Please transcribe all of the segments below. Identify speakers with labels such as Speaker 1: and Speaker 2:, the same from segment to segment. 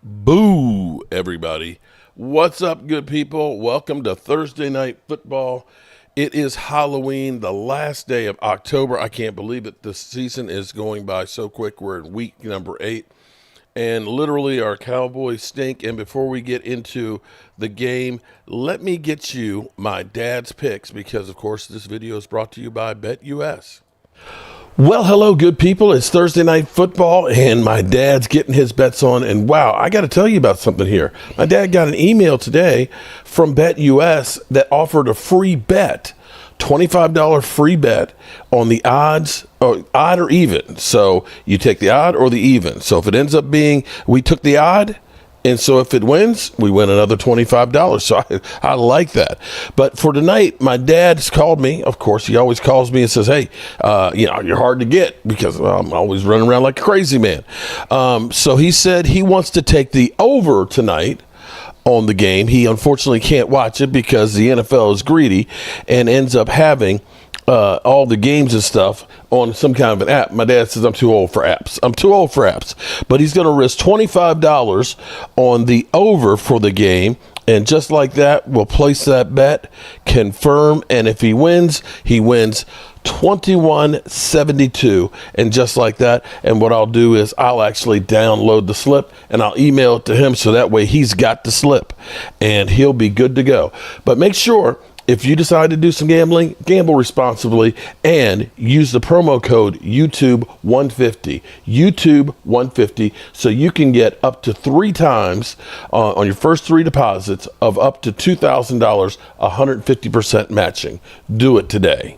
Speaker 1: Boo, everybody. What's up, good people? Welcome to Thursday Night Football. It is Halloween, the last day of October. I can't believe it. The season is going by so quick. We're in week number 8. And literally, our Cowboys stink. And before we get into the game, let me get you my dad's picks because, of course, this video is brought to you by BetUS. Well, hello, good people. It's Thursday Night Football, and my dad's getting his bets on. And wow, I got to tell you about something here. My dad got an email today from BetUS that offered a free bet, $25 free bet on the odds, or odd or even. So you take the odd or the even. So if it ends up being, we took the odd, and so if it wins, we win another $25. So I like that. But for tonight, my dad's called me. Of course, he always calls me and says, hey, you're hard to get because I'm always running around like a crazy man. So he said he wants to take the over tonight on the game. He unfortunately can't watch it because the NFL is greedy and ends up having all the games and stuff on some kind of an app. My dad says I'm too old for apps. But he's going to risk $25 on the over for the game. And just like that, we'll place that bet, confirm. And if he wins 21-72. And just like that. And what I'll do is I'll actually download the slip and I'll email it to him. So that way he's got the slip and he'll be good to go. But make sure, if you decide to do some gambling, gamble responsibly and use the promo code YouTube150. YouTube150, so you can get up to 3 times on your first 3 deposits of up to $2,000, 150% matching. Do it today.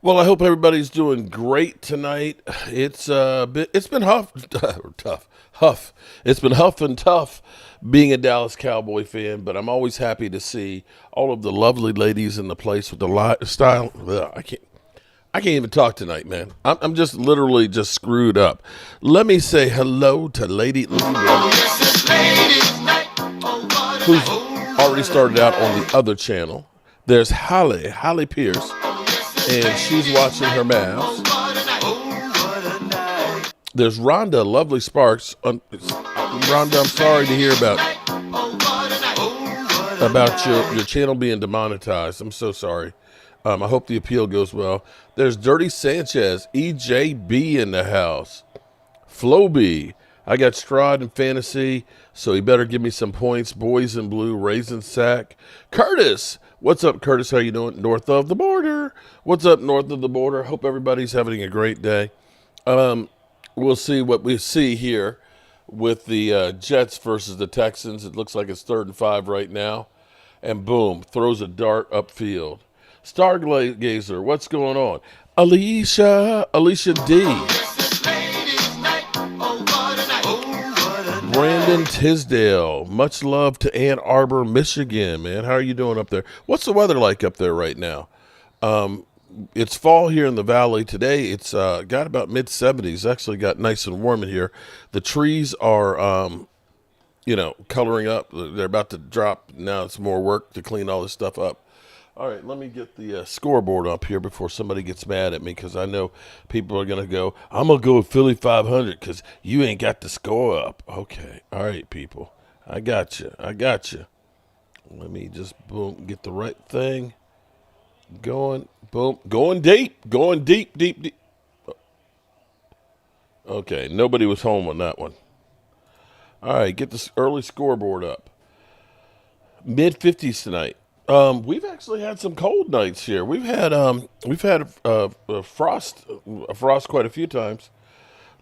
Speaker 1: Well, I hope everybody's doing great tonight. It's been tough. It's been huff and tough being a Dallas Cowboy fan, but I'm always happy to see all of the lovely ladies in the place with the lifestyle. I can't even talk tonight, man. I'm just literally just screwed up. Let me say hello to Lady Libra, who's already started out on the other channel. There's Holly Pierce, and she's watching her math. There's Rhonda, Lovely Sparks. Rhonda, I'm sorry to hear about your channel being demonetized. I'm so sorry. I hope the appeal goes well. There's Dirty Sanchez, EJB in the house. Floby, I got Strahd in fantasy, so he better give me some points. Boys in Blue, Raisin Sack. Curtis, what's up, Curtis? How you doing? North of the border. What's up, north of the border? Hope everybody's having a great day. We'll see what we see here with the Jets versus the Texans. It looks like it's 3rd and 5 right now. And boom, throws a dart upfield. Stargazer, what's going on? Alicia D. Brandon Tisdale, much love to Ann Arbor, Michigan, man. How are you doing up there? What's the weather like up there right now? It's fall here in the valley. Today it's got about mid-70s. Actually got nice and warm in here. The trees are, coloring up. They're about to drop. Now it's more work to clean all this stuff up. All right, let me get the scoreboard up here before somebody gets mad at me because I know people are going to go, I'm going to go with Philly 500 because you ain't got the score up. Okay, all right, people. I got you. Let me just, boom, get the right thing going. Boom, going deep. Okay, nobody was home on that one. All right, get this early scoreboard up. Mid-50s tonight. We've actually had some cold nights here. We've had a frost quite a few times.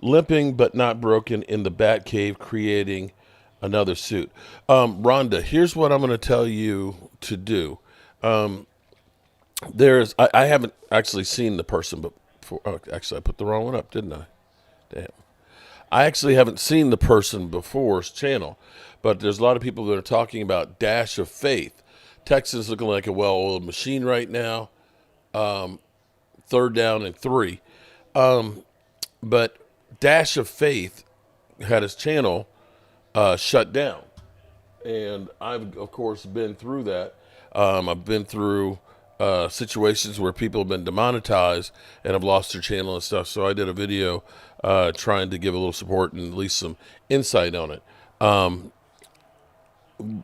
Speaker 1: Limping but not broken in the Bat Cave, creating another suit. Rhonda, here's what I'm going to tell you to do. I haven't actually seen the person before. Oh, actually, I put the wrong one up, didn't I? Damn. I actually haven't seen the person before's channel, but there's a lot of people that are talking about Dash of Faith. Texas looking like a well-oiled machine right now. 3rd down and 3. But Dash of Faith had his channel shut down. And I've, of course, been through that. I've been through situations where people have been demonetized and have lost their channel and stuff. So I did a video trying to give a little support and at least some insight on it.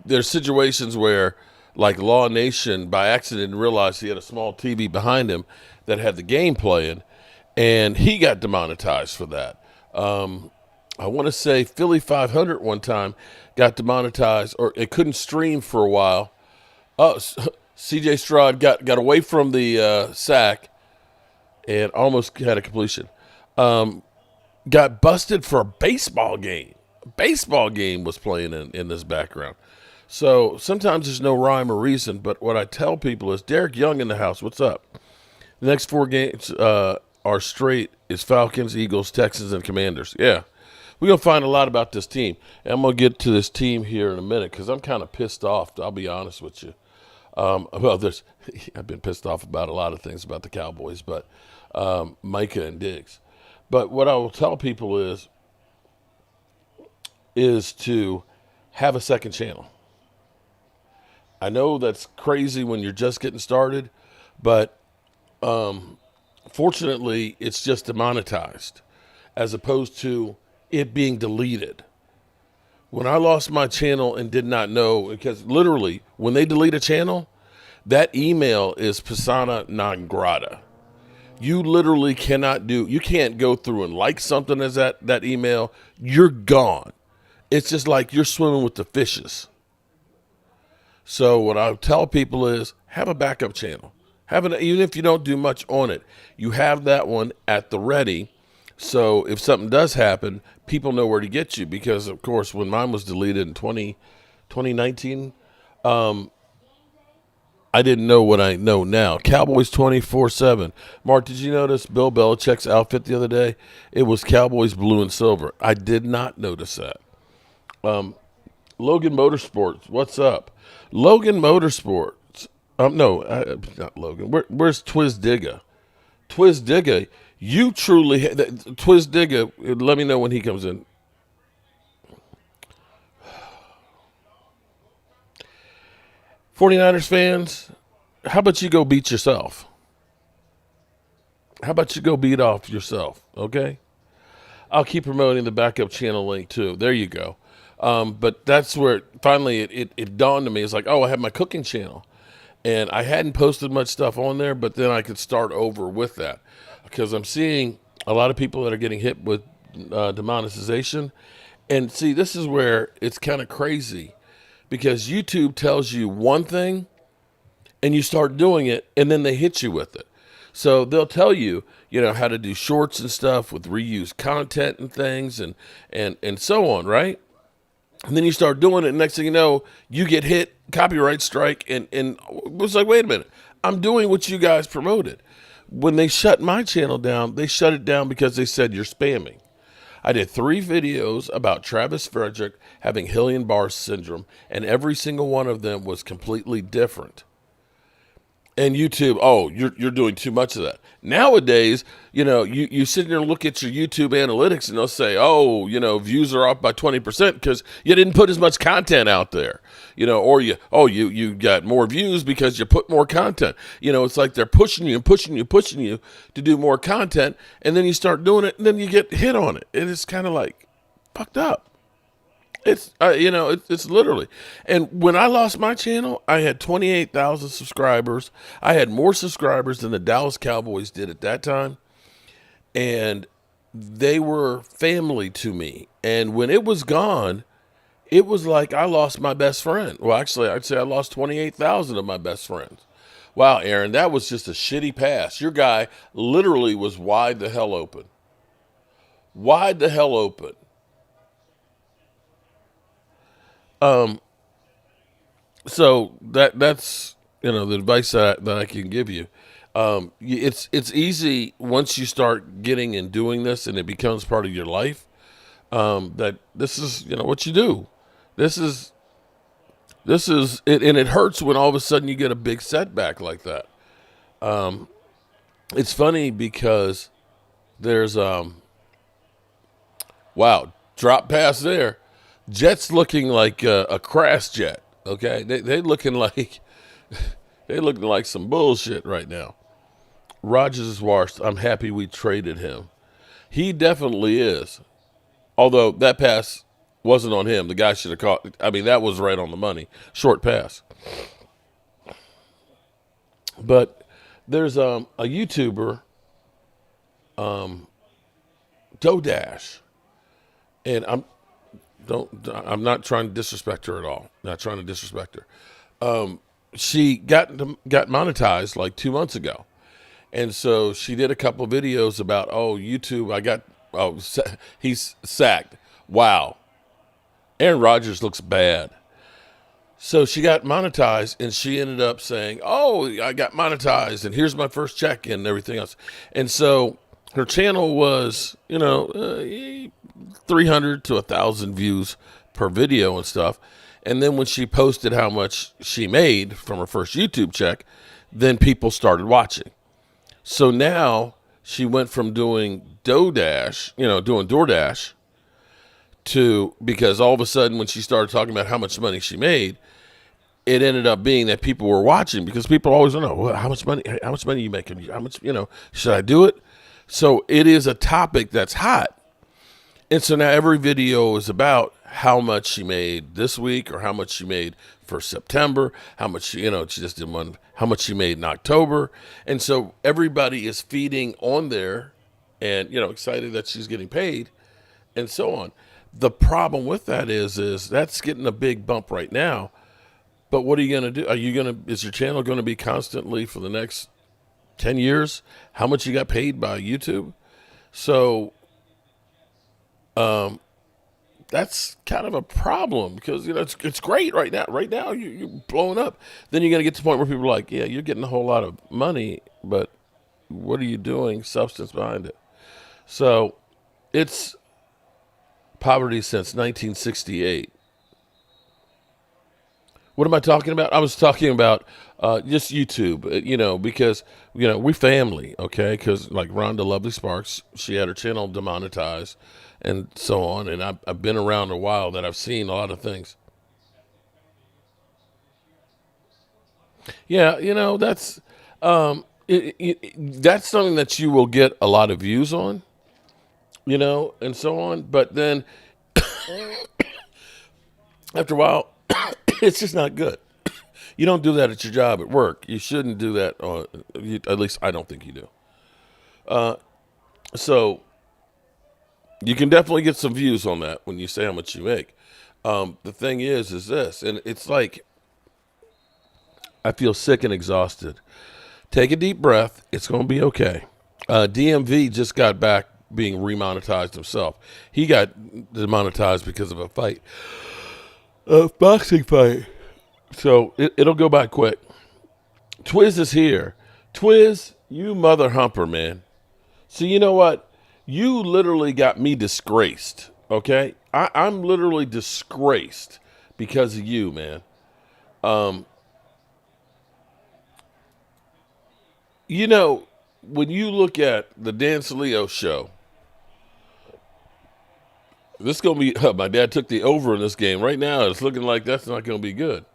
Speaker 1: There's situations where, like Law Nation, by accident realized he had a small TV behind him that had the game playing, and he got demonetized for that. I want to say Philly 500 one time got demonetized, or it couldn't stream for a while. Oh, C.J. Stroud got away from the sack and almost had a completion. Got busted for a baseball game. A baseball game was playing in this background. So sometimes there's no rhyme or reason, but what I tell people is, Derek Young in the house, what's up? The next 4 games are straight is Falcons, Eagles, Texans, and Commanders. Yeah. We're going to find a lot about this team. And I'm going to get to this team here in a minute because I'm kind of pissed off, I'll be honest with you. I've been pissed off about a lot of things about the Cowboys, but Micah and Diggs. But what I will tell people is to have a second channel. I know that's crazy when you're just getting started, but fortunately, it's just demonetized as opposed to it being deleted. When I lost my channel and did not know, because literally, when they delete a channel, that email is persona non grata. You literally you can't go through and like something as that email. You're gone. It's just like you're swimming with the fishes. So what I tell people is have a backup channel. Even if you don't do much on it, you have that one at the ready. So if something does happen, people know where to get you. Because, of course, when mine was deleted in 2019, I didn't know what I know now. Cowboys 24/7. Mark, did you notice Bill Belichick's outfit the other day? It was Cowboys blue and silver. I did not notice that. Logan Motorsports, what's up? Logan Motorsports. Not Logan. Where's Twiz Digga? Twiz Digga, you truly... Twiz Digga, let me know when he comes in. '49ers fans, how about you go beat yourself? How about you go beat off yourself, okay? I'll keep promoting the backup channel link, too. There you go. But that's where finally it dawned on me. It's like, oh, I have my cooking channel. And I hadn't posted much stuff on there, but then I could start over with that. Because I'm seeing a lot of people that are getting hit with demonetization. And see, this is where it's kind of crazy. Because YouTube tells you one thing, and you start doing it, and then they hit you with it. So they'll tell you, how to do shorts and stuff with reused content and things and so on, right? And then you start doing it, and next thing you know, you get hit, copyright strike, and it was like, wait a minute, I'm doing what you guys promoted. When they shut my channel down, they shut it down because they said you're spamming. I did 3 videos about Travis Frederick having Hillian-Barr syndrome, and every single one of them was completely different. And YouTube, oh, you're doing too much of that. Nowadays, you sit there and look at your YouTube analytics, and they'll say, oh, views are off by 20% because you didn't put as much content out there. Or you got more views because you put more content. It's like they're pushing you and pushing you, pushing you to do more content, and then you start doing it, and then you get hit on it. And it's kind of like fucked up. It's it's literally. And when I lost my channel, I had 28,000 subscribers. I had more subscribers than the Dallas Cowboys did at that time. And they were family to me. And when it was gone, it was like I lost my best friend. Well, actually, I'd say I lost 28,000 of my best friends. Wow, Aaron, that was just a shitty pass. Your guy literally was wide the hell open. Wide the hell open. So that's the advice that I can give you. It's easy once you start getting and doing this, and it becomes part of your life. That this is what you do. This is it, and it hurts when all of a sudden you get a big setback like that. It's funny because there's wow, drop pass there. Jets looking like a crash jet, okay? They looking like They looking like some bullshit right now. Rodgers is washed. I'm happy we traded him. He definitely is. Although that pass wasn't on him. The guy should have caught. I mean, that was right on the money. Short pass. But there's a YouTuber, Dodash, and I'm not trying to disrespect her at all. Not trying to disrespect her. She got monetized like 2 months ago, and so she did a couple of videos about YouTube. He's sacked. Wow, Aaron Rodgers looks bad. So she got monetized, and she ended up saying, "Oh, I got monetized, and here's my first check and everything else." And so her channel was, 300 to 1,000 views per video and stuff. And then when she posted how much she made from her first YouTube check, then people started watching. So now she went from doing doing DoorDash because all of a sudden when she started talking about how much money she made, it ended up being that people were watching because people always want to know, well, how much money are you making? How much, should I do it? So it is a topic that's hot. And so now every video is about how much she made this week or how much she made for September, how much, she just did one, how much she made in October. And so everybody is feeding on there and, excited that she's getting paid and so on. The problem with that is that's getting a big bump right now. But what are you going to do? Is your channel going to be constantly for the next 10 years? How much you got paid by YouTube? So, that's kind of a problem because, it's great right now. Right now, you're blowing up. Then you're going to get to the point where people are like, yeah, you're getting a whole lot of money, but what are you doing? Substance behind it. So it's poverty since 1968. What am I talking about? I was talking about just YouTube, because, we family, okay? Because like Rhonda Lovely Sparks, she had her channel demonetized and so on. And I've been around a while that I've seen a lot of things. Yeah, that's that's something that you will get a lot of views on, and so on. But then after a while, it's just not good. You don't do that at your job at work. You shouldn't do that. At least I don't think you do. So you can definitely get some views on that when you say how much you make. The thing is this, and it's like I feel sick and exhausted. Take a deep breath. It's going to be okay. DMV just got back being remonetized himself. He got demonetized because of a fight, a boxing fight. So it'll go by quick. Twiz is here. Twiz, you mother humper, man. So you know what? You literally got me disgraced, okay? I'm literally disgraced because of you, man. When you look at the Dan Salio show, this is going to be, my dad took the over in this game. Right now, it's looking like that's not going to be good.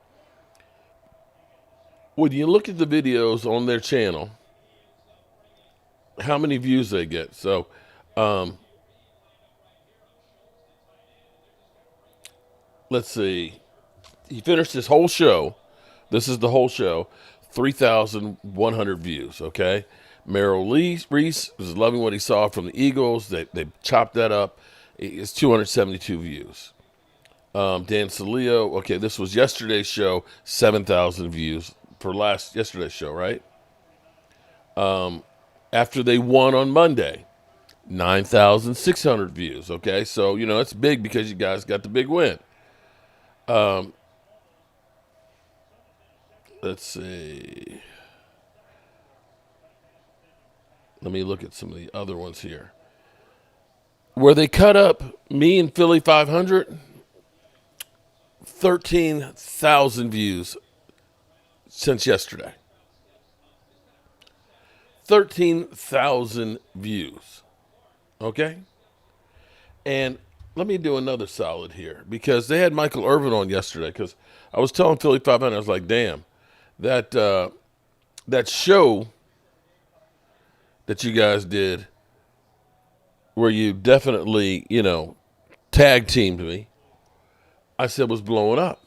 Speaker 1: When you look at the videos on their channel, how many views they get. So, let's see. He finished his whole show. This is the whole show. 3,100 views, okay? Merrill Reese was loving what he saw from the Eagles. They chopped that up. It's 272 views. Dan Salio, okay, this was yesterday's show, 7,000 views for yesterday's show, right? After they won on Monday, 9,600 views, okay? So, it's big because you guys got the big win. Let's see. Let me look at some of the other ones here. Where they cut up me and Philly 500, 13,000 views since yesterday. 13,000 views. Okay? And let me do another solid here because they had Michael Irvin on yesterday because I was telling Philly 500, I was like, damn, that that show that you guys did where you definitely, tag teamed me, I said was blowing up.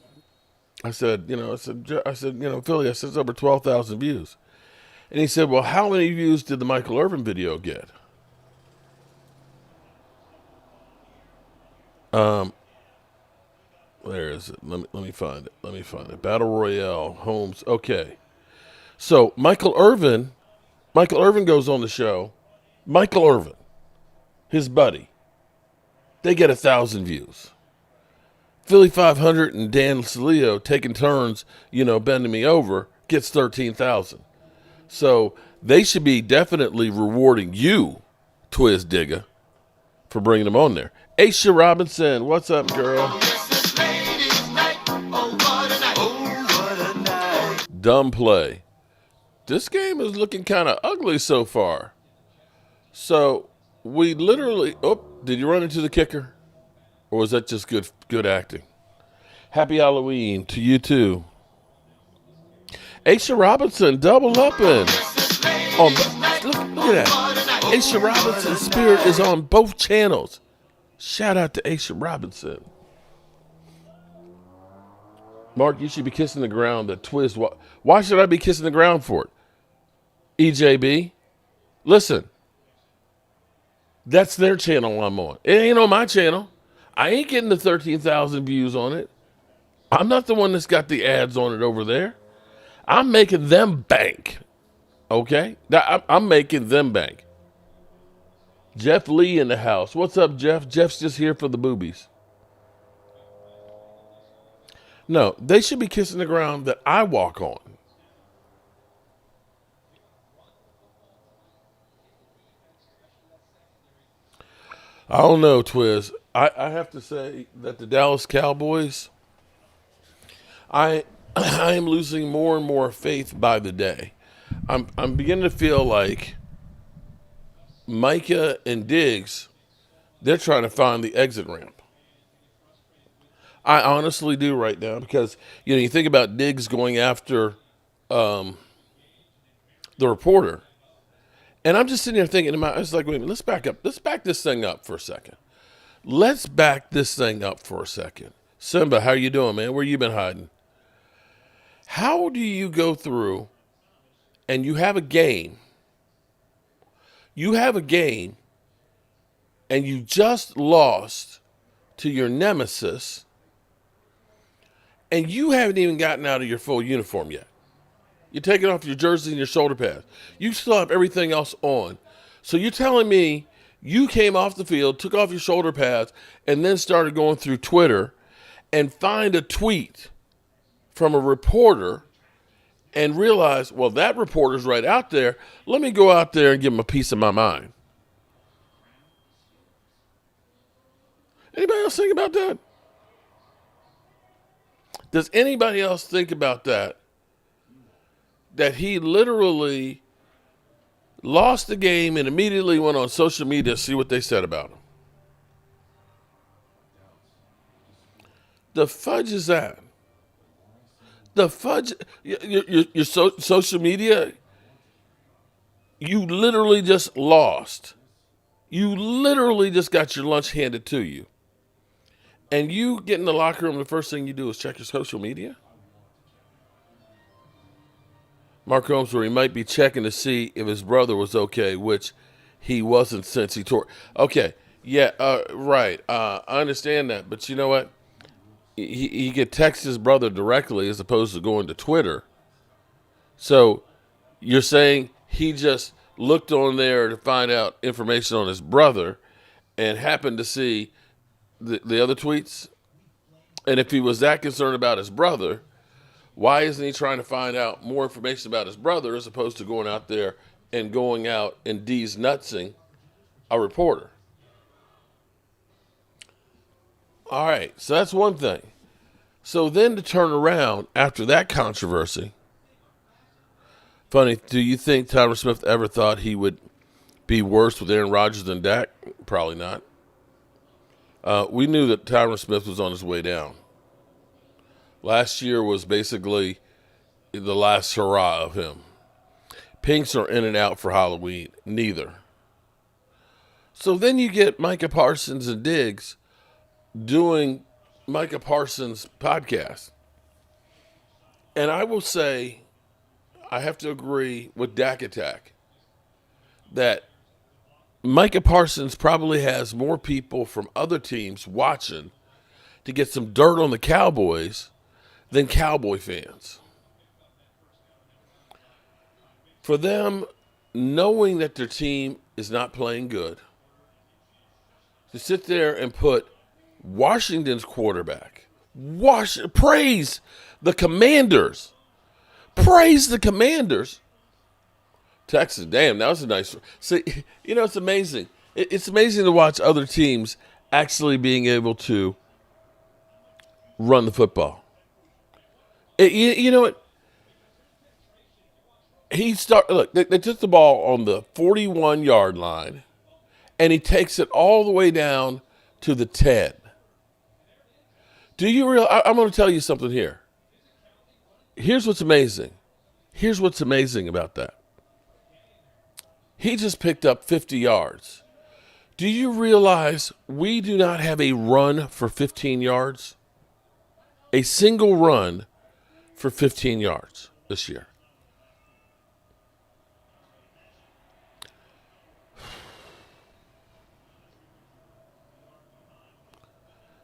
Speaker 1: I said, Philly, I said it's over 12,000 views. And he said, well, how many views did the Michael Irvin video get? Where is it? Let me find it. Battle Royale, Holmes. Okay. So Michael Irvin goes on the show. Michael Irvin, his buddy, they get 1,000 views. Philly 500 and Dan Salio taking turns, bending me over, gets 13,000. So they should be definitely rewarding you, Twiz Digga, for bringing them on there. Aisha Robinson, what's up, girl? Dumb play. This game is looking kind of ugly so far. So we literally, did you run into the kicker? Or was that just good acting? Happy Halloween to you too. Aisha Robinson, double upping. Look at that. Aisha Robinson's spirit is on both channels. Shout out to Aisha Robinson. Mark, you should be kissing the ground. That Twiz. Why should I be kissing the ground for it? EJB, listen. That's their channel I'm on. It ain't on my channel. I ain't getting the 13,000 views on it. I'm not the one that's got the ads on it over there. I'm making them bank. Okay? I'm making them bank. Jeff Lee in the house. What's up, Jeff? Jeff's just here for the boobies. No, they should be kissing the ground that I walk on. I don't know, Twiz. I have to say that the Dallas Cowboys, I am losing more and more faith by the day. I'm beginning to feel like Micah and Diggs, they're trying to find the exit ramp. I honestly do right now because, you think about Diggs going after the reporter. And I'm just sitting there thinking, I was like, wait a minute, let's back up. Let's back this thing up for a second. Simba, how you doing, man? Where you been hiding? How do you go through and you have a game and you just lost to your nemesis and you haven't even gotten out of your full uniform yet? You're taking off your jersey and your shoulder pads. You still have everything else on. So you're telling me you came off the field, took off your shoulder pads, and then started going through Twitter and find a tweet from a reporter and realize, well, that reporter's right out there. Let me go out there and give him a piece of my mind. Anybody else think about that? Does anybody else think about that? That he literally lost the game and immediately went on social media to see what they said about him. The fudge is that? The fudge, your social media, you literally just lost. You literally just got your lunch handed to you. And you get in the locker room, the first thing you do is check your social media? Mark Holmes, where he might be checking to see if his brother was okay, which he wasn't since he tore. Okay, yeah, right. I understand that, but you know what? He could text his brother directly as opposed to going to Twitter. So you're saying he just looked on there to find out information on his brother and happened to see the other tweets? And if he was that concerned about his brother, why isn't he trying to find out more information about his brother as opposed to going out there and going out and nutsing a reporter? All right, so that's one thing. So then to turn around after that controversy, funny, do you think Tyler Smith ever thought he would be worse with Aaron Rodgers than Dak? Probably not. We knew that Tyler Smith was on his way down. Last year was basically the last hurrah of him. Pinks are in and out for Halloween. Neither. So then you get Micah Parsons and Diggs doing Micah Parsons' podcast. And I will say, I have to agree with Dak Attack that Micah Parsons probably has more people from other teams watching to get some dirt on the Cowboys than Cowboy fans. For them, knowing that their team is not playing good, to sit there and put Washington's quarterback, praise the Commanders, praise the Commanders. Texas, damn, that was a nice one. See, it's amazing. It's amazing to watch other teams actually being able to run the football. You know what? Look, they took the ball on the 41-yard line, and he takes it all the way down to the 10. Do you realize? I'm going to tell you something here. Here's what's amazing. Here's what's amazing about that. He just picked up 50 yards. Do you realize we do not have a run for 15 yards? A single run for 15 yards this year.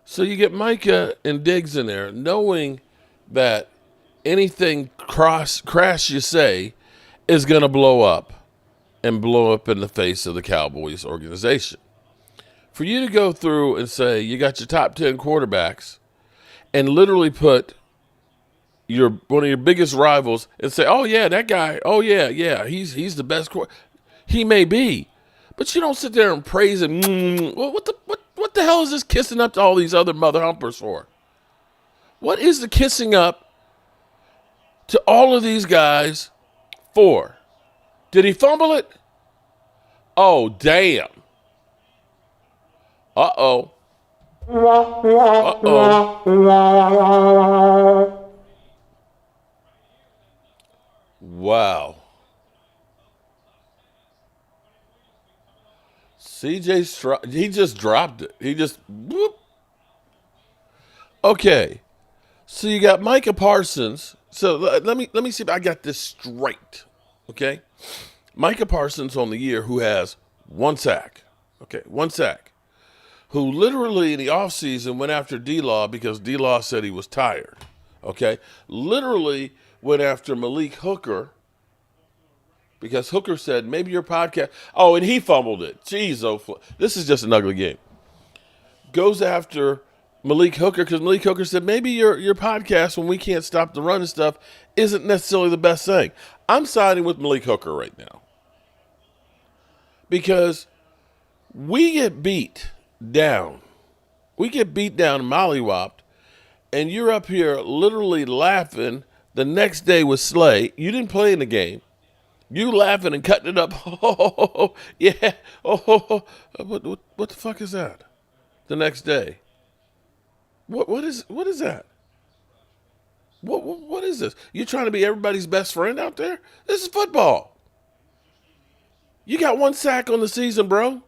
Speaker 1: So you get Micah and Diggs in there, knowing that anything crash you say is going to blow up and blow up in the face of the Cowboys organization. For you to go through and say you got your top 10 quarterbacks and literally put one of your biggest rivals and say, oh, yeah, that guy, oh, yeah, he's the best quarterback. He may be. But you don't sit there and praise him. What the hell is this kissing up to all these other mother humpers for? What is the kissing up to all of these guys for? Did he fumble it? Oh, damn. Uh-oh. Uh-oh. Wow. CJ he just dropped it. He just whoop. Okay. So you got Micah Parsons. So let me see if I got this straight. Okay? Micah Parsons on the year who has one sack. Okay, one sack. Who literally in the offseason went after D-Law because D-Law said he was tired. Okay? Literally went after Malik Hooker because Hooker said, maybe your podcast. Oh, and he fumbled it. Jeez, this is just an ugly game. Goes after Malik Hooker because Malik Hooker said, maybe your podcast, when we can't stop the run and stuff, isn't necessarily the best thing. I'm siding with Malik Hooker right now because we get beat down. We get beat down and mollywopped, and you're up here literally laughing the next day with Slay. You didn't play in the game. You laughing and cutting it up. Oh, yeah. Oh, what the fuck is that? The next day. What is that? What is this? You trying to be everybody's best friend out there? This is football. You got one sack on the season, bro.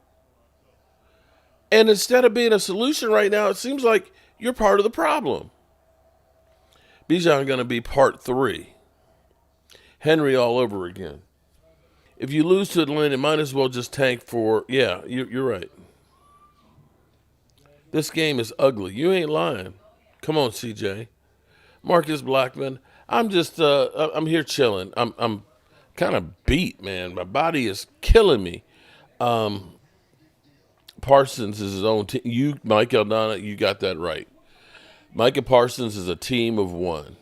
Speaker 1: And instead of being a solution right now, it seems like you're part of the problem. Bijan going to be part 3. Henry all over again. If you lose to Atlanta, might as well just tank for, yeah, you're right. This game is ugly. You ain't lying. Come on, CJ. Marcus Blackman, I'm just, I'm here chilling. I'm kind of beat, man. My body is killing me. Parsons is his own team. You, Mike Aldana, you got that right. Micah Parsons is a team of one.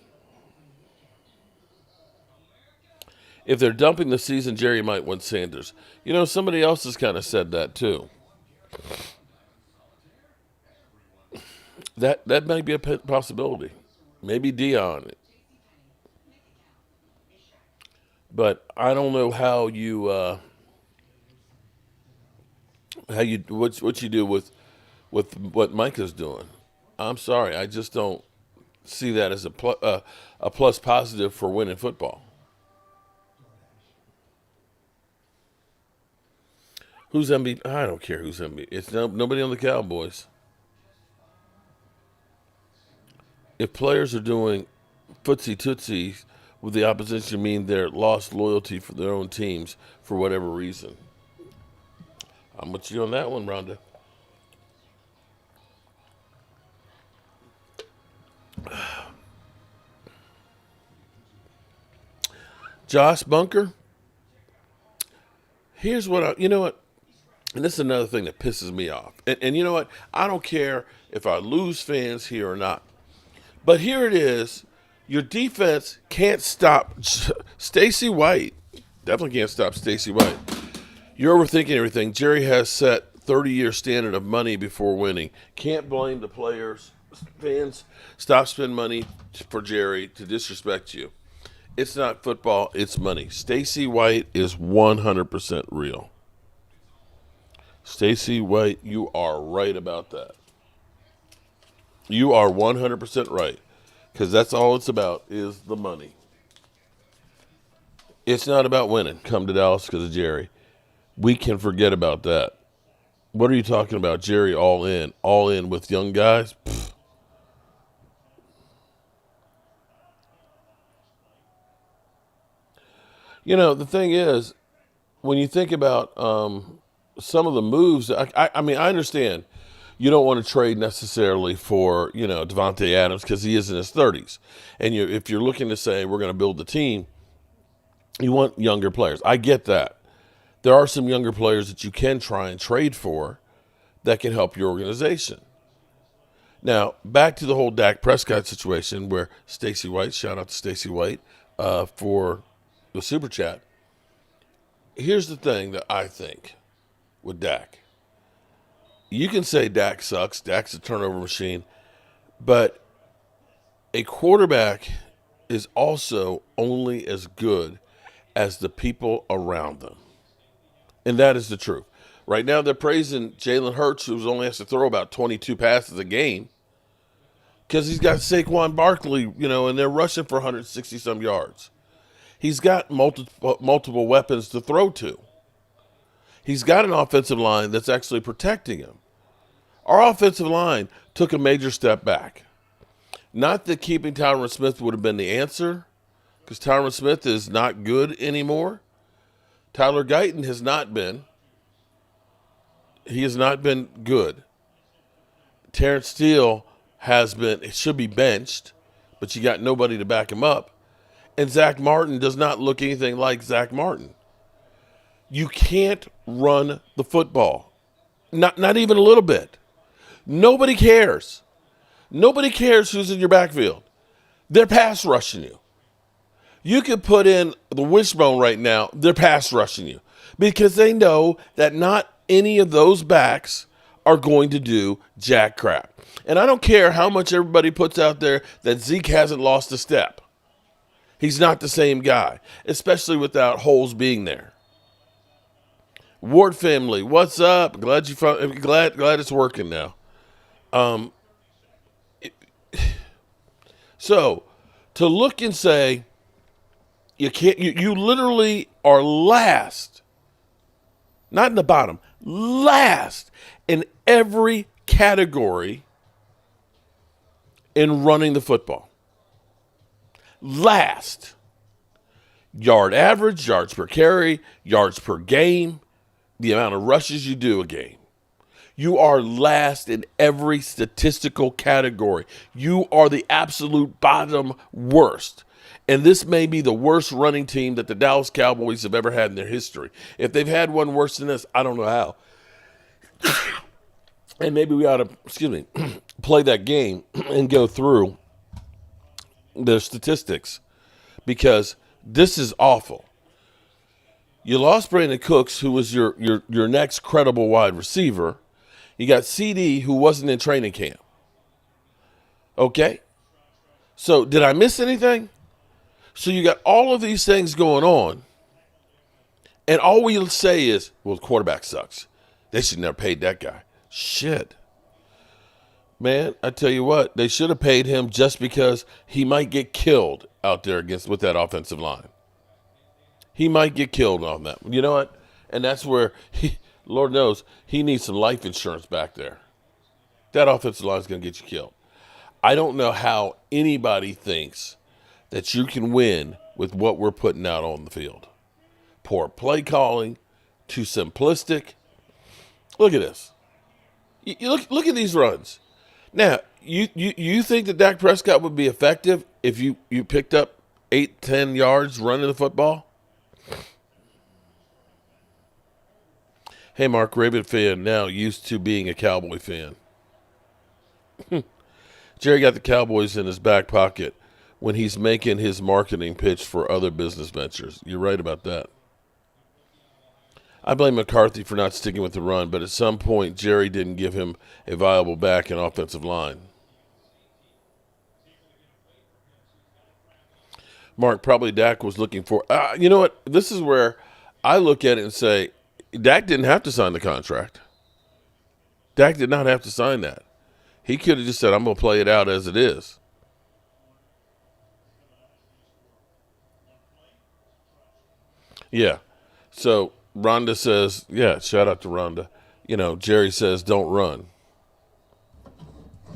Speaker 1: If they're dumping the season, Jerry might want Sanders. Somebody else has kind of said that too. That might be a possibility. Maybe Dion. But I don't know how you what you do with what Micah's doing. I'm sorry, I just don't see that as a plus positive for winning football. Who's MVP? I don't care who's MVP. It's nobody on the Cowboys. If players are doing footsie tootsies with the opposition, mean they're lost loyalty for their own teams for whatever reason. I'm with you on that one, Rhonda. Josh Bunker. Here's what you know what, and this is another thing that pisses me off. And you know what? I don't care if I lose fans here or not. But here it is. Your defense can't stop Stacey White. Definitely can't stop Stacey White. You're overthinking everything. Jerry has set 30-year standard of money before winning. Can't blame the players. Fans, stop spending money for Jerry to disrespect you. It's not football, it's money. Stacey White is 100% real. Stacey White, you are right about that. You are 100% right. Because that's all it's about is the money. It's not about winning. Come to Dallas because of Jerry. We can forget about that. What are you talking about? Jerry all in. All in with young guys? Pfft. You know, the thing is, when you think about some of the moves, I mean, I understand you don't want to trade necessarily for, Devontae Adams because he is in his 30s. And if you're looking to say we're going to build the team, you want younger players. I get that. There are some younger players that you can try and trade for that can help your organization. Now, back to the whole Dak Prescott situation where Stacey White, shout out to Stacey White for the super chat. Here's the thing that I think with Dak. You can say Dak sucks. Dak's a turnover machine. But a quarterback is also only as good as the people around them. And that is the truth. Right now they're praising Jalen Hurts, who only has to throw about 22 passes a game, because he's got Saquon Barkley, and they're rushing for 160-some yards. He's got multiple weapons to throw to. He's got an offensive line that's actually protecting him. Our offensive line took a major step back. Not that keeping Tyron Smith would have been the answer, because Tyron Smith is not good anymore. Tyler Guyton has not been. He has not been good. Terrence Steele should be benched, but you got nobody to back him up. And Zach Martin does not look anything like Zach Martin. You can't run the football. Not even a little bit. Nobody cares. Nobody cares who's in your backfield. They're pass rushing you. You could put in the wishbone right now. They're pass rushing you because they know that not any of those backs are going to do jack crap. And I don't care how much everybody puts out there that Zeke hasn't lost a step. He's not the same guy, especially without Holmes being there. Ward family, what's up? Glad it's working now. So to look and say you can't, you literally are last, not in the bottom, last in every category in running the football. Last. Yard average, yards per carry, yards per game, the amount of rushes you do a game. You are last in every statistical category. You are the absolute bottom worst. And this may be the worst running team that the Dallas Cowboys have ever had in their history. If they've had one worse than this, I don't know how. And maybe we ought to, play that game and go through the statistics, because this is awful. You lost Brandon Cooks, who was your next credible wide receiver. You got CD, who wasn't in training camp. Okay? So did I miss anything? So you got all of these things going on, and all we'll say is, well, the quarterback sucks. They should never paid that guy. Shit. Man, I tell you what, they should have paid him just because he might get killed out there with that offensive line. He might get killed on that. You know what? And that's where Lord knows he needs some life insurance back there. That offensive line is going to get you killed. I don't know how anybody thinks that you can win with what we're putting out on the field. Poor play calling, too simplistic. Look at this. You look at these runs. Now, you think that Dak Prescott would be effective if you picked up 8-10 yards running the football? Hey, Mark, Raven fan now, used to being a Cowboy fan. Jerry got the Cowboys in his back pocket when he's making his marketing pitch for other business ventures. You're right about that. I blame McCarthy for not sticking with the run, but at some point, Jerry didn't give him a viable back and offensive line. Mark, probably Dak was looking for. You know what? This is where I look at it and say, Dak didn't have to sign the contract. Dak did not have to sign that. He could have just said, I'm going to play it out as it is. Yeah. So Rhonda says, yeah, shout out to Rhonda. Jerry says, don't run.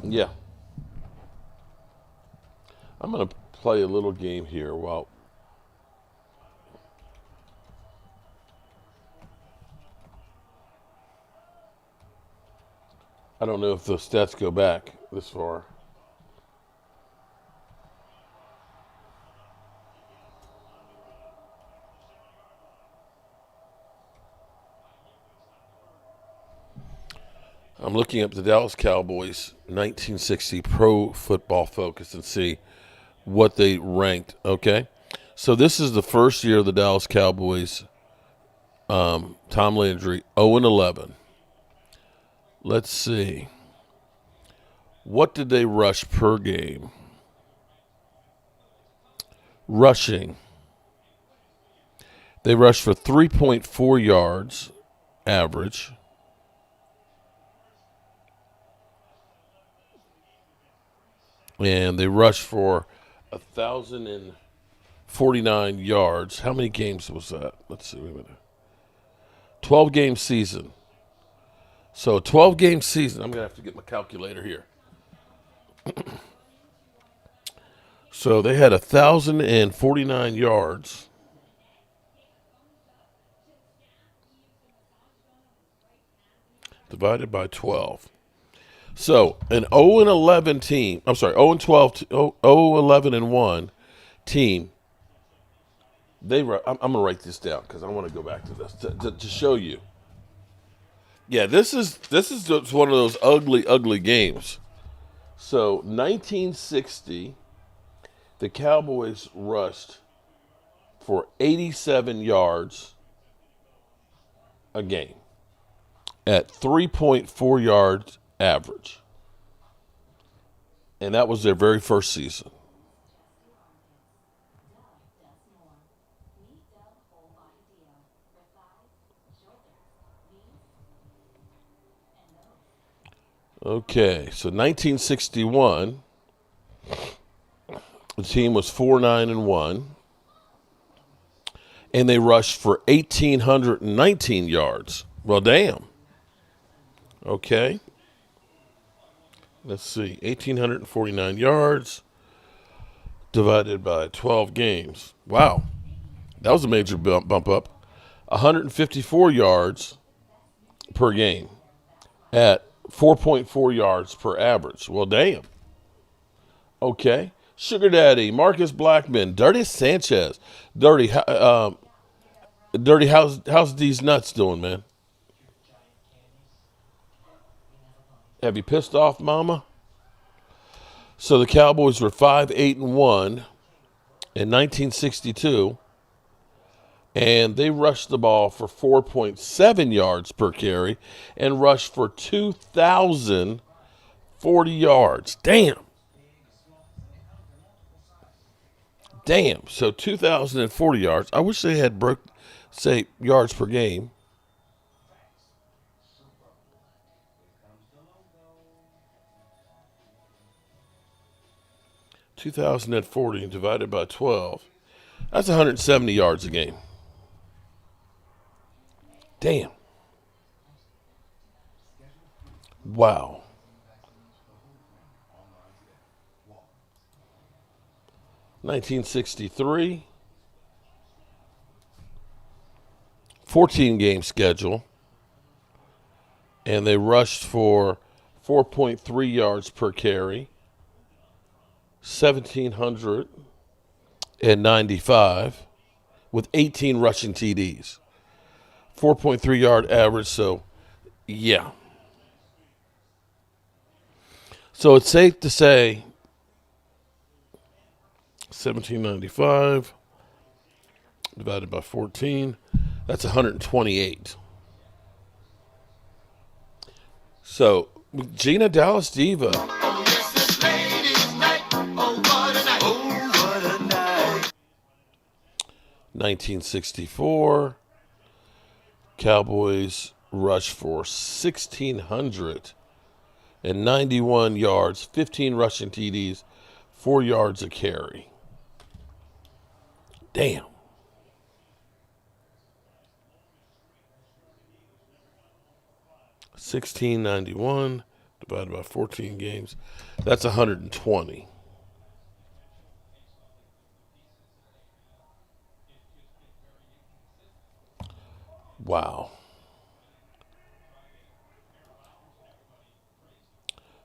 Speaker 1: Yeah. I'm going to play a little game here while. I don't know if the stats go back this far. I'm looking up the Dallas Cowboys 1960 Pro Football Focus and see what they ranked. Okay, so this is the first year of the Dallas Cowboys. Tom Landry 0-11. Let's see. What did they rush per game? Rushing. They rushed for 3.4 yards average. And they rushed for 1,049 yards. How many games was that? Let's see. Wait a minute. 12-game season. So, 12-game season. I'm going to have to get my calculator here. So, they had 1,049 yards. Divided by 12. So, an 0-11 team, I'm sorry, 0-12, 0-11-1 team, I'm going to write this down because I want to go back to this to show you. Yeah, this is just one of those ugly games. So, 1960, the Cowboys rushed for 87 yards a game at 3.4 yards average. And that was their very first season. Okay, so 1961, the team was 4-9-1, and they rushed for 1,819 yards. Well, damn. Okay. Let's see, 1,849 yards divided by 12 games. Wow, that was a major bump up. 154 yards per game at 4.4 yards per average. Well, damn. Okay. Sugar Daddy, Marcus Blackman, Dirty Sanchez. Dirty, how's these nuts doing, man? Have you pissed off, mama? So the Cowboys were 5-8-1 in 1962, and they rushed the ball for 4.7 yards per carry and rushed for 2,040 yards. Damn. So 2,040 yards. I wish they had yards per game. 2,040 divided by 12. That's 170 yards a game. Damn. Wow. 1963, 14-game schedule, and they rushed for 4.3 yards per carry, 1,795, with 18 rushing TDs. 4.3 yard average, so yeah. So it's safe to say 1,795 divided by 14, that's 128. So Gina Dallas Diva. 1964, Cowboys rushed for 1,691 yards, 15 rushing TDs, 4 yards a carry. Damn. $16.91 divided by 14 games. That's 120. Wow.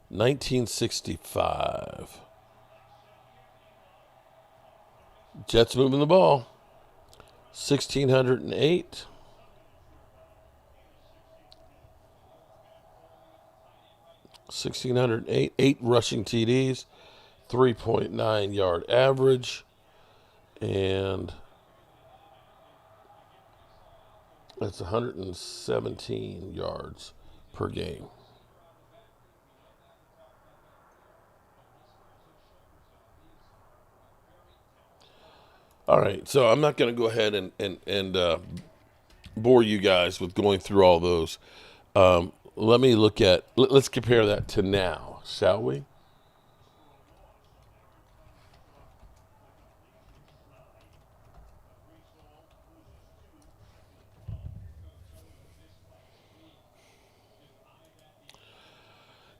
Speaker 1: 1965. Jets moving the ball. 1,608. 1,608. 8 rushing TDs. 3.9 yard average. And that's 117 yards per game. All right, so I'm not going to go ahead and bore you guys with going through all those. Let me look at, let's compare that to now, shall we?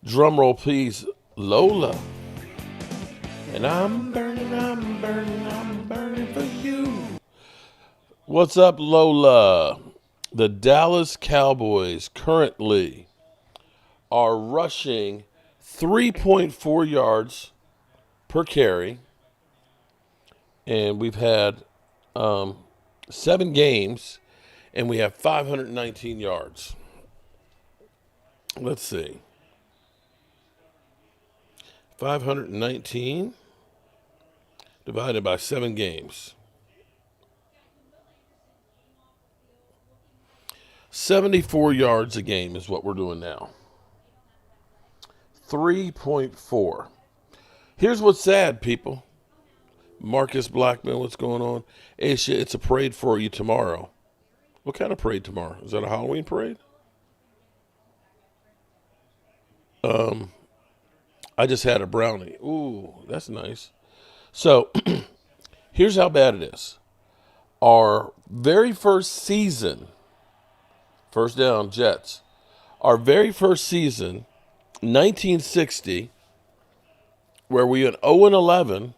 Speaker 1: Drum roll, please. Lola. And I'm burning, I'm burning, I'm burning for you. What's up, Lola? The Dallas Cowboys currently are rushing 3.4 yards per carry. And we've had 7 games, and we have 519 yards. Let's see. 519 divided by 7 games. 74 yards a game is what we're doing now. 3.4. Here's what's sad, people. Marcus Blackman, what's going on? Hey, shit, it's a parade for you tomorrow. What kind of parade tomorrow? Is that a Halloween parade? I just had a brownie. Ooh, that's nice. So, here's how bad it is. Our very first season, first down, Jets. Our very first season, 1960, where we went 0-11,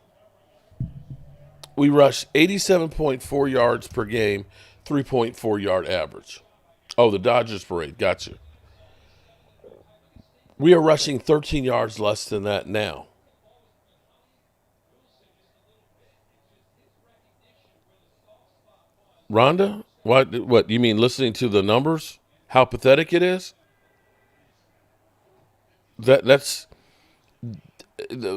Speaker 1: we rushed 87.4 yards per game, 3.4 yard average. Oh, the Dodgers parade. Gotcha. We are rushing 13 yards less than that now. Rhonda, what you mean listening to the numbers? How pathetic it is? That's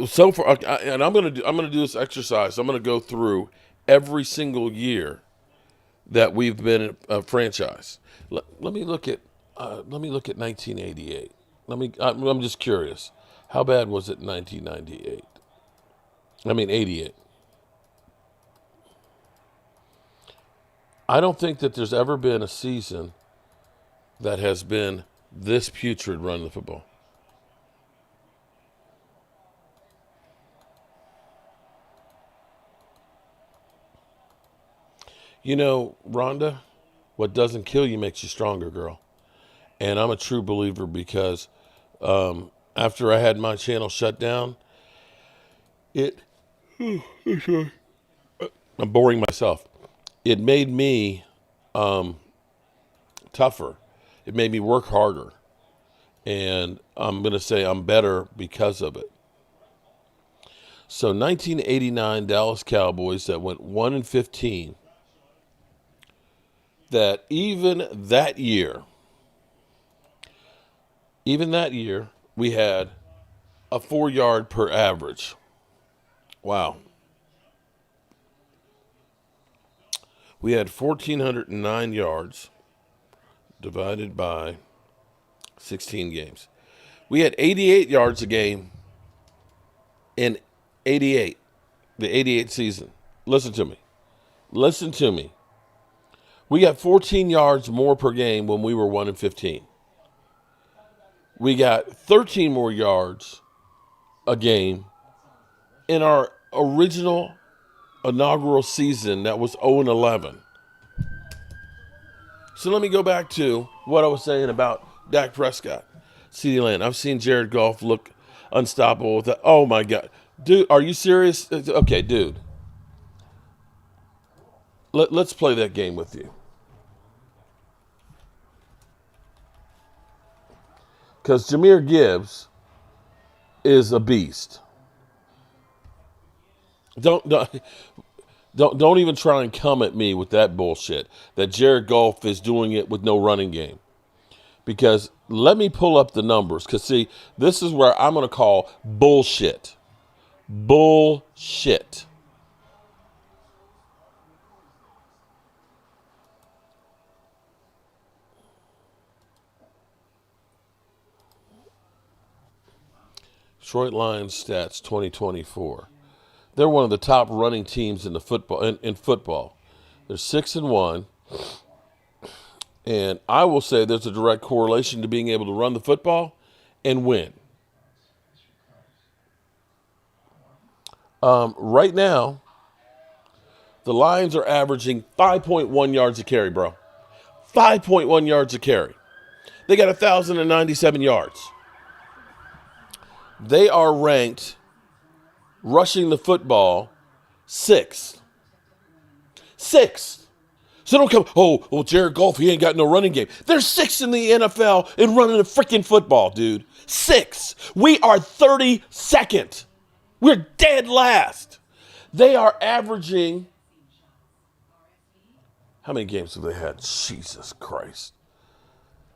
Speaker 1: so far, and I'm gonna do this exercise. I'm gonna go through every single year that we've been a franchise. Let me look at 1988. I'm just curious. How bad was it in 1998? I mean 88. I don't think that there's ever been a season that has been this putrid run the football. You know, Rhonda, what doesn't kill you makes you stronger, girl. And I'm a true believer because After I had my channel shut down, it I'm boring myself. It made me tougher. It made me work harder. And I'm going to say I'm better because of it. So 1989 Dallas Cowboys that went 1-15. That even that year, we had a 4-yard per average. Wow. We had 1,409 yards divided by 16 games. We had 88 yards a game in 88, the 88 season. Listen to me. Listen to me. We got 14 yards more per game when we were 1-15. We got 13 more yards a game in our original inaugural season that was 0-11. So let me go back to what I was saying about Dak Prescott, CeeDee Lamb. I've seen Jared Goff look unstoppable with that. Oh, my God. Dude, are you serious? Okay, dude. Let's play that game with you. Because Jahmyr Gibbs is a beast. Don't even try and come at me with that bullshit that Jared Goff is doing it with no running game. Because let me pull up the numbers. Because, see, this is where I'm going to call bullshit. Bullshit. Detroit Lions stats 2024. They're one of the top running teams in the football in football. They're 6-1. And I will say there's a direct correlation to being able to run the football and win. Right now, the Lions are averaging 5.1 yards a carry, bro. 5.1 yards a carry. They got 1,097 yards. They are ranked rushing the football sixth. Sixth. So don't come, well, Jared Goff, he ain't got no running game. They're sixth in the NFL in running the freaking football, dude. Sixth. We are 32nd. We're dead last. They are averaging, how many games have they had? Jesus Christ.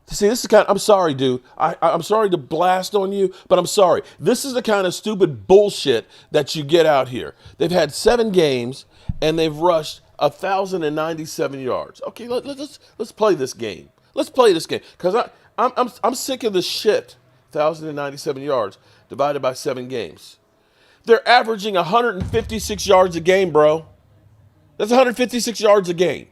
Speaker 1: See, this is I'm sorry, dude. I'm sorry to blast on you, but I'm sorry. This is the kind of stupid bullshit that you get out here. They've had 7 games, and they've rushed 1,097 yards. Okay, let's play this game. Let's play this game, because I'm sick of this shit. 1,097 yards divided by 7 games. They're averaging 156 yards a game, bro. That's 156 yards a game.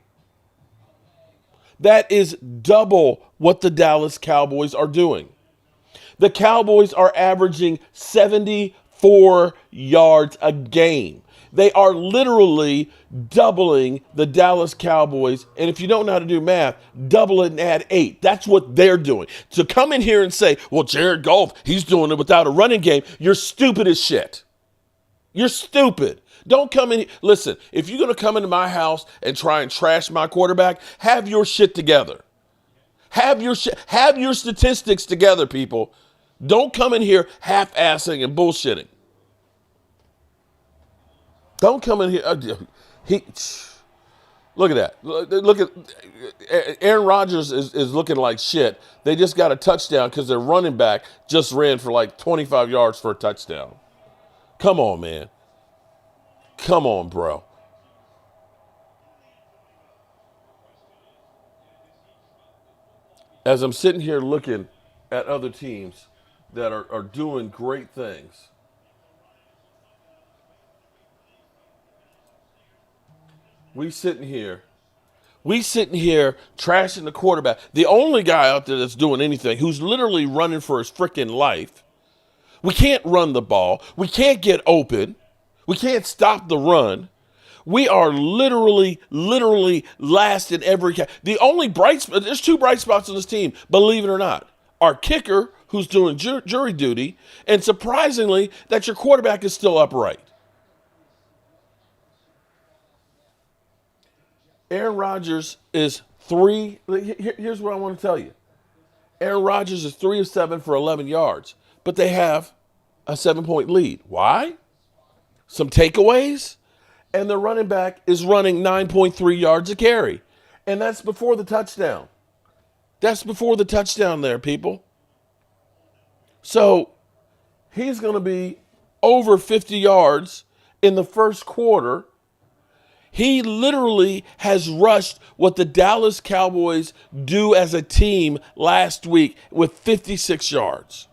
Speaker 1: That is double what the Dallas Cowboys are doing. The Cowboys are averaging 74 yards a game. They are literally doubling the Dallas Cowboys. And if you don't know how to do math, double it and add 8. That's what they're doing. To come in here and say, well, Jared Goff, he's doing it without a running game, you're stupid as shit. You're stupid. Don't come in. Listen, if you're going to come into my house and try and trash my quarterback, have your shit together. Have your statistics together, people. Don't come in here half-assing and bullshitting. Don't come in here. Look at that. Look at Aaron Rodgers is looking like shit. They just got a touchdown because their running back just ran for like 25 yards for a touchdown. Come on, man. Come on, bro. As I'm sitting here looking at other teams that are doing great things, we sitting here trashing the quarterback. The only guy out there that's doing anything, who's literally running for his freaking life. We can't run the ball. We can't get open. We can't stop the run. We are literally last in every. The only there's 2 bright spots on this team, believe it or not. Our kicker, who's doing jury duty, and surprisingly, that your quarterback is still upright. Aaron Rodgers is here's what I want to tell you. Aaron Rodgers is 3 of 7 for 11 yards, but they have a 7-point lead. Why? Some takeaways, and their running back is running 9.3 yards a carry. And that's before the touchdown. That's before the touchdown there, people. So he's going to be over 50 yards in the first quarter. He literally has rushed what the Dallas Cowboys do as a team last week with 56 yards.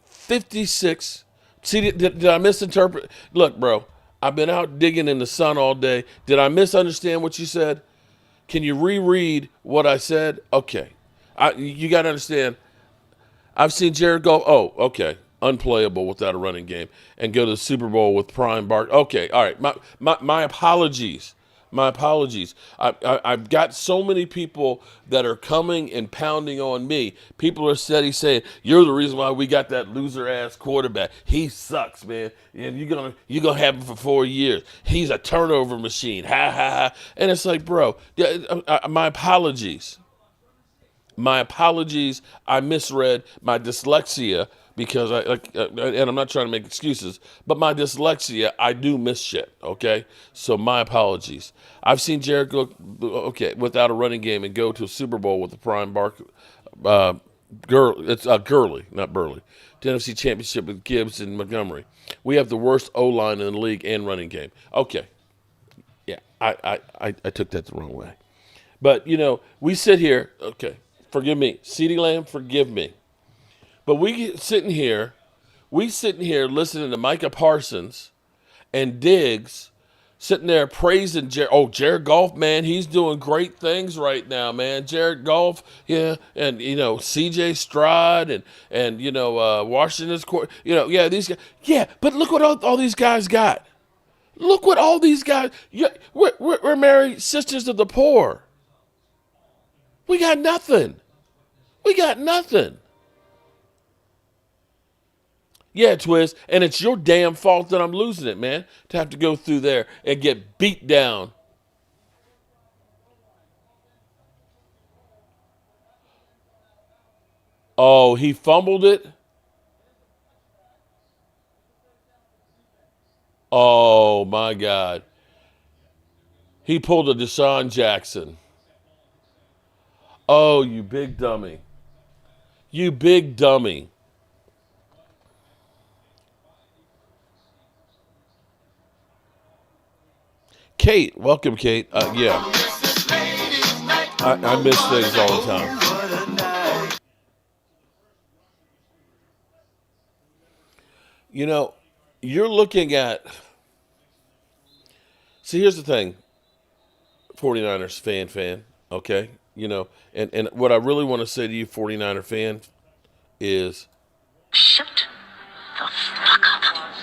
Speaker 1: 56. See, did I misinterpret? Look, bro, I've been out digging in the sun all day. Did I misunderstand what you said? Can you reread what I said? Okay. You got to understand, I've seen Jared Goff. Oh, okay. Unplayable without a running game and go to the Super Bowl with prime Bart. Okay, all right. My apologies. My apologies. I've got so many people that are coming and pounding on me. People are steady saying, you're the reason why we got that loser-ass quarterback. He sucks, man. And you're gonna have him for 4 years. He's a turnover machine. Ha, ha, ha. And it's like, bro, my apologies. My apologies. I misread my dyslexia because and I'm not trying to make excuses, but my dyslexia, I do miss shit. Okay, so my apologies. I've seen Jared go without a running game and go to a Super Bowl with the prime It's Gurley, not Burley. The NFC Championship with Gibbs and Montgomery. We have the worst O-line in the league and running game. Okay, yeah, I took that the wrong way, but we sit here. Okay. Forgive me. CeeDee Lamb, forgive me. But we sitting here listening to Micah Parsons and Diggs sitting there praising Jared Goff, man, he's doing great things right now, man. Jared Goff, yeah, and CJ Stroud and Washington's court, these guys, yeah, but look what all these guys got. Look what all these guys. Yeah, we're married sisters of the poor. We got nothing. We got nothing. Yeah, Twiz, and it's your damn fault that I'm losing it, man, to have to go through there and get beat down. Oh, he fumbled it? Oh, my God. He pulled a Deshaun Jackson. Oh, you big dummy. You big dummy. Kate, welcome, Kate. Yeah. I miss things all the time. You're looking at. See, here's the thing 49ers fan, okay? And what I really want to say to you, 49er fan, is
Speaker 2: shut the fuck up.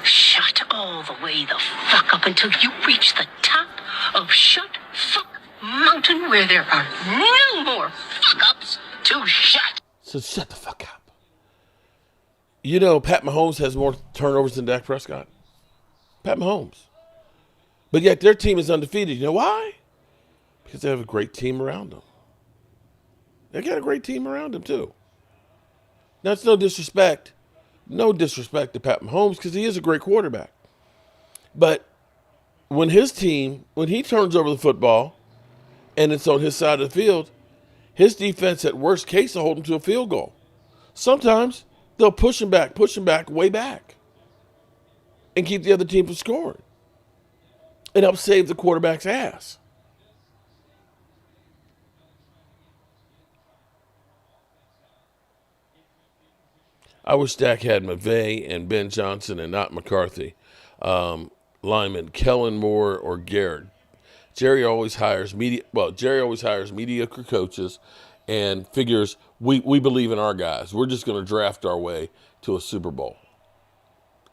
Speaker 2: Shut all the way the fuck up until you reach the top of Shut Fuck Mountain where there are no more fuck ups to shut.
Speaker 1: So shut the fuck up. Pat Mahomes has more turnovers than Dak Prescott. Pat Mahomes. But yet their team is undefeated. You know why? Because they have a great team around them. They got a great team around them, too. That's no disrespect. No disrespect to Pat Mahomes because he is a great quarterback. But when he turns over the football and it's on his side of the field, his defense at worst case will hold him to a field goal. Sometimes they'll push him back, way back, and keep the other team from scoring. And help save the quarterback's ass. I wish Dak had McVay and Ben Johnson and not McCarthy. Lyman, Kellen Moore, or Garrett. Jerry always hires mediocre coaches and figures we believe in our guys. We're just going to draft our way to a Super Bowl.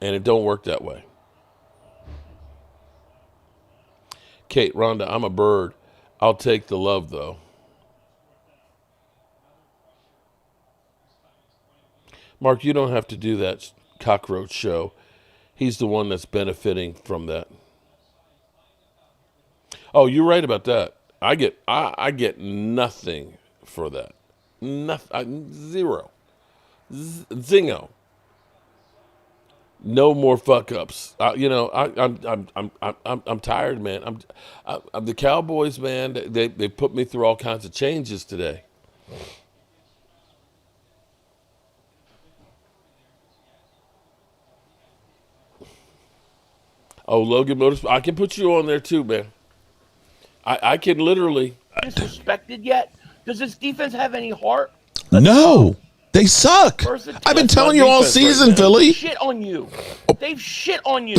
Speaker 1: And it don't work that way. Kate, Rhonda, I'm a bird. I'll take the love, though. Mark, you don't have to do that cockroach show. He's the one that's benefiting from that. Oh, you're right about that. I get nothing for that. Nothing. Zero. Zingo. No more fuck ups. I'm tired, man. I'm the Cowboys, man. They put me through all kinds of changes today. Oh, Logan Motors. I can put you on there too, man. I can literally.
Speaker 3: Disrespected yet? Does this defense have any heart?
Speaker 4: No, they suck. I've been telling you all season, Philly.
Speaker 3: Shit on you. They've shit on you.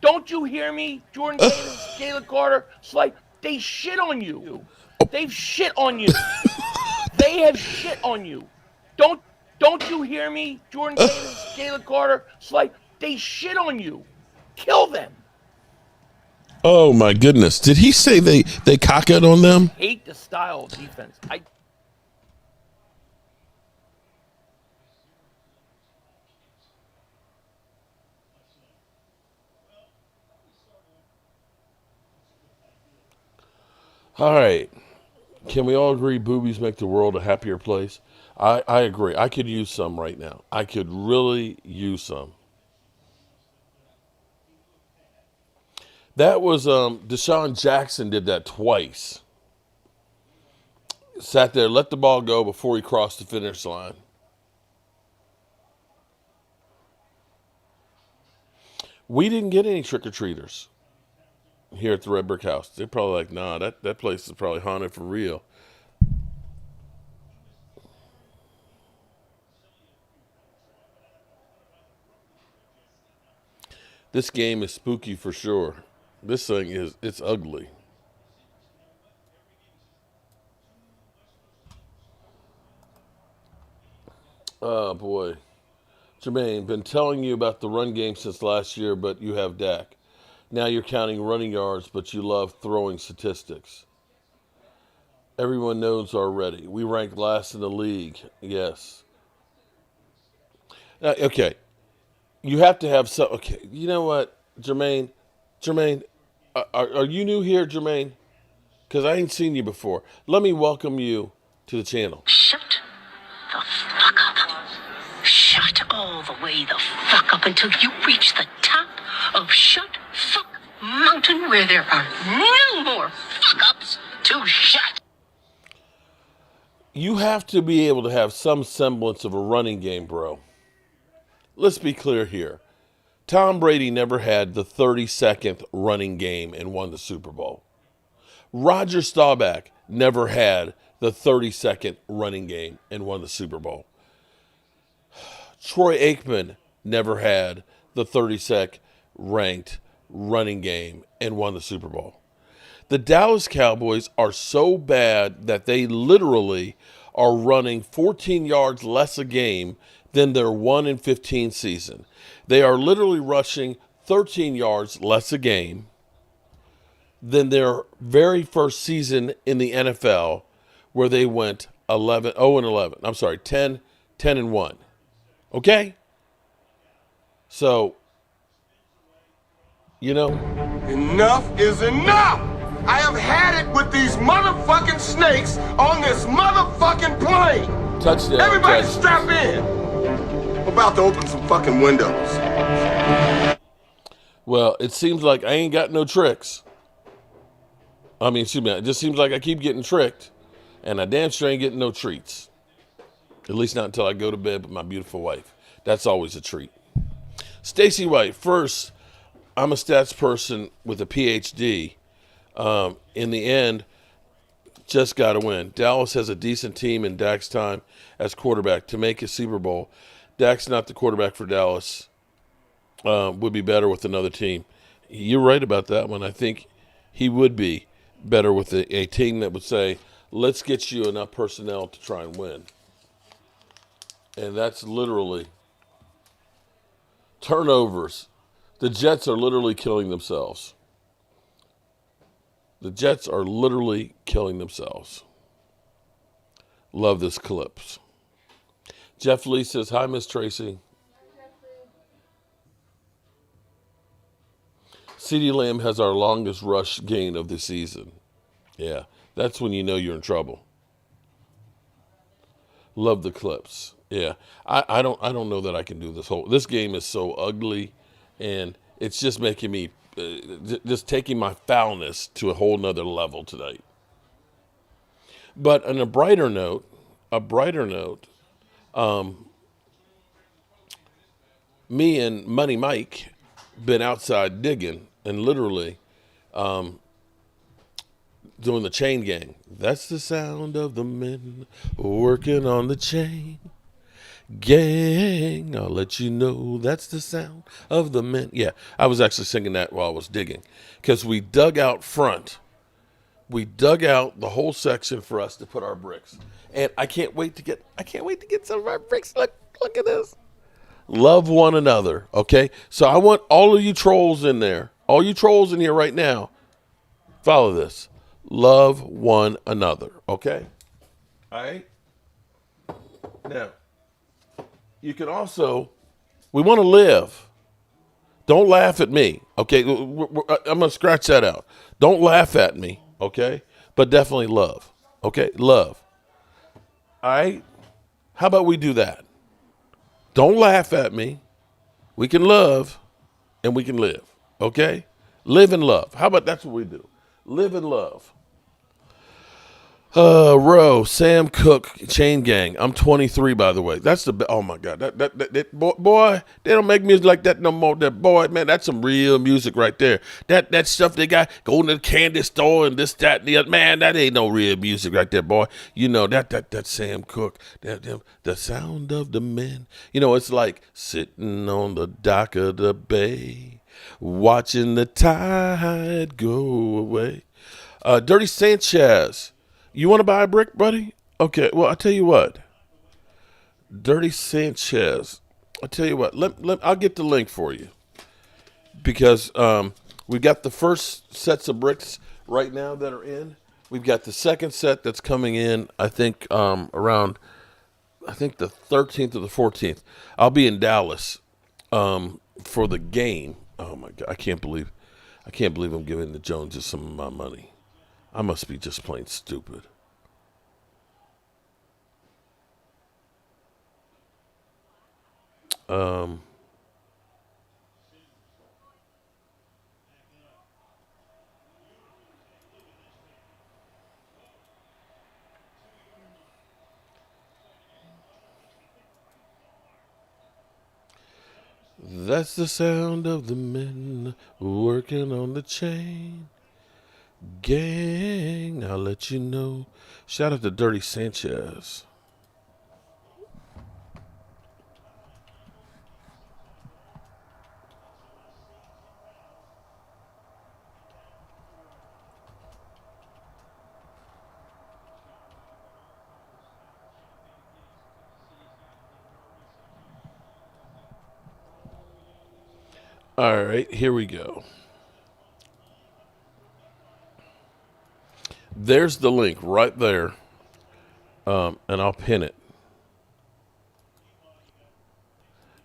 Speaker 3: Don't you hear me, Jordan Davis, Jalen Carter? It's like they shit on you. They've shit on you. They have shit on you. Don't you hear me, Jordan Davis, Jalen Carter? It's like they shit on you. Kill them.
Speaker 1: Oh my goodness! Did he say they cock it on them?
Speaker 3: Hate the style of defense.
Speaker 1: All right. Can we all agree boobies make the world a happier place? I agree. I could use some right now. I could really use some. That was Deshaun Jackson did that twice. Sat there, let the ball go before he crossed the finish line. We didn't get any trick-or-treaters here at the Red Brick House. They're probably like, nah, that place is probably haunted for real. This game is spooky for sure. This thing it's ugly. Oh boy. Jermaine, been telling you about the run game since last year, but you have Dak. Now you're counting running yards, but you love throwing statistics. Everyone knows already. We rank last in the league. Yes. Okay. You have to have some. Okay. You know what, Jermaine? Jermaine, are you new here, Jermaine? Because I ain't seen you before. Let me welcome you to the channel.
Speaker 2: Shut the fuck up. Shut all the way the fuck up until you reach the top of Shut Fuck Mountain, where there are no more fuck ups to shut.
Speaker 1: You have to be able to have some semblance of a running game, bro. Let's be clear here. Tom Brady never had the 32nd running game and won the Super Bowl. Roger Staubach never had the 32nd running game and won the Super Bowl. Troy Aikman never had the 32nd ranked running game and won the Super Bowl. The Dallas Cowboys are so bad that they literally are running 14 yards less a game than their 1-15 season. They are literally rushing 13 yards less a game than their very first season in the NFL, where they went 0-11. I'm sorry, 10-1. Okay? So,
Speaker 5: Enough is enough! I have had it with these motherfucking snakes on this motherfucking plane!
Speaker 1: touchdown.
Speaker 5: Everybody
Speaker 1: Texans.
Speaker 5: strap in! I'm about to open some fucking windows.
Speaker 1: Well, it seems like I ain't got no tricks. It just seems like I keep getting tricked, and I damn sure ain't getting no treats. At least not until I go to bed with my beautiful wife. That's always a treat. Stacy White, first, I'm a stats person with a PhD. In the end, just got to win. Dallas has a decent team in Dak's time as quarterback to make a Super Bowl. Dak's not the quarterback for Dallas. Would be better with another team. You're right about that one. I think he would be better with a team that would say, let's get you enough personnel to try and win. And that's literally turnovers. The Jets are literally killing themselves. The Jets are literally killing themselves. Love this clips. Jeff Lee says, hi, Miss Tracy. CeeDee Lamb has our longest rush gain of the season. Yeah, that's when you know you're in trouble. Love the clips. Yeah, I don't know that I can do this game is so ugly, and it's just making me just taking my foulness to a whole nother level tonight. But on a brighter note, me and Money Mike been outside digging and literally doing the chain gang. That's the sound of the men working on the chain gang. I'll let you know that's the sound of the men. Yeah, I was actually singing that while I was digging because we dug out front. We dug out the whole section for us to put our bricks, and I can't wait to get some of our bricks. Look at this. Love one another, okay? So I want all of you trolls in there, all you trolls in here right now, follow this. Love one another, okay? All right? Now, you can also, we want to live. Don't laugh at me, okay? I'm going to scratch that out. Don't laugh at me, okay? But definitely love, okay? Love. All right? How about we do that? Don't laugh at me. We can love and we can live, okay? Live and love. How about that's what we do? Live and love. Row, Sam Cooke, Chain Gang. I'm 23, by the way. That's the oh my God. That boy, they don't make music like that no more. That boy, man, that's some real music right there. That stuff they got going to the candy store and this, that, and the other. Man, that ain't no real music right there, boy. You know, that Sam Cooke, the sound of the men. You know, it's like sitting on the dock of the bay, watching the tide go away. Dirty Sanchez. You want to buy a brick, buddy? Okay, well, I'll tell you what. Dirty Sanchez. I'll tell you what. I'll get the link for you. Because we've got the first sets of bricks right now that are in. We've got the second set that's coming in, I think, around, I think the 13th or the 14th. I'll be in Dallas for the game. Oh, my God. I can't believe I'm giving the Joneses some of my money. I must be just plain stupid. That's the sound of the men working on the chain gang. I'll let you know. Shout out to Dirty Sanchez. All right, here we go. There's the link right there, and I'll pin it.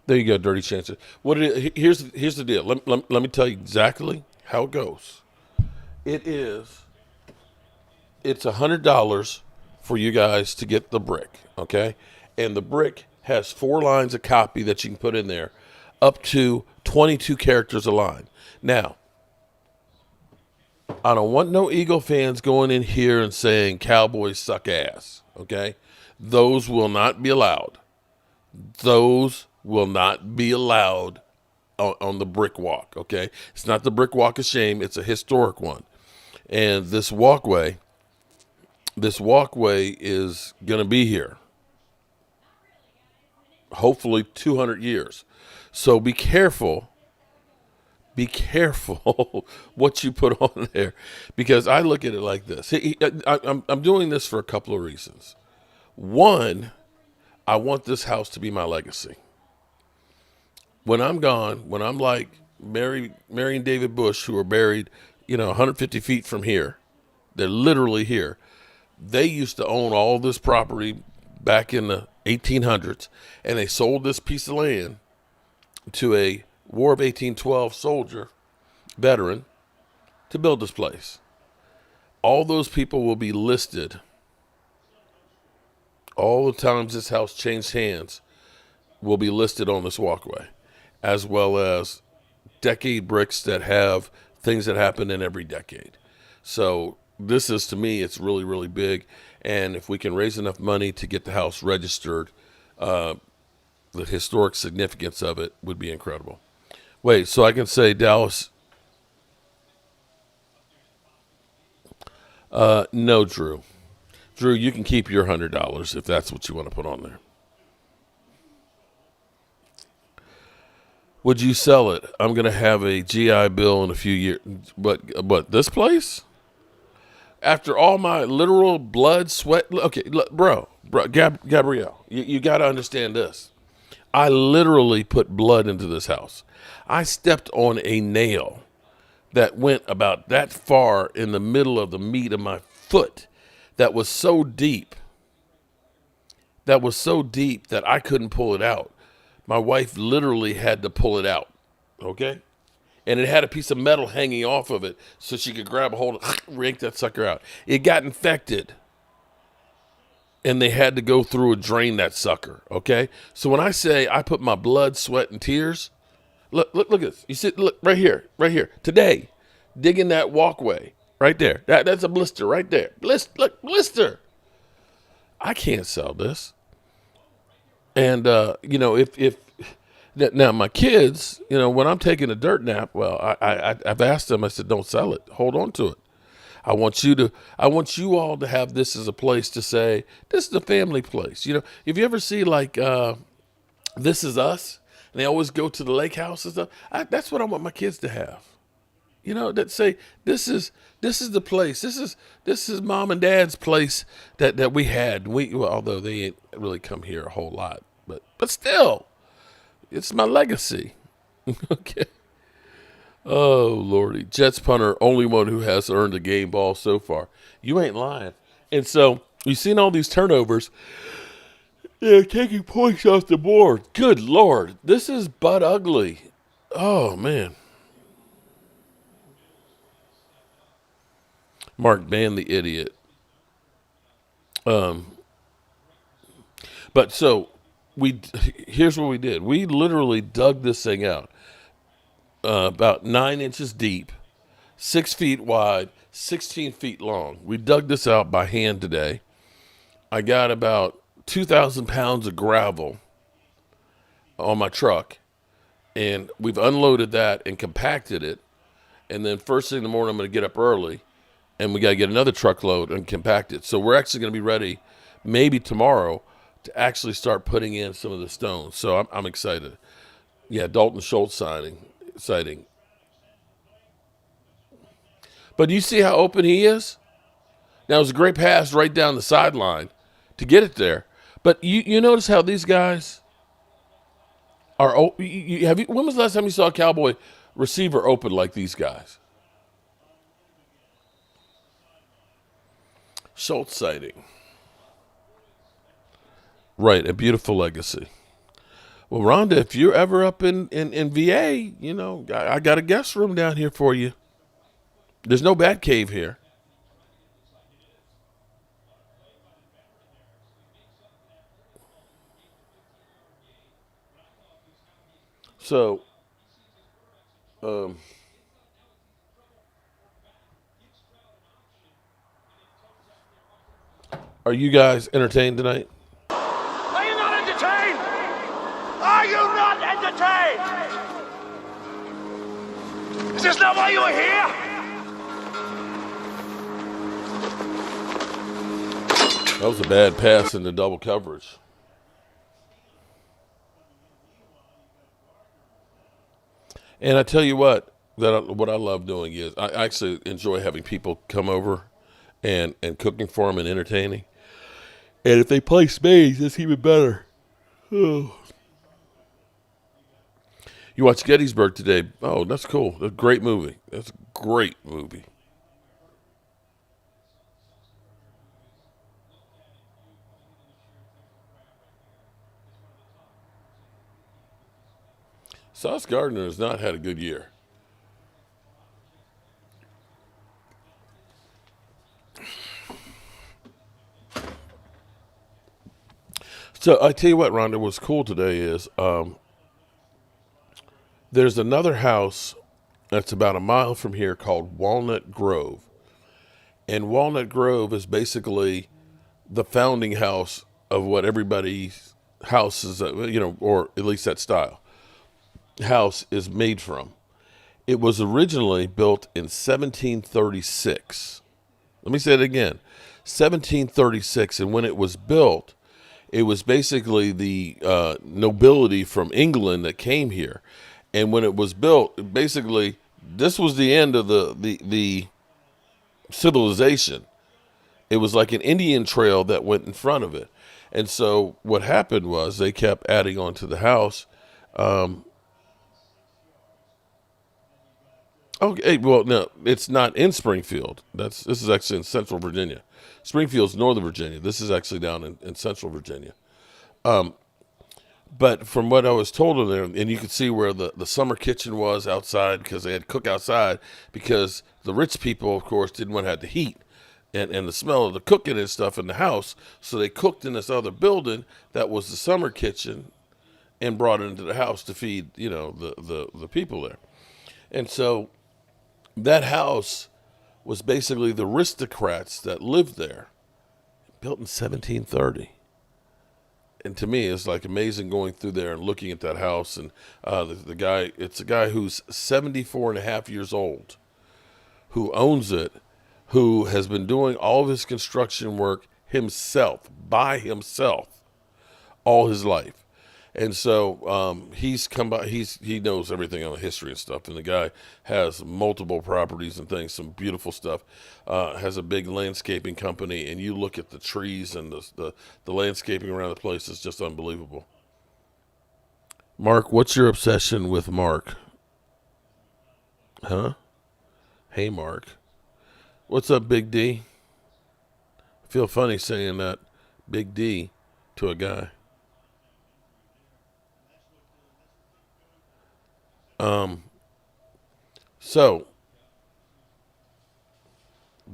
Speaker 1: There you go, Dirty Sanchez. Here's the deal. Let me tell you exactly how it goes. It's $100 for you guys to get the brick, okay? And the brick has 4 lines of copy that you can put in there, up to 22 characters a line. Now, I don't want no Eagle fans going in here and saying Cowboys suck ass, okay? Those will not be allowed. Those will not be allowed on the brick walk, okay? It's not the brick walk of shame. It's a historic one. And this walkway is going to be here. Hopefully 200 years. So be careful. Be careful what you put on there, because I look at it like this. I'm doing this for a couple of reasons. One, I want this house to be my legacy. When I'm gone, when I'm like Mary and David Bush, who are buried, 150 feet from here, they're literally here. They used to own all this property back in the 1800s, and they sold this piece of land to a War of 1812 soldier, veteran, to build this place. All those people will be listed. All the times this house changed hands will be listed on this walkway, as well as decade bricks that have things that happen in every decade. So this is, to me, it's really, really big. And if we can raise enough money to get the house registered, the historic significance of it would be incredible. Wait, so I can say, Dallas, no, Drew. Drew, you can keep your $100 if that's what you want to put on there. Would you sell it? I'm going to have a GI Bill in a few years. But this place? After all my literal blood, sweat. Okay, look, bro, Gabrielle, you got to understand this. I literally put blood into this house. I stepped on a nail that went about that far in the middle of the meat of my foot. That was so deep that I couldn't pull it out. My wife literally had to pull it out, okay? And it had a piece of metal hanging off of it so she could grab a hold of it, yank that sucker out. It got infected, and they had to go through and drain that sucker, okay? So when I say I put my blood, sweat, and tears, look at this. You see, look, right here, today, digging that walkway. Right there. That's a blister right there. Blister. I can't sell this. And, if now my kids, when I'm taking a dirt nap, well, I've asked them, I said, don't sell it. Hold on to it. I want you all to have this as a place to say, this is a family place. If you ever see like, This Is Us, and they always go to the lake house and stuff, that's what I want my kids to have. That say, this is the place. This is mom and dad's place that we had. Although they ain't really come here a whole lot, but still, it's my legacy. Okay. Oh Lordy, Jets punter, only one who has earned a game ball so far. You ain't lying. And so you've seen all these turnovers. They're taking points off the board. Good Lord, this is butt ugly. Oh man. Mark, ban the idiot. But so here's what we did. We literally dug this thing out, about 9 inches deep, 6 feet wide, 16 feet long. We dug this out by hand today. I got about 2,000 pounds of gravel on my truck, and we've unloaded that and compacted it. And then first thing in the morning, I'm going to get up early, and we got to get another truckload and compact it. So we're actually going to be ready maybe tomorrow to actually start putting in some of the stones. So I'm excited. Yeah, Dalton Schultz sighting. But do you see how open he is? Now, it was a great pass right down the sideline to get it there. But you notice how these guys are – when was the last time you saw a Cowboy receiver open like these guys? Schultz sighting. Right, a beautiful legacy. Well, Rhonda, if you're ever up in VA, I got a guest room down here for you. There's no bat cave here. So, are you guys entertained tonight?
Speaker 5: Are you not entertained? Are you not entertained? Is this not why you are here?
Speaker 1: That was a bad pass into double coverage. And I tell you what I love doing is I actually enjoy having people come over and cooking for them and entertaining. And if they play spades, it's even better. Oh. You watched Gettysburg today. Oh, that's cool. That's a great movie. That's a great movie. Sauce Gardner has not had a good year. So I tell you what, Rhonda, what's cool today is there's another house that's about a mile from here called Walnut Grove. And Walnut Grove is basically the founding house of what everybody's house is, or at least that style, house is made from. It was originally built in 1736. Let me say it again, 1736. And when it was built, it was basically the nobility from England that came here. And when it was built, basically, this was the end of the civilization. It was like an Indian trail that went in front of it. And so what happened was they kept adding on to the house. Okay, well, no, it's not in Springfield. This is actually in Central Virginia. Springfield's Northern Virginia. This is actually down in Central Virginia. But from what I was told in there, and you could see where the summer kitchen was outside because they had to cook outside because the rich people, of course, didn't want to have the heat and the smell of the cooking and stuff in the house. So they cooked in this other building that was the summer kitchen and brought it into the house to feed, the people there. And so that house was basically the aristocrats that lived there, built in 1730. And to me, it's like amazing going through there and looking at that house. And it's a guy who's 74 and a half years old, who owns it, who has been doing all of his construction work himself, by himself, all his life. And so he's come by. He knows everything on the history and stuff. And the guy has multiple properties and things, some beautiful stuff. Has a big landscaping company, and you look at the trees and the landscaping around the place is just unbelievable. Mark, what's your obsession with Mark? Huh? Hey, Mark. What's up, Big D? I feel funny saying that, Big D, to a guy. So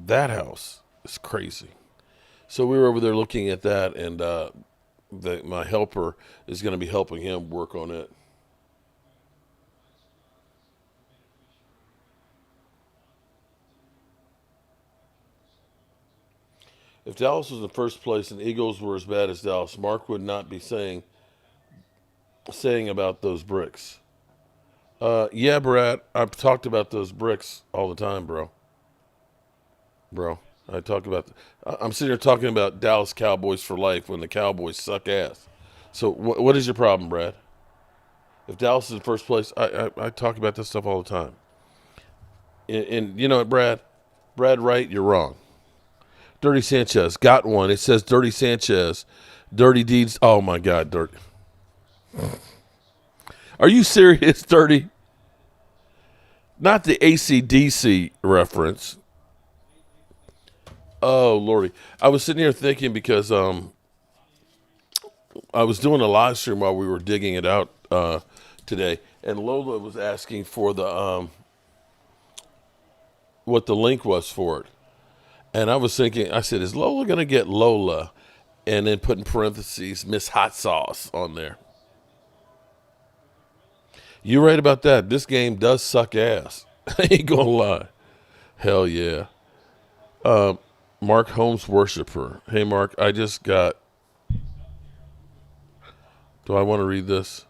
Speaker 1: that house is crazy. So we were over there looking at that, and my helper is going to be helping him work on it. If Dallas was in first place and Eagles were as bad as Dallas, Mark would not be saying about those bricks. Yeah, Brad, I've talked about those bricks all the time, bro. I talk about. I'm sitting here talking about Dallas Cowboys for life when the Cowboys suck ass. So what is your problem, Brad? If Dallas is in first place, I talk about this stuff all the time. And you know what, Brad? Brad Wright, you're wrong. Dirty Sanchez got one. It says Dirty Sanchez, Dirty Deeds. Oh my God, Dirty. Are you serious, Dirty? Not the AC/DC reference. Oh, Lordy. I was sitting here thinking because I was doing a live stream while we were digging it out today, and Lola was asking for the what the link was for it. And I was thinking, I said, is Lola going to get Lola? And then put in parentheses, Miss Hot Sauce on there. You're right about that. This game does suck ass. I ain't gonna lie. Hell yeah. Mark Holmes worshiper. Hey, Mark, I just got... Do I want to read this?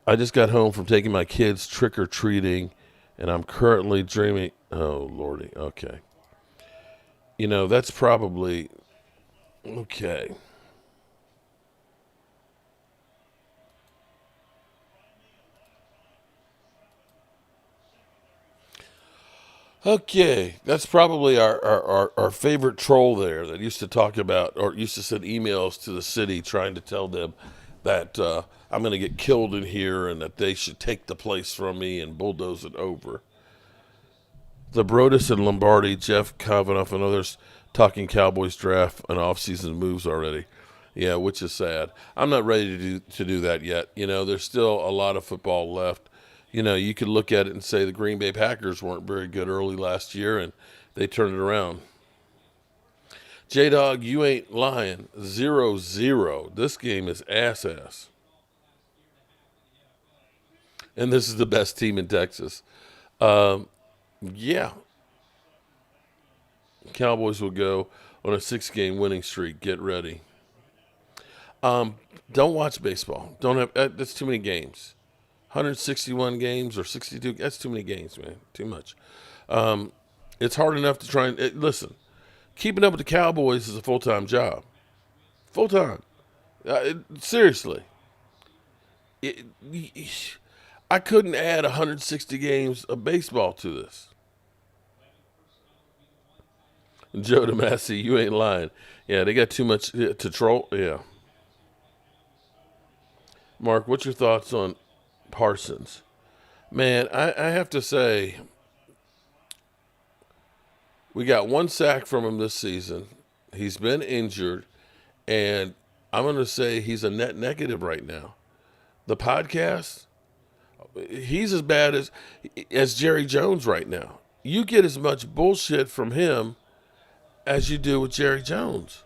Speaker 1: I just got home from taking my kids trick-or-treating, and I'm currently dreaming... Oh, Lordy. Okay. That's probably... Okay. Okay, that's probably our favorite troll there that used to talk about or used to send emails to the city trying to tell them that I'm going to get killed in here and that they should take the place from me and bulldoze it over. The Brodus and Lombardi, Jeff Kavanaugh, and others talking Cowboys draft and offseason moves already. Yeah, which is sad. I'm not ready to do that yet. There's still a lot of football left. You could look at it and say the Green Bay Packers weren't very good early last year, and they turned it around. J-Dog, you ain't lying. 0-0. This game is ass. And this is the best team in Texas. Yeah. Cowboys will go on a 6-game winning streak. Get ready. Don't watch baseball. Don't have. That's too many games. 161 games or 62. That's too many games, man. Too much. It's hard enough to try and listen. Keeping up with the Cowboys is a full-time job. Full-time. Seriously. I couldn't add 160 games of baseball to this. Joe DeMassi, you ain't lying. Yeah, they got too much to troll. Yeah. Mark, what's your thoughts on Parsons? Man, I have to say, we got 1 sack from him this season. He's been injured, and I'm going to say he's a net negative right now. The podcast, he's as bad as Jerry Jones right now. You get as much bullshit from him as you do with Jerry Jones.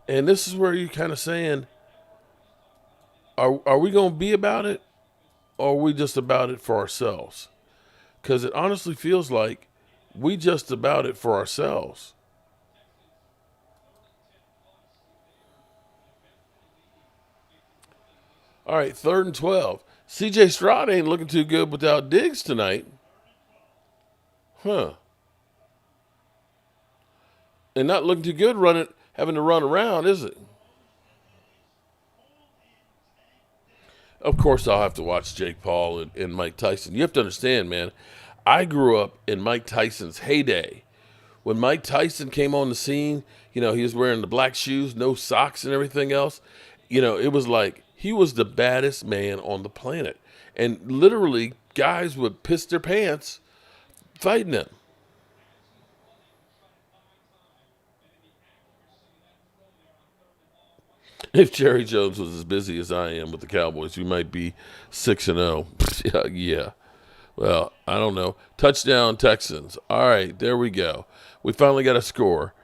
Speaker 1: And this is where you're kind of saying, are we going to be about it, or are we just about it for ourselves? Because it honestly feels like we just about it for ourselves. All right, 3rd and 12. C.J. Stroud ain't looking too good without Diggs tonight. Huh. And not looking too good having to run around, is it? Of course, I'll have to watch Jake Paul and Mike Tyson. You have to understand, man, I grew up in Mike Tyson's heyday. When Mike Tyson came on the scene, he was wearing the black shoes, no socks and everything else. It was like he was the baddest man on the planet. And literally, guys would piss their pants fighting him. If Jerry Jones was as busy as I am with the Cowboys, we might be 6-0. Yeah. Well, I don't know. Touchdown Texans. All right, there we go. We finally got a score.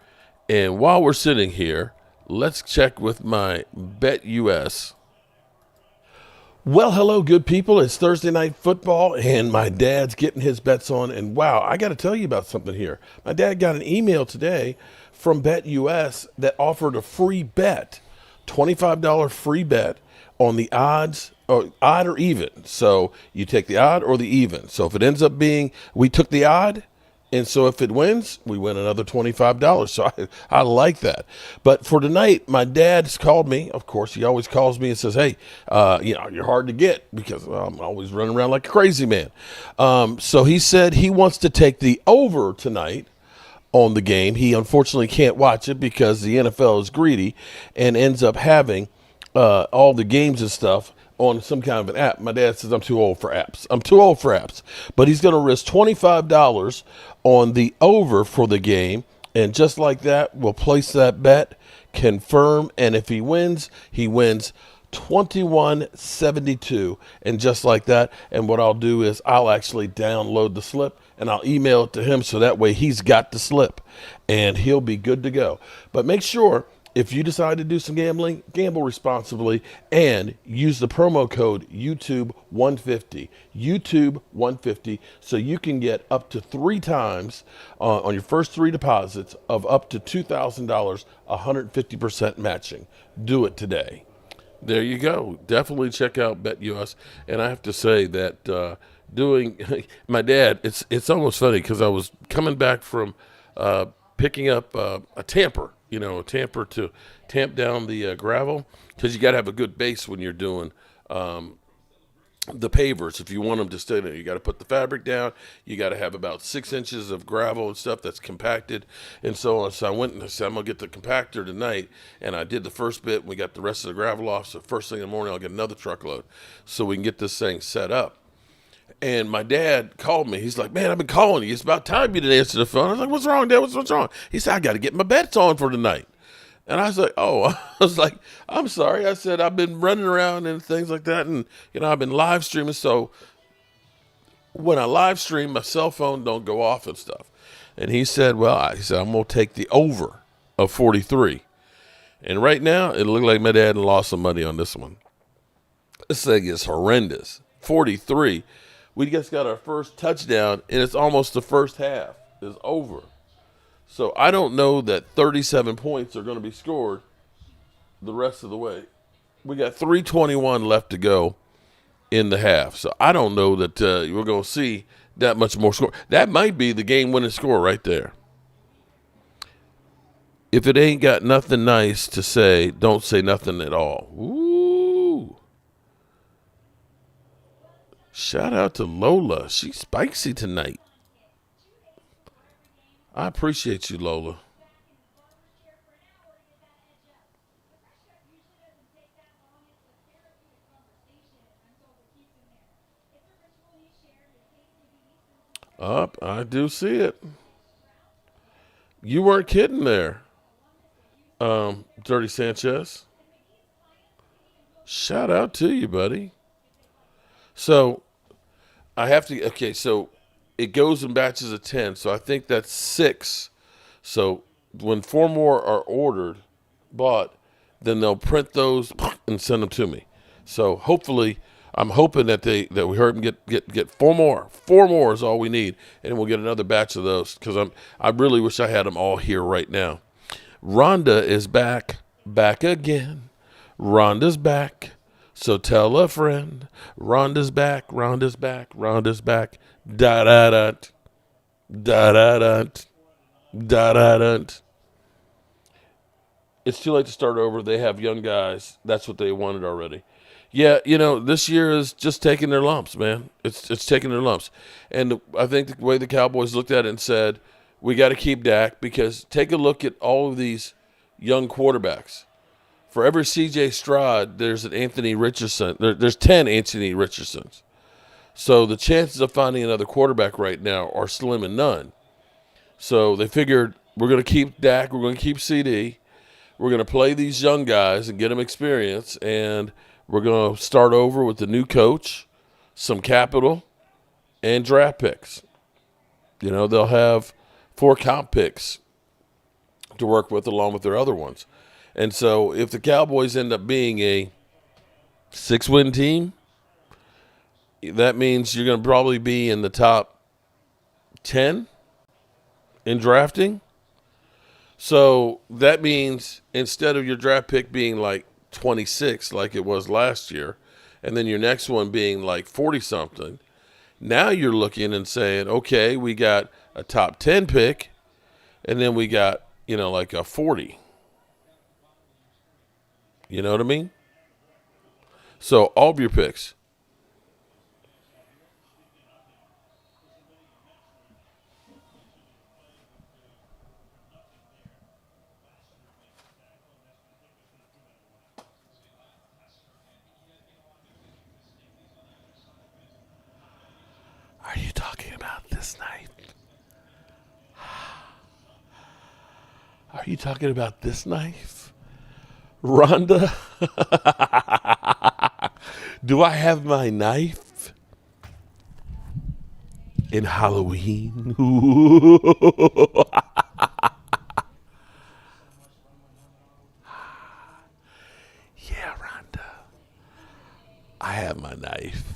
Speaker 1: And while we're sitting here, let's check with my BetUS. Well, hello, good people. It's Thursday Night Football, and my dad's getting his bets on. And wow, I got to tell you about something here. My dad got an email today from BetUS that offered a free bet. $25 free bet on the odds, or odd or even. So you take the odd or the even. So if it ends up being, we took the odd, and so if it wins, we win another $25. So I like that. But for tonight, my dad's called me. Of course, he always calls me and says, hey, you're hard to get because I'm always running around like a crazy man. So he said he wants to take the over tonight on the game. He unfortunately can't watch it because the NFL is greedy and ends up having all the games and stuff on some kind of an app. My dad says I'm too old for apps. But he's going to risk $25 on the over for the game. And just like that, we'll place that bet, confirm, and if he wins 21-72. And just like that, and what I'll do is I'll actually download the slip and I'll email it to him so that way he's got the slip and he'll be good to go. But make sure if you decide to do some gambling, gamble responsibly and use the promo code YouTube150. YouTube150, so you can get up to 3 times on your first 3 deposits of up to $2,000, 150% matching. Do it today. There you go. Definitely check out BetUS. And I have to say that my dad, it's almost funny because I was coming back from picking up a tamper, a tamper to tamp down the gravel, because you got to have a good base when you're doing the pavers. If you want them to stay there, you got to put the fabric down. You got to have about 6 inches of gravel and stuff that's compacted and so on. So I went and I said, I'm going to get the compactor tonight. And I did the first bit, and we got the rest of the gravel off. So first thing in the morning, I'll get another truckload so we can get this thing set up. And my dad called me. He's like, man, I've been calling you. It's about time you didn't answer the phone. I was like, what's wrong, Dad? What's wrong? He said, I got to get my bets on for tonight. And I was like, oh, I was like, I'm sorry. I said, I've been running around and things like that. And, I've been live streaming. So when I live stream, my cell phone don't go off and stuff. And he said, he said, I'm going to take the over of 43. And right now, it looked like my dad lost some money on this one. This thing is horrendous. 43. We just got our first touchdown, and it's almost the first half is over. So I don't know that 37 points are going to be scored the rest of the way. We got 3:21 left to go in the half. So I don't know that we're going to see that much more score. That might be the game-winning score right there. If it ain't got nothing nice to say, don't say nothing at all. Ooh. Shout out to Lola. She's spicy tonight. I appreciate you, Lola. Up, I do see it. You weren't kidding there, Dirty Sanchez. Shout out to you, buddy. So I have to. Okay, so it goes in batches of 10. So I think that's 6. So when 4 more are bought, then they'll print those and send them to me. So hopefully, I'm hoping that we heard them get 4 more. 4 more is all we need, and we'll get another batch of those because I really wish I had them all here right now. Rhonda is back again. Rhonda's back. So tell a friend. Rhonda's back. Rhonda's back. Rhonda's back. Da da da. Da da da. Da da da. It's too late to start over. They have young guys. That's what they wanted already. Yeah, this year is just taking their lumps, man. It's taking their lumps. And I think the way the Cowboys looked at it and said, we got to keep Dak because take a look at all of these young quarterbacks. For every C.J. Stroud, there's an Anthony Richardson. There's 10 Anthony Richardsons. So the chances of finding another quarterback right now are slim and none. So they figured we're going to keep Dak. We're going to keep CD. We're going to play these young guys and get them experience. And we're going to start over with the new coach, some capital, and draft picks. They'll have 4 comp picks to work with along with their other ones. And so if the Cowboys end up being a 6-win team, that means you're going to probably be in the top 10 in drafting. So that means instead of your draft pick being like 26 like it was last year, and then your next one being like 40-something, now you're looking and saying, okay, we got a top 10 pick, and then we got, like a 40. You know what I mean? So all of your picks. Are you talking about this knife? Are you talking about this knife? Rhonda? Do I have my knife in Halloween? Yeah, Rhonda. I have my knife.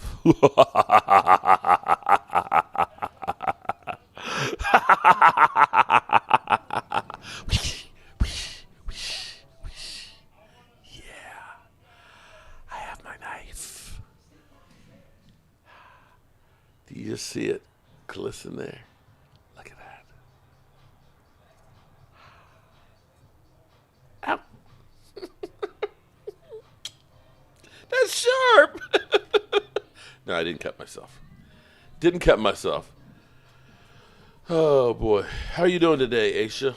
Speaker 1: Do you just see it glisten there? Look at that. Ow. That's sharp. No, I didn't cut myself. Didn't cut myself. Oh, boy. How are you doing today, Aisha?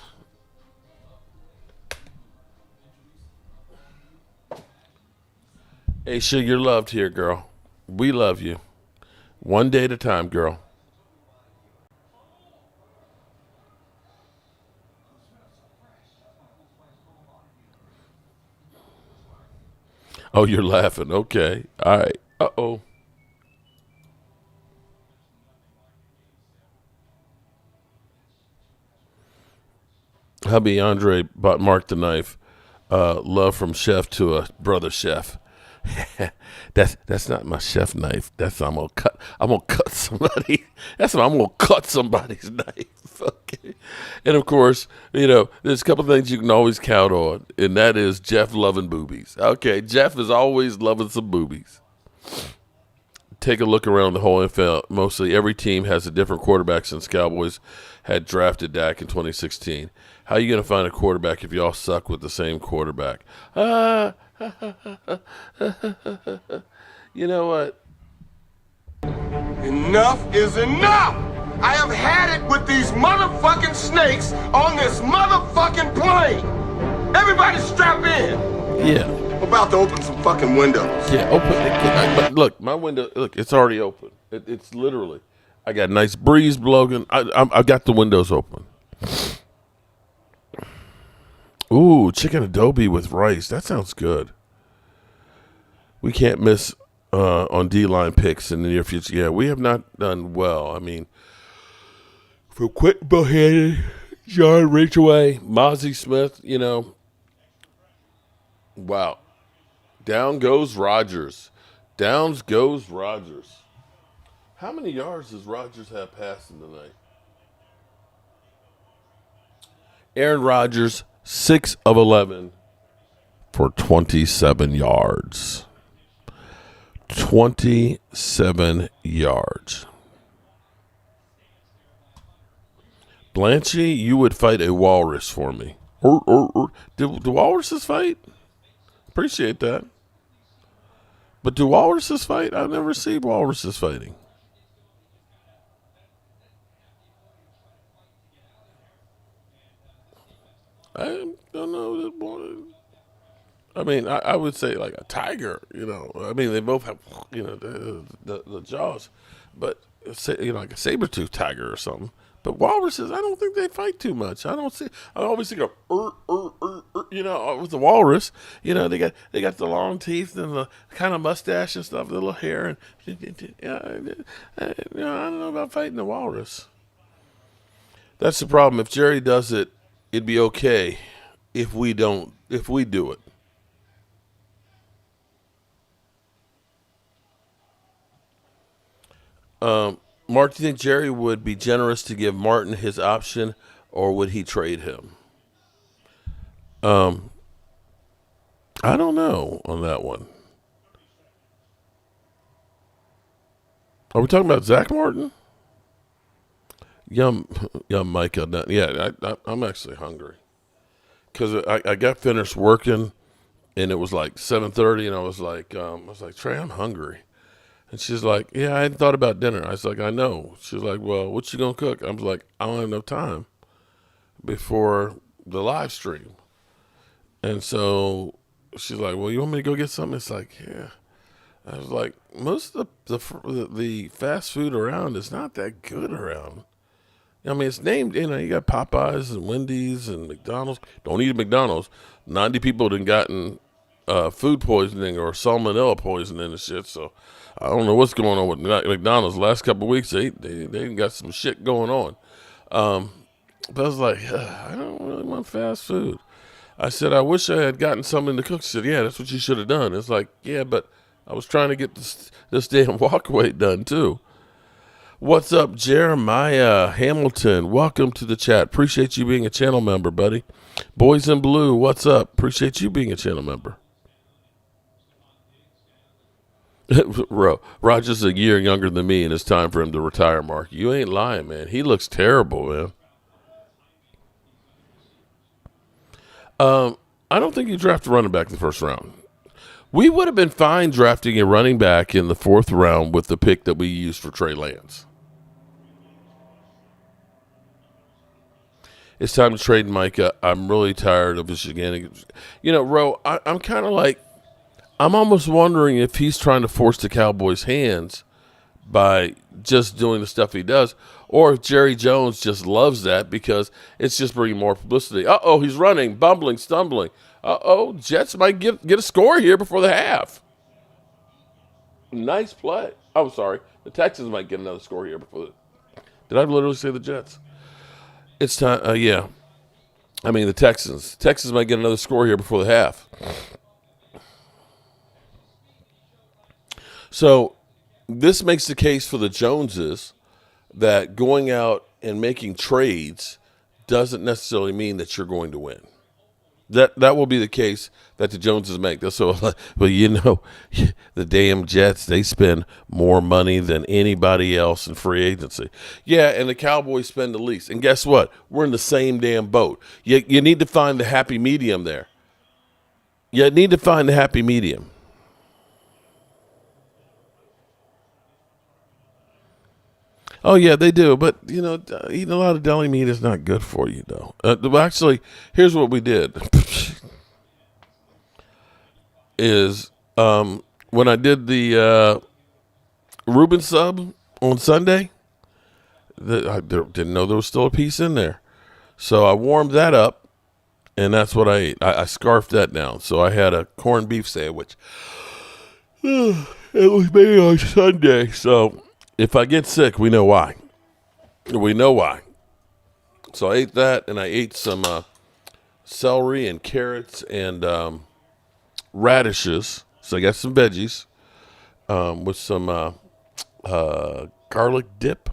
Speaker 1: Aisha, you're loved here, girl. We love you. One day at a time, girl. Oh, you're laughing. Okay. All right. Uh-oh. Hubby Andre bought Mark the knife. Love from chef to a brother chef. that's not my chef knife. I'm gonna cut somebody. I'm gonna cut somebody's knife. Okay. And of course, there's a couple things you can always count on, and that is Jeff loving boobies. Okay, Jeff is always loving some boobies. Take a look around the whole NFL. Mostly every team has a different quarterback since Cowboys had drafted Dak in 2016. How are you going to find a quarterback if you all suck with the same quarterback? You know what?
Speaker 5: Enough is enough! I have had it with these motherfucking snakes on this motherfucking plane! Everybody strap in!
Speaker 1: Yeah.
Speaker 5: I'm about to open some fucking windows.
Speaker 1: Yeah, open. But look, my window, it's already open. It's literally, I got a nice breeze blowing. I got the windows open. Ooh, chicken adobe with rice. That sounds good. We can't miss on D-line picks in the near future. Yeah, we have not done well. I mean, from Quentin Bohannon, John Ridgeway, Mozzie Smith, wow. Down goes Rodgers. Down goes Rodgers. How many yards does Rodgers have passing tonight? Aaron Rodgers, 6 of 11 for 27 yards. 27 yards. Blanchy, you would fight a walrus for me. Do walruses fight? Appreciate that. But do walruses fight? I've never seen walruses fighting. I don't know. I mean, I would say like a tiger, I mean, they both have, the jaws. But, like a saber-toothed tiger or something. But walruses, I don't think they fight too much. I always think of, with the walrus. They got the long teeth and the kind of mustache and stuff, the little hair. And, I don't know about fighting the walrus. That's the problem. If Jerry does it, it'd be okay. If we do it. Mark, do you think Jerry would be generous to give Martin his option, or would he trade him? I don't know on that one. Are we talking about Zach Martin? Yum, Micah. Yeah, I'm actually hungry. Because I got finished working, and it was like 7:30, and I was like, Trey, I'm hungry. And she's like, yeah, I hadn't thought about dinner. I was like, I know. She's like, well, what you going to cook? I was like, I don't have enough time before the live stream. And so she's like, well, you want me to go get something? It's like, yeah. I was like, most of the fast food around is not that good around. I mean, it's named, you got Popeyes and Wendy's and McDonald's. Don't eat at McDonald's. 90 people have gotten food poisoning or salmonella poisoning and shit, so I don't know what's going on with McDonald's. The last couple of weeks, they got some shit going on. But I was like, I don't really want fast food. I said, I wish I had gotten something to cook. She said, yeah, that's what you should have done. It's like, yeah, but I was trying to get this damn walkaway done, too. What's up, Jeremiah Hamilton? Welcome to the chat. Appreciate you being a channel member, buddy. Boys in Blue, what's up? Appreciate you being a channel member. Rodgers is a year younger than me, and it's time for him to retire, Mark. You ain't lying, man. He looks terrible, man. I don't think you draft a running back in the first round. We would have been fine drafting a running back in the 4th round with the pick that we used for Trey Lance. It's time to trade Micah. I'm really tired of his shenanigans. Ro, I'm kind of like, I'm almost wondering if he's trying to force the Cowboys' hands by just doing the stuff he does, or if Jerry Jones just loves that because it's just bringing more publicity. Uh-oh, he's running, bumbling, stumbling. Jets might get a score here before the half. Nice play. Oh, sorry. The Texans might get another score here before the... Did I literally say the Jets? It's time. Yeah. I mean, the Texans. Texans might get another score here before the half. So this makes the case for the Joneses that going out and making trades doesn't necessarily mean that you're going to win. That will be the case that the Joneses make. So, well, the damn Jets, they spend more money than anybody else in free agency. Yeah, and the Cowboys spend the least. And guess what? We're in the same damn boat. You need to find the happy medium there. You need to find the happy medium. Oh, yeah, they do. But, eating a lot of deli meat is not good for you, though. Actually, here's what we did. When I did the Reuben sub on Sunday, I didn't know there was still a piece in there. So I warmed that up, and that's what I ate. I scarfed that down. So I had a corned beef sandwich. It was made on Sunday, so... If I get sick, we know why. We know why. So I ate that, and I ate some celery and carrots and radishes. So I got some veggies with some garlic dip.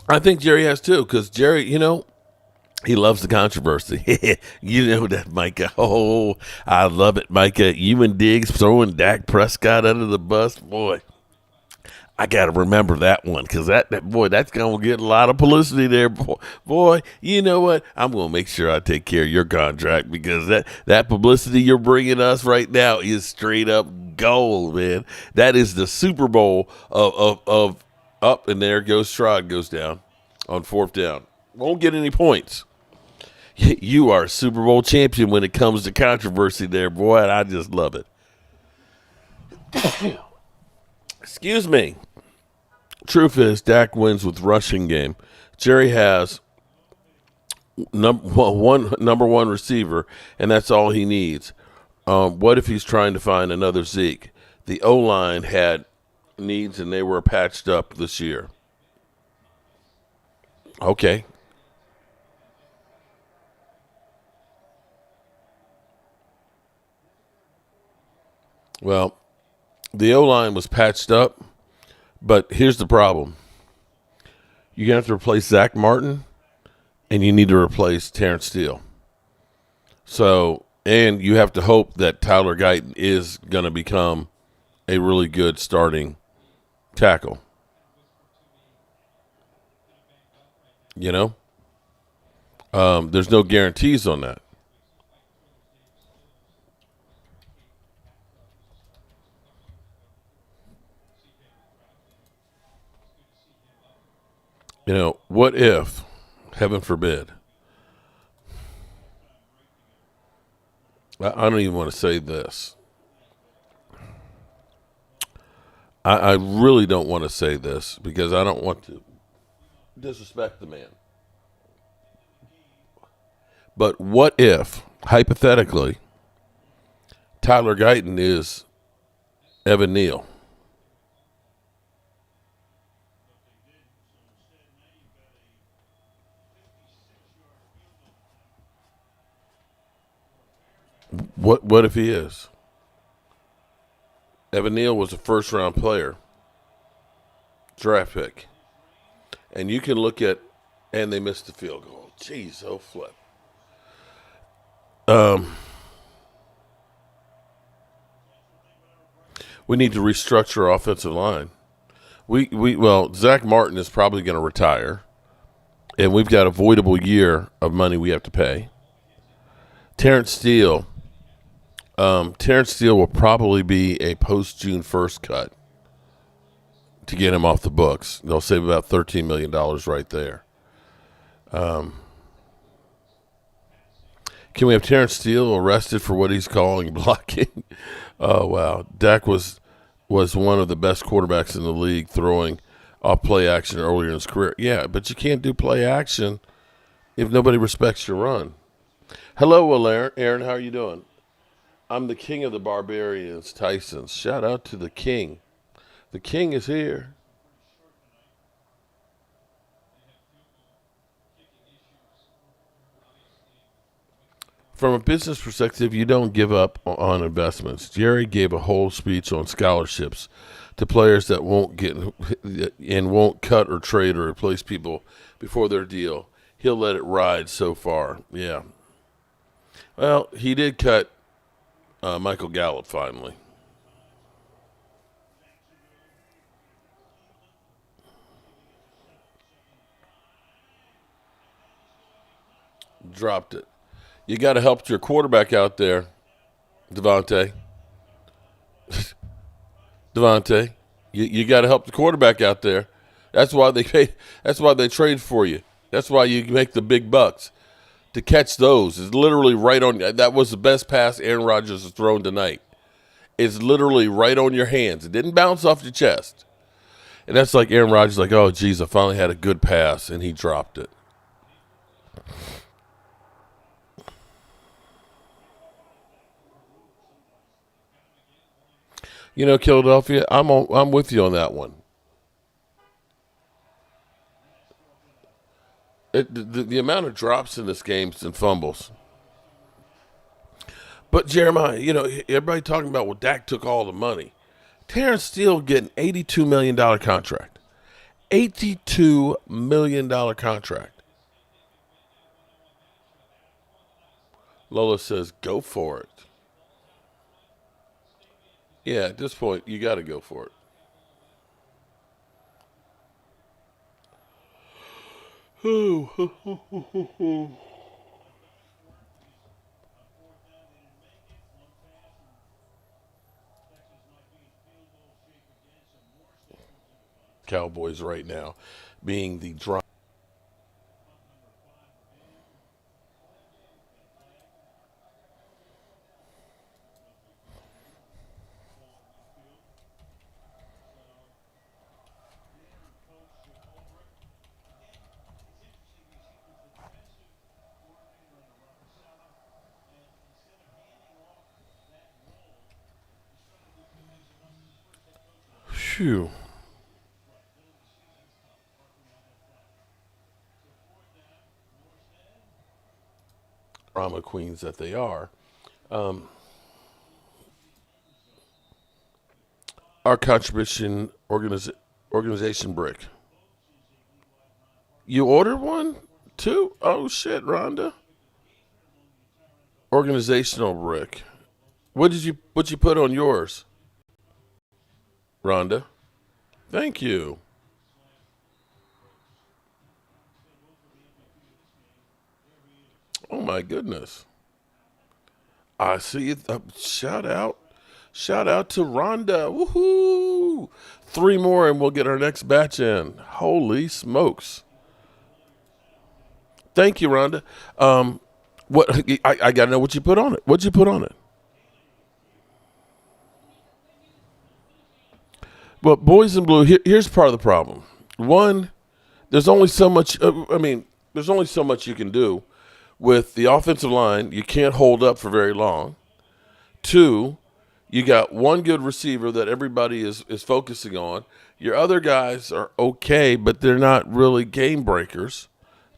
Speaker 1: I think Jerry has too, because Jerry, he loves the controversy. You know that, Micah. Oh, I love it, Micah. You and Diggs throwing Dak Prescott under the bus. Boy, I got to remember that one because that's going to get a lot of publicity there. Boy, you know what? I'm going to make sure I take care of your contract because that publicity you're bringing us right now is straight up gold, man. That is the Super Bowl of up, and there goes Stroud goes down on 4th down. Won't get any points. You are a Super Bowl champion when it comes to controversy there, boy, and I just love it. Excuse me. Truth is, Dak wins with rushing game. Jerry has number one receiver, and that's all he needs. What if he's trying to find another Zeke? The O-line had needs, and they were patched up this year. Okay. Well, the O-line was patched up, but here's the problem. You're going to have to replace Zach Martin, and you need to replace Terrence Steele. So, and you have to hope that Tyler Guyton is going to become a really good starting tackle. There's no guarantees on that. What if, heaven forbid, I don't even want to say this. I really don't want to say this because I don't want to disrespect the man. But what if, hypothetically, Tyler Guyton is Evan Neal? What if he is? Evan Neal was a first-round player, draft pick. And you can look at, and they missed the field goal. Jeez, oh flip. We need to restructure our offensive line. Well, Zach Martin is probably going to retire, and we've got a voidable year of money we have to pay. Terrence Steele will probably be a post-June 1st cut to get him off the books. They'll save about $13 million right there. Can we have Terrence Steele arrested for what he's calling blocking? Oh, wow. Dak was one of the best quarterbacks in the league throwing off play action earlier in his career. Yeah, but you can't do play action if nobody respects your run. Hello, Aaron. How are you doing? I'm the king of the barbarians, Tyson's. Shout out to the king. The king is here. From a business perspective, you don't give up on investments. Jerry gave a whole speech on scholarships to players that won't get and won't cut or trade or replace people before their deal. He'll let it ride so far. Yeah. Well, he did cut Michael Gallup finally. Dropped it. You got to help your quarterback out there, Devontae. Devontae, you got to help the quarterback out there. That's why they pay. That's why they trade for you. That's why you make the big bucks to catch those. It's literally right on. That was the best pass Aaron Rodgers has thrown tonight. It's literally right on your hands. It didn't bounce off your chest. And that's like Aaron Rodgers, like, oh, geez, I finally had a good pass, and he dropped it. You know, Philadelphia, I'm with you on that one. The amount of drops in this game and fumbles. But Jeremiah, you know, everybody talking about, well, Dak took all the money. Terrence Steele getting $82 million contract. $82 million contract. Lola says, go for it. Yeah, at this point, you got to go for it. Cowboys right now being the drama. Phew. Drama queens that they are. Our contribution organization brick. You ordered one too? Oh shit, Rhonda. Organizational brick. What you put on yours? Rhonda. Thank you. Oh my goodness. I see it. Shout out to Rhonda. Woohoo! 3 more and we'll get our next batch in. Holy smokes. Thank you, Rhonda. What I gotta know what you put on it. What'd you put on it? Well, boys in blue, here's part of the problem. One, there's only so much there's only so much you can do with the offensive line. You can't hold up for very long. 2, you got one good receiver that everybody is focusing on. Your other guys are okay, but they're not really game breakers.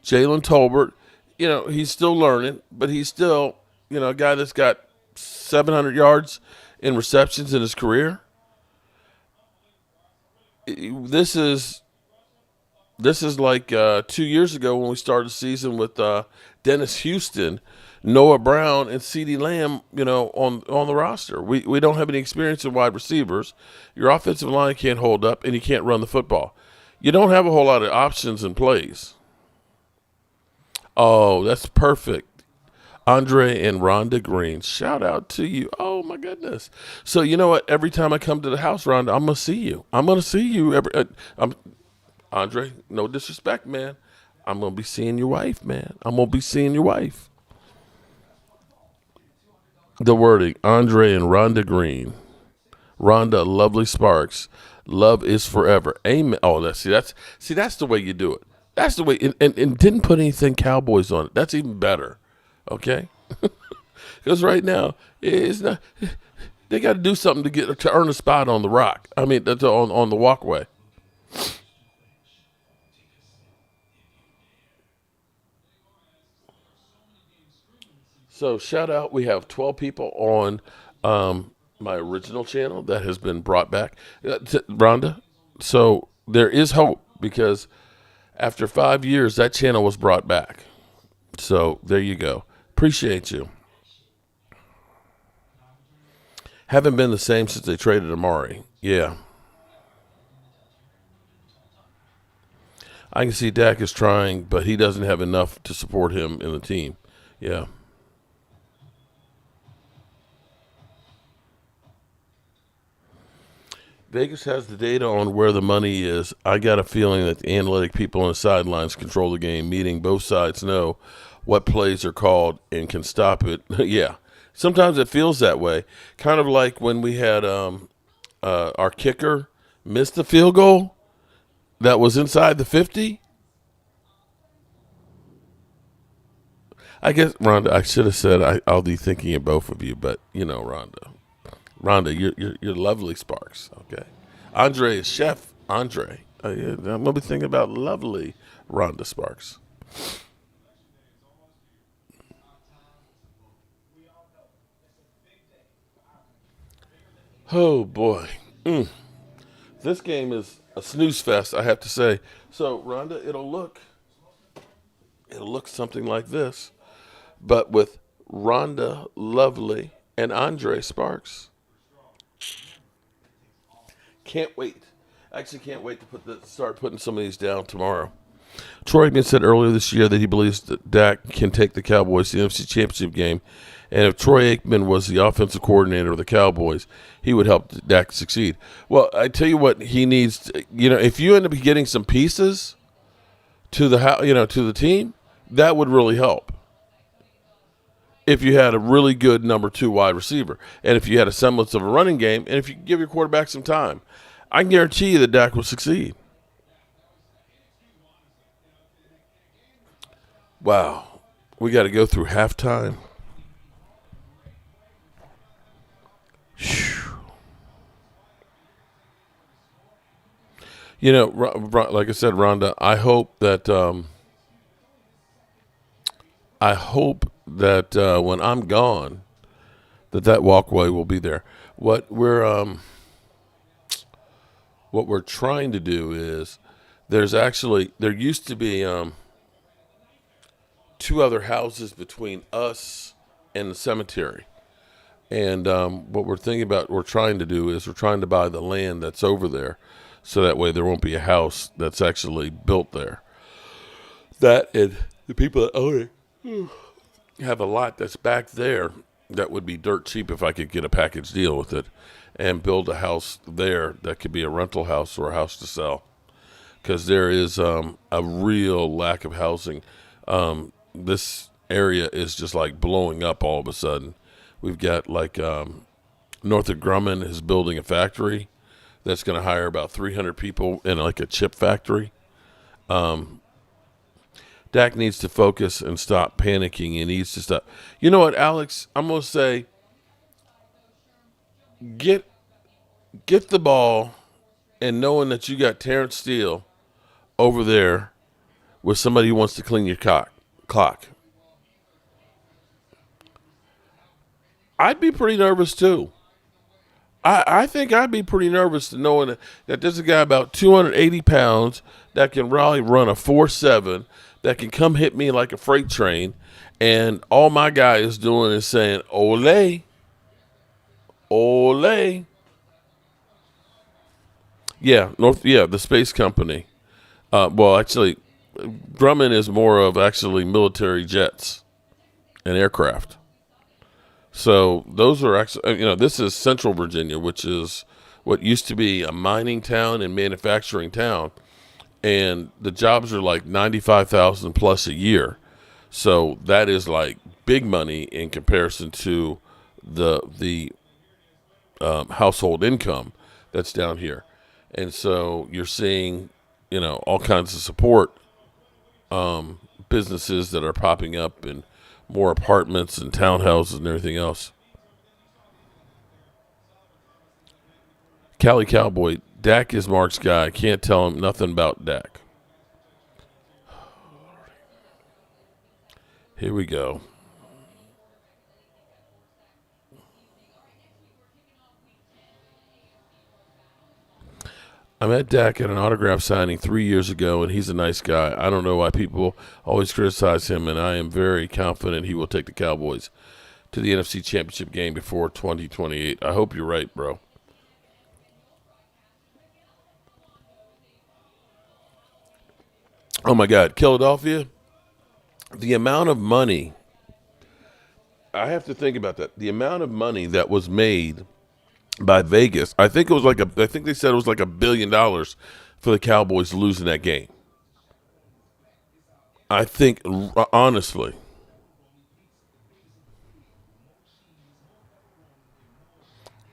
Speaker 1: Jalen Tolbert, you know, he's still learning, but he's still, you know, a guy that's got 700 yards in receptions in his career. This is like 2 years ago when we started the season with Dennis Houston, Noah Brown, and CeeDee Lamb, you know, on the roster. We don't have any experience in wide receivers. Your offensive line can't hold up, and you can't run the football. You don't have a whole lot of options and plays. Oh, that's perfect. Andre and Rhonda Green. Shout out to you. Oh, my goodness. So, you know what? Every time I come to the house, Rhonda, I'm going to see you. I'm going to see you. Andre, no disrespect, man. I'm going to be seeing your wife, man. I'm going to be seeing your wife. The wording, Andre and Rhonda Green. Rhonda, Lovely Sparks. Love is forever. Amen. Oh, that's the way you do it. That's the way, and didn't put anything Cowboys on it. That's even better. Okay, because right now it's not. They got to do something to earn a spot on the rock. I mean, that's on the walkway. So shout out, we have 12 people on my original channel that has been brought back. Rhonda, so there is hope because after 5 years, that channel was brought back. So there you go. Appreciate you. Haven't been the same since they traded Amari. Yeah. I can see Dak is trying, but he doesn't have enough to support him in the team. Yeah. Vegas has the data on where the money is. I got a feeling that the analytic people on the sidelines control the game, meaning both sides know what plays are called and can stop it. Yeah. Sometimes it feels that way. Kind of like when we had our kicker miss the field goal that was inside the 50. I guess, Rhonda, I should have said I'll be thinking of both of you, but, Rhonda, you're lovely, Sparks. Okay. Andre is Chef Andre. I'm going to be thinking about lovely Rhonda Sparks. Oh, boy. This game is a snooze fest, I have to say. So, Rhonda, it'll look something like this, but with Rhonda Lovely and Andre Sparks. Can't wait. Actually, can't wait to start putting some of these down tomorrow. Troy Aikman said earlier this year that he believes that Dak can take the Cowboys to the NFC Championship game, and if Troy Aikman was the offensive coordinator of the Cowboys, he would help Dak succeed. Well, I tell you what, he needs. If you end up getting some pieces to the team, that would really help. If you had a really good number 2 wide receiver, and if you had a semblance of a running game, and if you give your quarterback some time, I can guarantee you that Dak will succeed. Wow. We got to go through halftime. Whew. Like I said, Rhonda, I hope that when I'm gone, that walkway will be there. What we're trying to do is there used to be 2 other houses between us and the cemetery. And what we're trying to do is we're trying to buy the land that's over there, so that way there won't be a house that's actually built there. That and the people that own it have a lot that's back there that would be dirt cheap if I could get a package deal with it and build a house there that could be a rental house or a house to sell, because there is a real lack of housing. This area is just like blowing up all of a sudden. We've got Northrop Grumman is building a factory that's going to hire about 300 people in like a chip factory. Dak needs to focus and stop panicking. He needs to stop. You know what, Alex? I'm going to say get the ball, and knowing that you got Terrence Steele over there with somebody who wants to clean your clock. I'd be pretty nervous too. I think I'd be pretty nervous to knowing that there's a guy about 280 pounds that can probably run a 4.7 that can come hit me like a freight train, and all my guy is doing is saying, "Ole, ole." Yeah, the space company. Well, actually, Grumman is more of actually military jets and aircraft. So those are actually, this is Central Virginia, which is what used to be a mining town and manufacturing town. And the jobs are like 95,000 plus a year. So that is like big money in comparison to the household income that's down here. And so you're seeing, all kinds of support businesses that are popping up and more apartments and townhouses and everything else. Cali Cowboy, Dak is Mark's guy. Can't tell him nothing about Dak. Here we go. I met Dak at an autograph signing 3 years ago, and he's a nice guy. I don't know why people always criticize him, and I am very confident he will take the Cowboys to the NFC Championship game before 2028. I hope you're right, bro. Oh, my God. Philadelphia, the amount of money, I have to think about that. The amount of money that was made by Vegas, I think they said it was like $1 billion for the Cowboys losing that game. I think, honestly,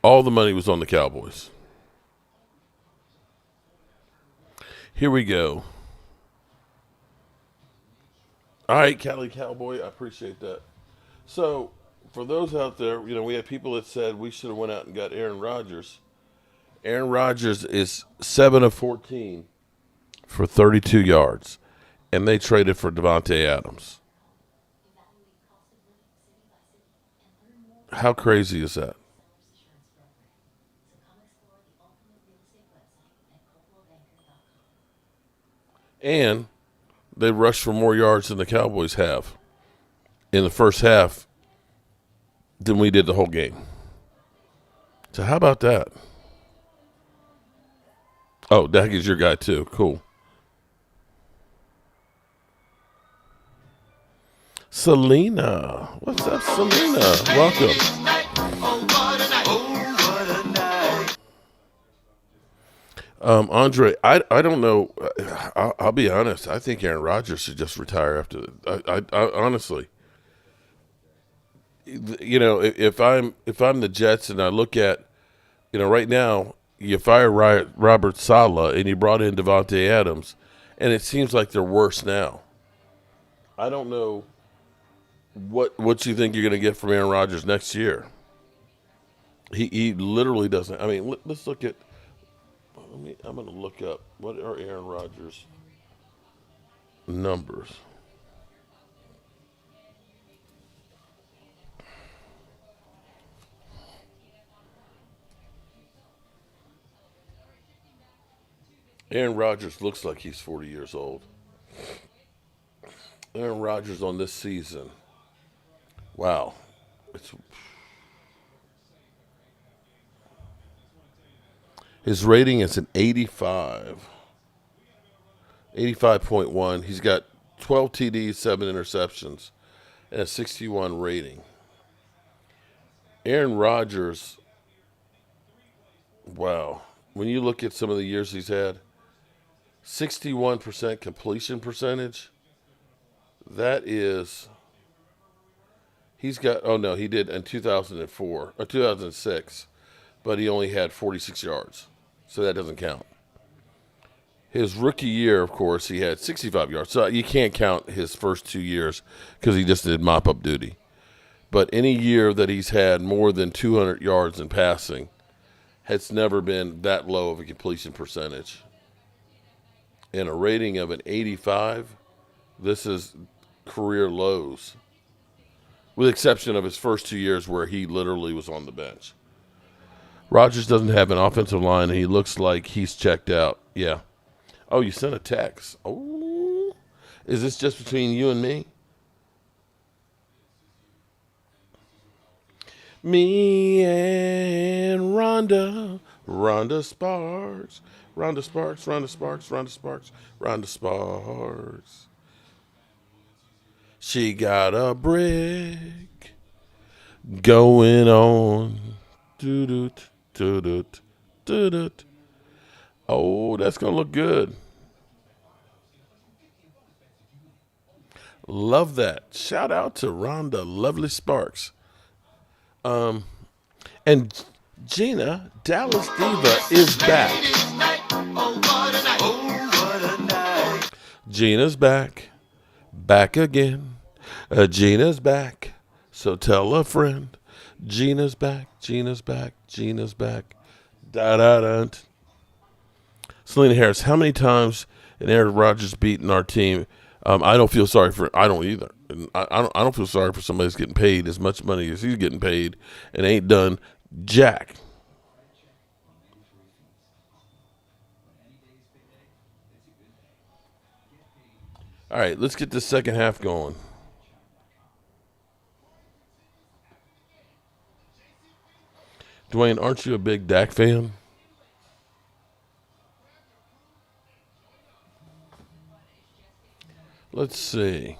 Speaker 1: all the money was on the Cowboys. Here we go. All right, Cali Cowboy, I appreciate that. So, for those out there, we had people that said we should have went out and got Aaron Rodgers. Aaron Rodgers is 7 of 14 for 32 yards, and they traded for Davante Adams. How crazy is that? And they rushed for more yards than the Cowboys have in the first half than we did the whole game. So how about that? Oh, Dak is your guy too. Cool. Selena. What's up, Selena? Welcome. Andre, I don't know. I'll be honest. I think Aaron Rodgers should just retire after. I honestly, if I'm the Jets and I look at, right now you fire Robert Saleh and you brought in Davante Adams, and it seems like they're worse now. I don't know what you think you're going to get from Aaron Rodgers next year. He literally doesn't. I mean, let's look at. I'm going to look up what are Aaron Rodgers' numbers. Aaron Rodgers looks like he's 40 years old. Aaron Rodgers on this season. Wow. His rating is an 85. 85.1. He's got 12 TDs, 7 interceptions, and a 61 rating. Aaron Rodgers, wow. When you look at some of the years he's had, 61% completion percentage. That is, he's got, he did in 2004, or 2006, but he only had 46 yards. So that doesn't count. His rookie year, of course, he had 65 yards. So you can't count his first 2 years because he just did mop-up duty. But any year that he's had more than 200 yards in passing, has never been that low of a completion percentage. And a rating of an 85, this is career lows, with the exception of his first 2 years where he literally was on the bench. Rodgers doesn't have an offensive line, and he looks like he's checked out. Yeah. Oh, you sent a text. Oh, is this just between you and me? Me and Rhonda Sparks. Rhonda Sparks. She got a brick going on. Doo-doot. Oh, that's going to look good. Love that. Shout out to Rhonda Lovely Sparks. And Gina, Dallas Diva, is back. Gina's back. Back again. Gina's back. So tell a friend. Gina's back. Gina's back. Gina's back. Da-da-da. Selena Harris, how many times in Aaron Rodgers beating our team? I don't feel sorry for. I don't either. I don't feel sorry for somebody that's getting paid as much money as he's getting paid and ain't done jack. All right, let's get the second half going. Dwayne, aren't you a big Dak fan? Let's see.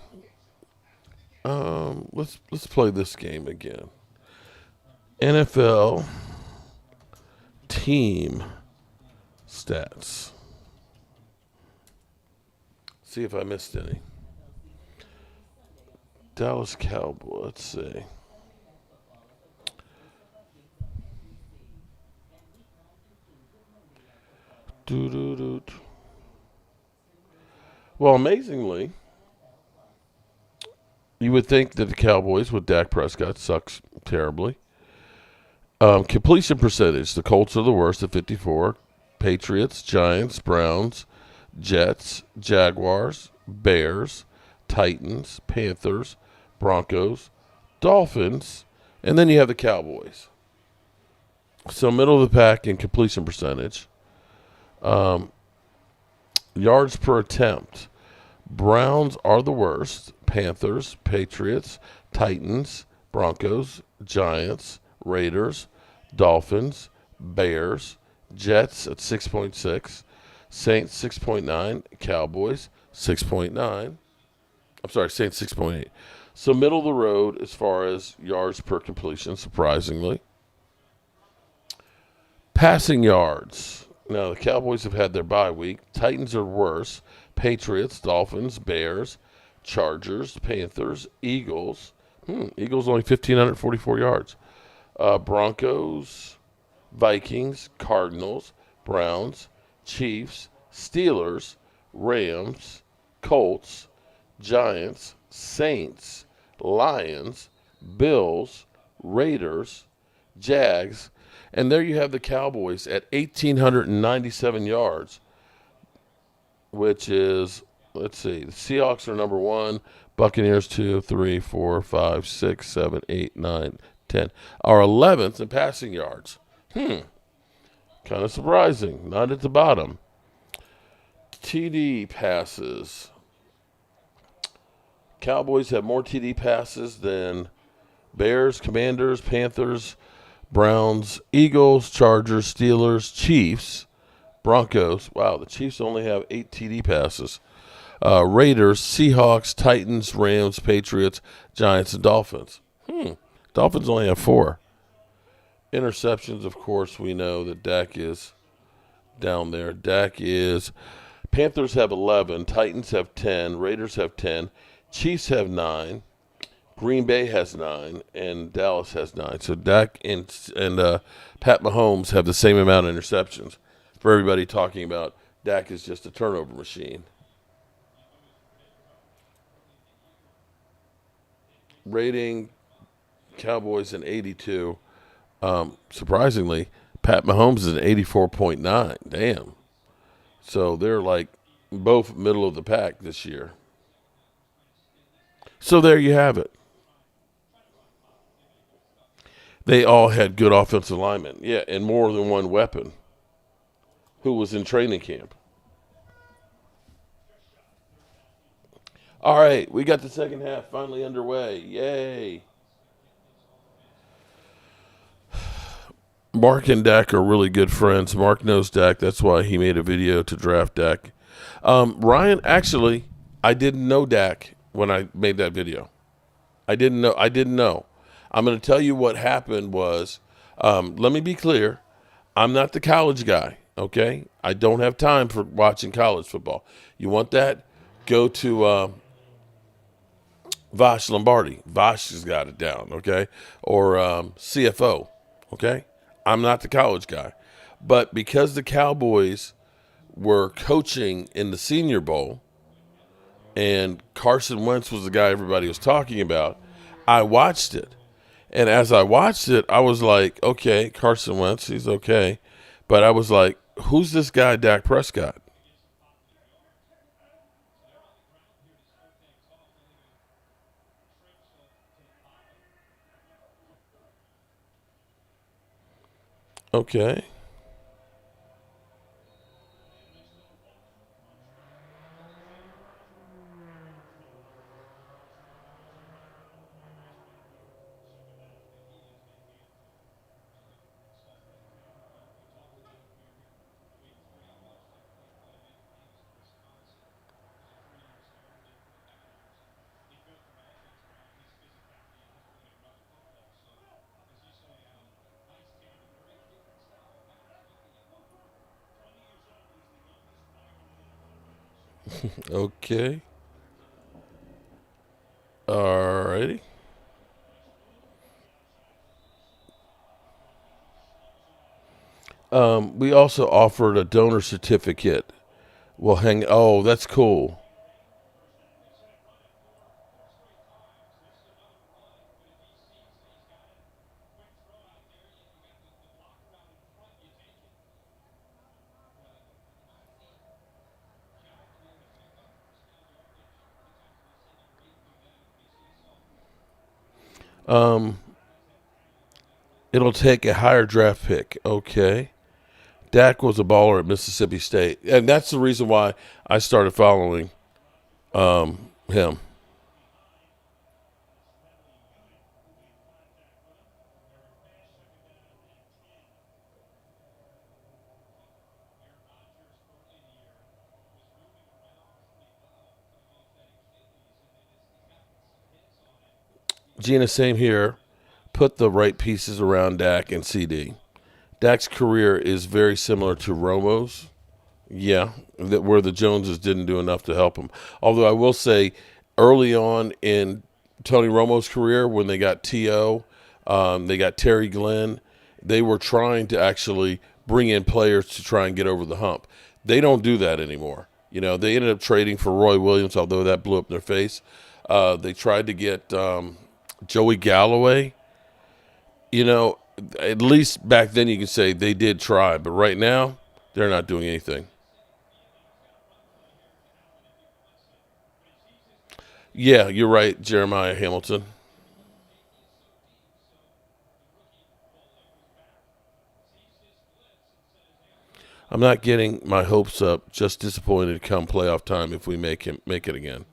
Speaker 1: Let's play this game again. NFL team stats. See if I missed any. Dallas Cowboys. Let's see. Well, amazingly, you would think that the Cowboys with Dak Prescott sucks terribly. Completion percentage, the Colts are the worst at 54. Patriots, Giants, Browns, Jets, Jaguars, Bears, Titans, Panthers, Broncos, Dolphins, and then you have the Cowboys. So middle of the pack in completion percentage. Yards per attempt. Browns are the worst. Panthers, Patriots, Titans, Broncos, Giants, Raiders, Dolphins, Bears, Jets at 6.6, Saints 6.9, Cowboys 6.9. I'm sorry, Saints 6.8. So middle of the road as far as yards per completion, surprisingly. Passing yards. Now, the Cowboys have had their bye week. Titans are worse. Patriots, Dolphins, Bears, Chargers, Panthers, Eagles. Eagles only 1,544 yards. Broncos, Vikings, Cardinals, Browns, Chiefs, Steelers, Rams, Colts, Giants, Saints, Lions, Bills, Raiders, Jags, and there you have the Cowboys at 1,897 yards, which is, let's see, the Seahawks are number 1, Buccaneers 2, 3, 4, 5, 6, 7, 8, 9, 10. Are 11th in passing yards. Kind of surprising. Not at the bottom. TD passes. Cowboys have more TD passes than Bears, Commanders, Panthers, Browns, Eagles, Chargers, Steelers, Chiefs, Broncos. Wow, the Chiefs only have 8 TD passes. Raiders, Seahawks, Titans, Rams, Patriots, Giants, and Dolphins. Dolphins only have 4. Interceptions, of course, we know that Dak is down there. Panthers have 11, Titans have 10, Raiders have 10, Chiefs have 9, Green Bay has 9, and Dallas has 9. So Dak and Pat Mahomes have the same amount of interceptions. For everybody talking about Dak is just a turnover machine. Rating Cowboys an 82. Surprisingly, Pat Mahomes is an 84.9. Damn. So they're like both middle of the pack this year. So there you have it. They all had good offensive linemen. Yeah, and more than one weapon who was in training camp. All right, we got the second half finally underway. Yay. Mark and Dak are really good friends. Mark knows Dak. That's why he made a video to draft Dak. Ryan, actually, I didn't know Dak when I made that video. I didn't know. I'm going to tell you what happened was, let me be clear. I'm not the college guy, okay? I don't have time for watching college football. You want that? Go to Vash Lombardi. Vash has got it down, okay? Or CFO, okay? I'm not the college guy. But because the Cowboys were coaching in the Senior Bowl, and Carson Wentz was the guy everybody was talking about. I watched it. And as I watched it, I was like, okay, Carson Wentz, he's okay. But I was like, who's this guy, Dak Prescott? Okay. Okay. All righty. We also offered a donor certificate. We'll hang. Oh, that's cool. It'll take a higher draft pick. Okay. Dak was a baller at Mississippi State, and that's the reason why I started following him. Gina, same here. Put the right pieces around Dak and CD. Dak's career is very similar to Romo's. Yeah, that where the Joneses didn't do enough to help him. Although I will say, early on in Tony Romo's career, when they got T.O., they got Terry Glenn, they were trying to actually bring in players to try and get over the hump. They don't do that anymore. You know, they ended up trading for Roy Williams, although that blew up in their face. They tried to get Joey Galloway. You know, at least back then you can say they did try, but right now they're not doing anything. Yeah, you're right, Jeremiah Hamilton. I'm not getting my hopes up. Just disappointed come playoff time if we make it again.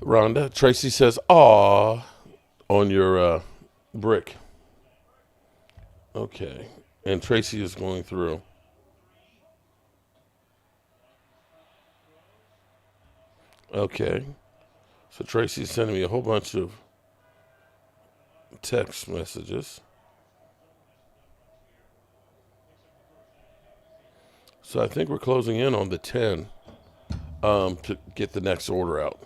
Speaker 1: Rhonda, Tracy says, "Aw," on your brick. Okay, and Tracy is going through. Okay, so Tracy's sending me a whole bunch of text messages. So I think we're closing in on the 10 to get the next order out.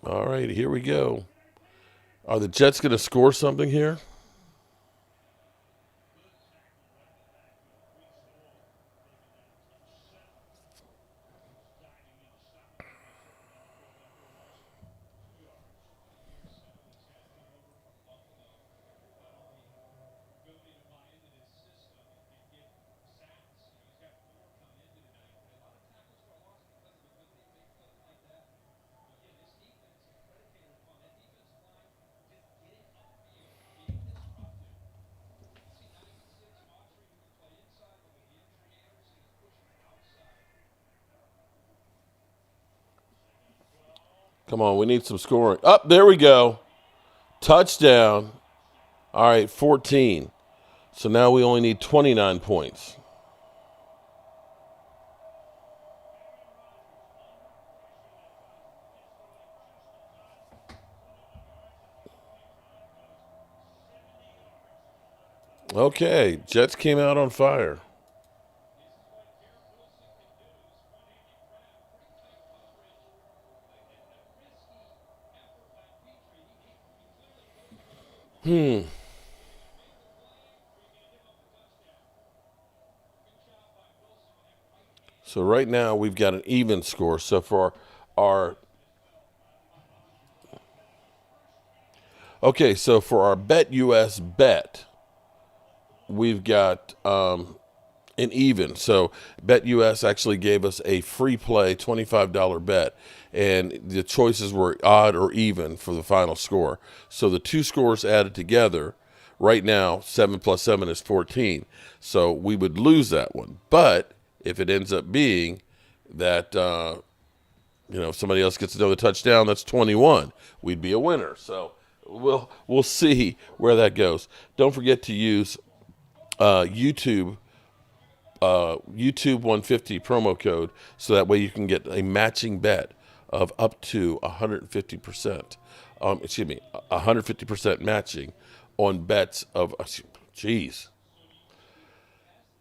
Speaker 1: All right, here we go. Are the Jets going to score something here? Come on, we need some scoring. Up, there we go. Touchdown. All right, 14. So now we only need 29 points. Okay, Jets came out on fire. So right now we've got an even score. So for our BetUS bet, we've got an even. So BetUS actually gave us a free play $25 bet, and the choices were odd or even for the final score. So the two scores added together, right now 7 plus 7 is 14. So we would lose that one. But if it ends up being that if somebody else gets another touchdown, that's 21. We'd be a winner. So we'll see where that goes. Don't forget to use YouTube 150 promo code, so that way you can get a matching bet of up to 150%. 150% matching on bets of.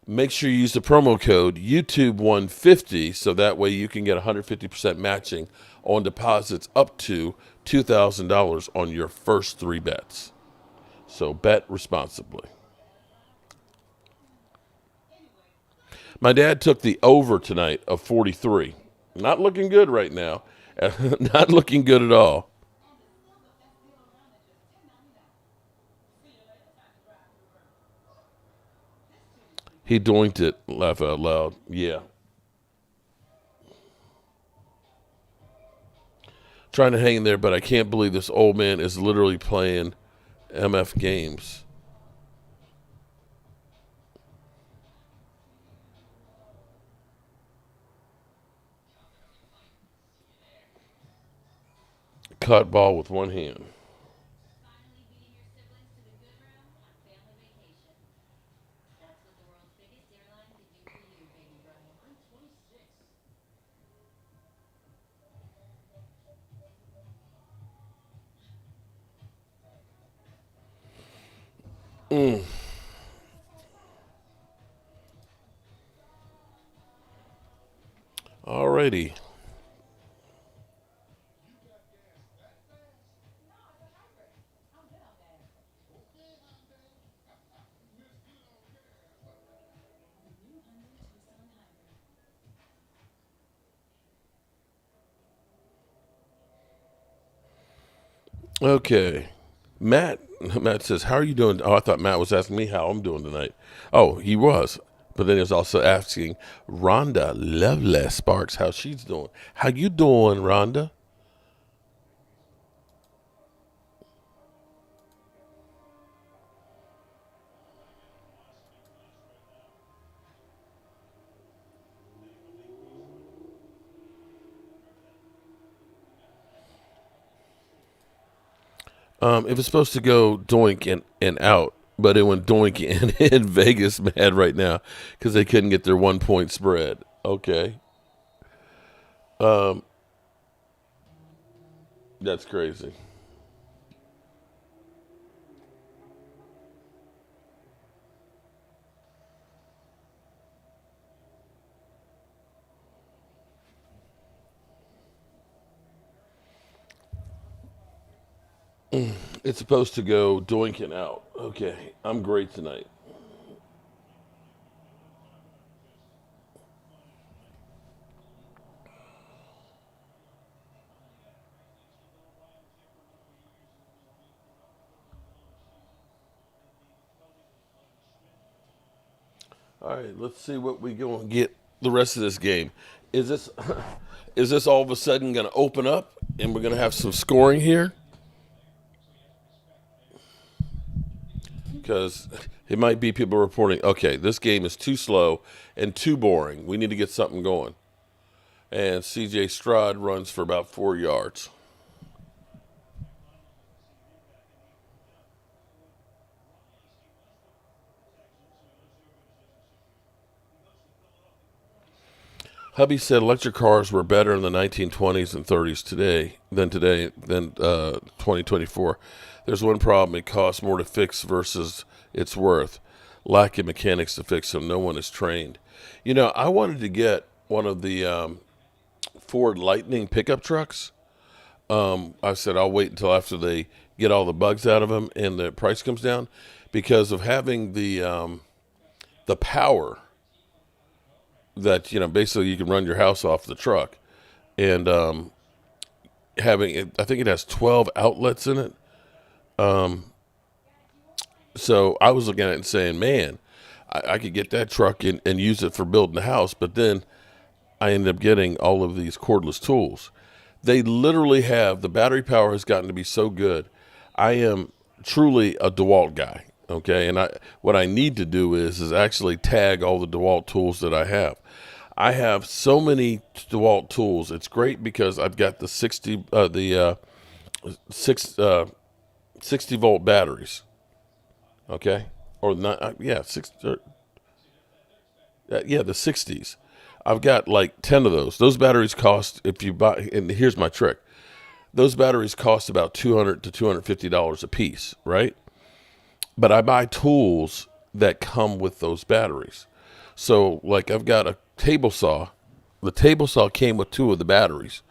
Speaker 1: Make sure you use the promo code YouTube150, so that way you can get 150% matching on deposits up to $2,000 on your first 3 bets. So bet responsibly. My dad took the over tonight of 43. Not looking good right now. Not looking good at all. He doinked it, laugh out loud. Yeah. Trying to hang in there, but I can't believe this old man is literally playing MF games. Caught ball with one hand. Alrighty. Okay. Matt says, how are you doing? Oh, I thought Matt was asking me how I'm doing tonight. Oh, he was. But then he was also asking Rhonda Lovely Sparks how she's doing. How you doing, Rhonda? It was supposed to go doink and out, but it went doink in Vegas mad right now because they couldn't get their 1 point spread. Okay. That's crazy. It's supposed to go doinking out. Okay, I'm great tonight. All right, let's see what we going to get the rest of this game. Is this is this all of a sudden going to open up and we're going to have some scoring here? Because it might be people reporting, okay, this game is too slow and too boring. We need to get something going. And C.J. Stroud runs for about 4 yards. Hubby said electric cars were better in the 1920s and 30s than 2024. There's one problem: it costs more to fix versus it's worth. Lack of mechanics to fix them. No one is trained. You know, I wanted to get one of the Ford Lightning pickup trucks. I said I'll wait until after they get all the bugs out of them and the price comes down, because of having the power that, you know, basically you can run your house off the truck, and having it, I think it has 12 outlets in it. So I was looking at it and saying, man, I could get that truck and use it for building a house, but then I ended up getting all of these cordless tools. They literally have, the battery power has gotten to be so good. I am truly a DeWalt guy, okay? And what I need to do is actually tag all the DeWalt tools that I have. I have so many DeWalt tools. It's great because I've got the 60 volt batteries, okay? Or not, yeah, the 60s. I've got like 10 of those. Those batteries cost, if you buy, and here's my trick, those batteries cost about $200 to $250 a piece, right? But I buy tools that come with those batteries. So, like, I've got a table saw. The table saw came with 2 of the batteries.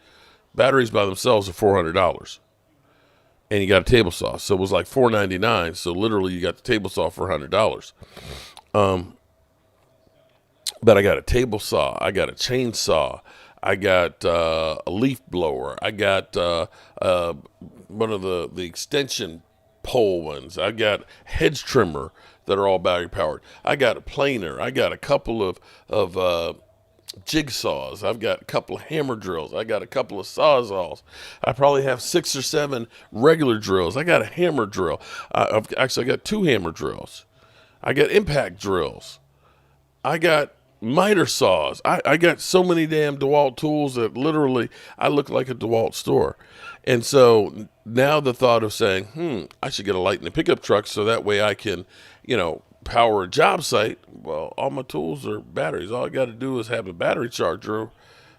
Speaker 1: Batteries by themselves are $400. And you got a table saw. So it was like $499. So literally you got the table saw for $100. But I got a table saw, I got a chainsaw, I got a leaf blower, I got one of the extension pole ones, I got hedge trimmer that are all battery powered, I got a planer, I got a couple of jigsaws, I've got a couple of hammer drills, I got a couple of sawzalls, I probably have 6 or 7 regular drills, I got a hammer drill, I got 2 hammer drills, I got impact drills, I got miter saws. I got so many damn DeWalt tools that literally I look like a DeWalt store. And so now the thought of saying, I should get a Lightning pickup truck so that way I can, you know, power a job site. Well, all my tools are batteries. All I got to do is have a battery charger,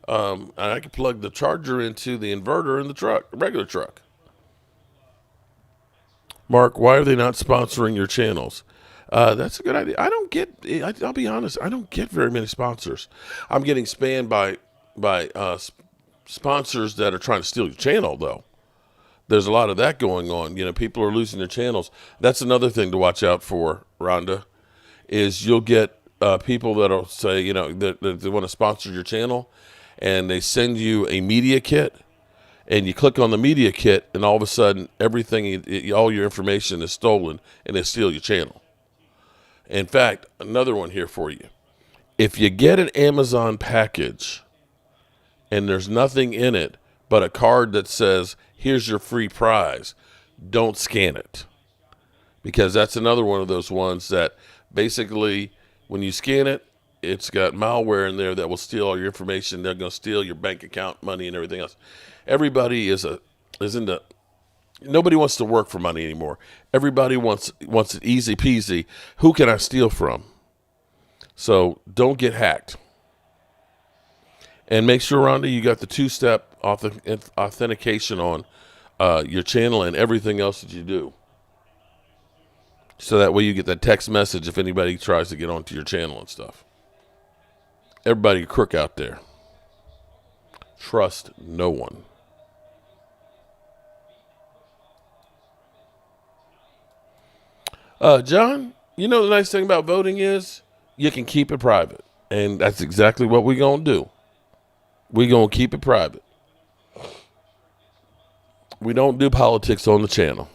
Speaker 1: and I can plug the charger into the inverter in the truck, the regular truck. Mark, why are they not sponsoring your channels? That's a good idea. I'll be honest, I don't get very many sponsors. I'm getting spammed by sponsors that are trying to steal your channel, though. There's a lot of that going on. You know, people are losing their channels. That's another thing to watch out for, Rhonda, is you'll get people that'll say, you know, that they want to sponsor your channel, and they send you a media kit, and you click on the media kit, and all of a sudden, everything, all your information is stolen, and they steal your channel. In fact, another one here for you. If you get an Amazon package and there's nothing in it but a card that says, here's your free prize, don't scan it. Because that's another one of those ones that basically, when you scan it, it's got malware in there that will steal all your information. They're going to steal your bank account money and everything else. Everybody is into... Nobody wants to work for money anymore. Everybody wants it easy peasy. Who can I steal from? So don't get hacked. And make sure, Rhonda, you got the 2-step authentication on your channel and everything else that you do. So that way you get that text message if anybody tries to get onto your channel and stuff. Everybody a crook out there. Trust no one. John, you know the nice thing about voting is you can keep it private. And that's exactly what we're going to do. We're going to keep it private. We don't do politics on the channel.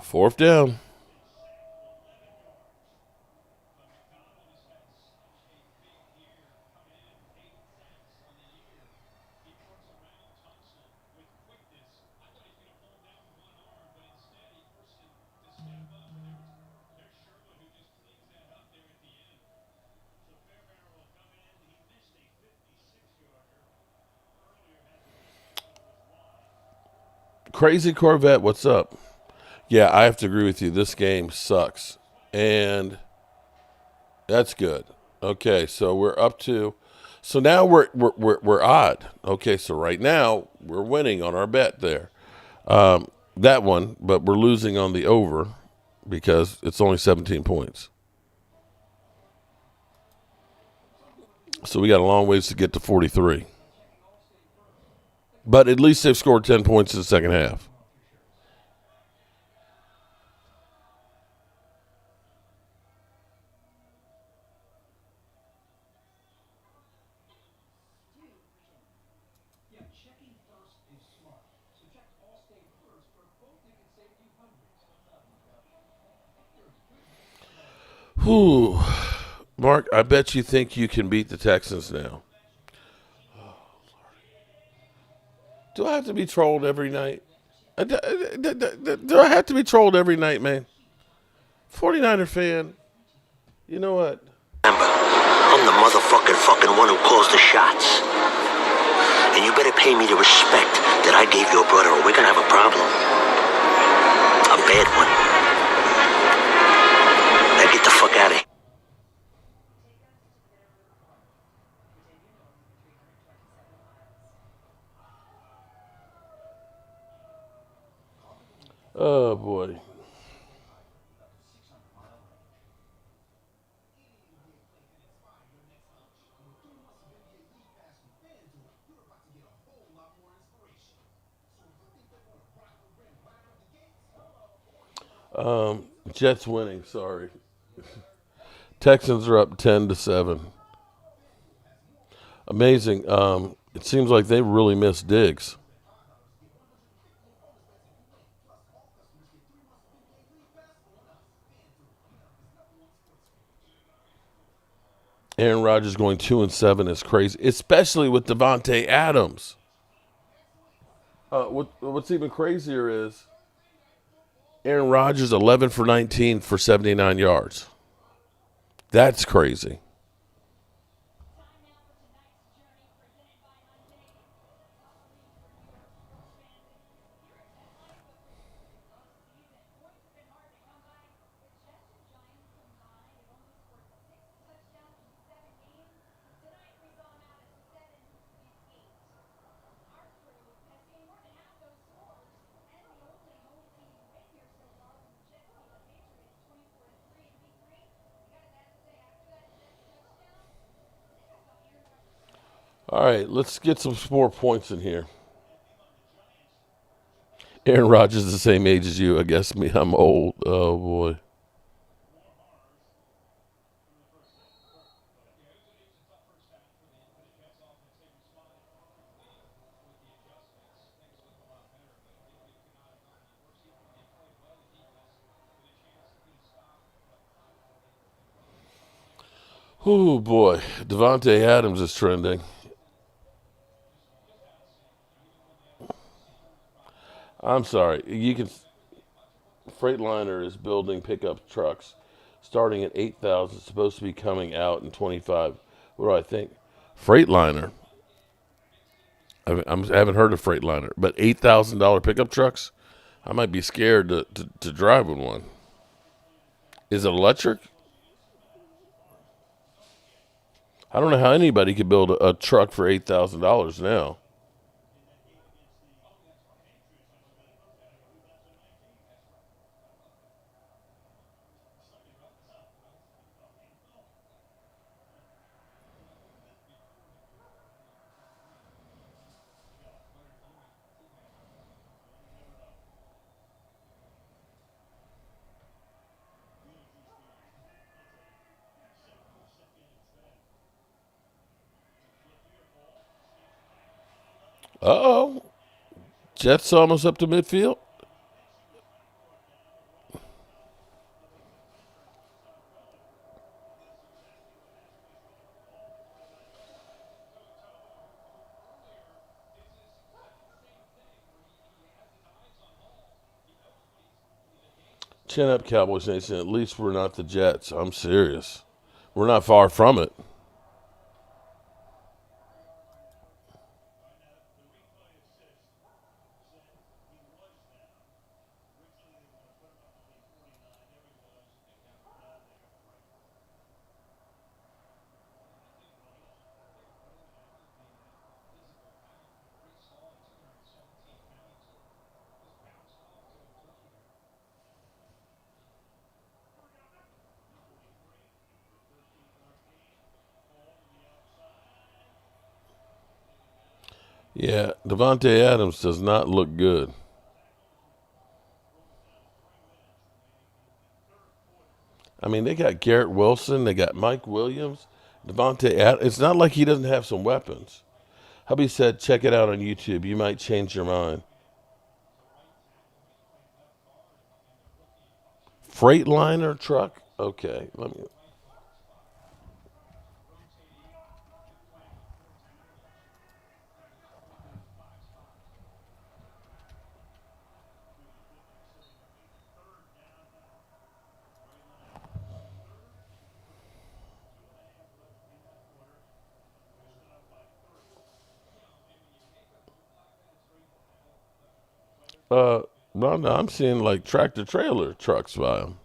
Speaker 1: Fourth down. Crazy Corvette, what's up? Yeah, I have to agree with you. This game sucks. And that's good. Okay, so we're up to... So now we're odd. Okay, so right now we're winning on our bet there. That one, but we're losing on the over because it's only 17 points. So we got a long ways to get to 43. But at least they've scored 10 points in the second half. Whew. Mark, I bet you think you can beat the Texans now. Do I have to be trolled every night? Do I have to be trolled every night, man? 49er fan. You know what?
Speaker 6: I'm the motherfucking fucking one who calls the shots. And you better pay me the respect that I gave your brother or we're gonna have a problem. A bad one. Now get the fuck out of here.
Speaker 1: Oh, boy. Jets winning, sorry. Texans are up 10-7. Amazing. It seems like they really missed Diggs. Aaron Rodgers going 2-7 is crazy, especially with Devontae Adams. What's even crazier is Aaron Rodgers 11 for 19 for 79 yards. That's crazy. All right, let's get some more points in here. Aaron Rodgers is the same age as you. I guess me, I'm old. Oh, boy. Oh, boy. Devontae Adams is trending. I'm sorry. You can. Freightliner is building pickup trucks, starting at 8,000. Supposed to be coming out in 25. What do I think? Freightliner. I haven't heard of Freightliner, but $8,000 pickup trucks. I might be scared to drive in one. Is it electric? I don't know how anybody could build a truck for $8,000 now. Uh-oh. Jets almost up to midfield. Chin up, Cowboys Nation. At least we're not the Jets. I'm serious. We're not far from it. Yeah, Devontae Adams does not look good. I mean, they got Garrett Wilson, they got Mike Williams, Devontae Adams. It's not like he doesn't have some weapons. Hubby said, check it out on YouTube. You might change your mind. Freightliner truck? Okay, let me... No, I'm seeing like tractor trailer trucks by them.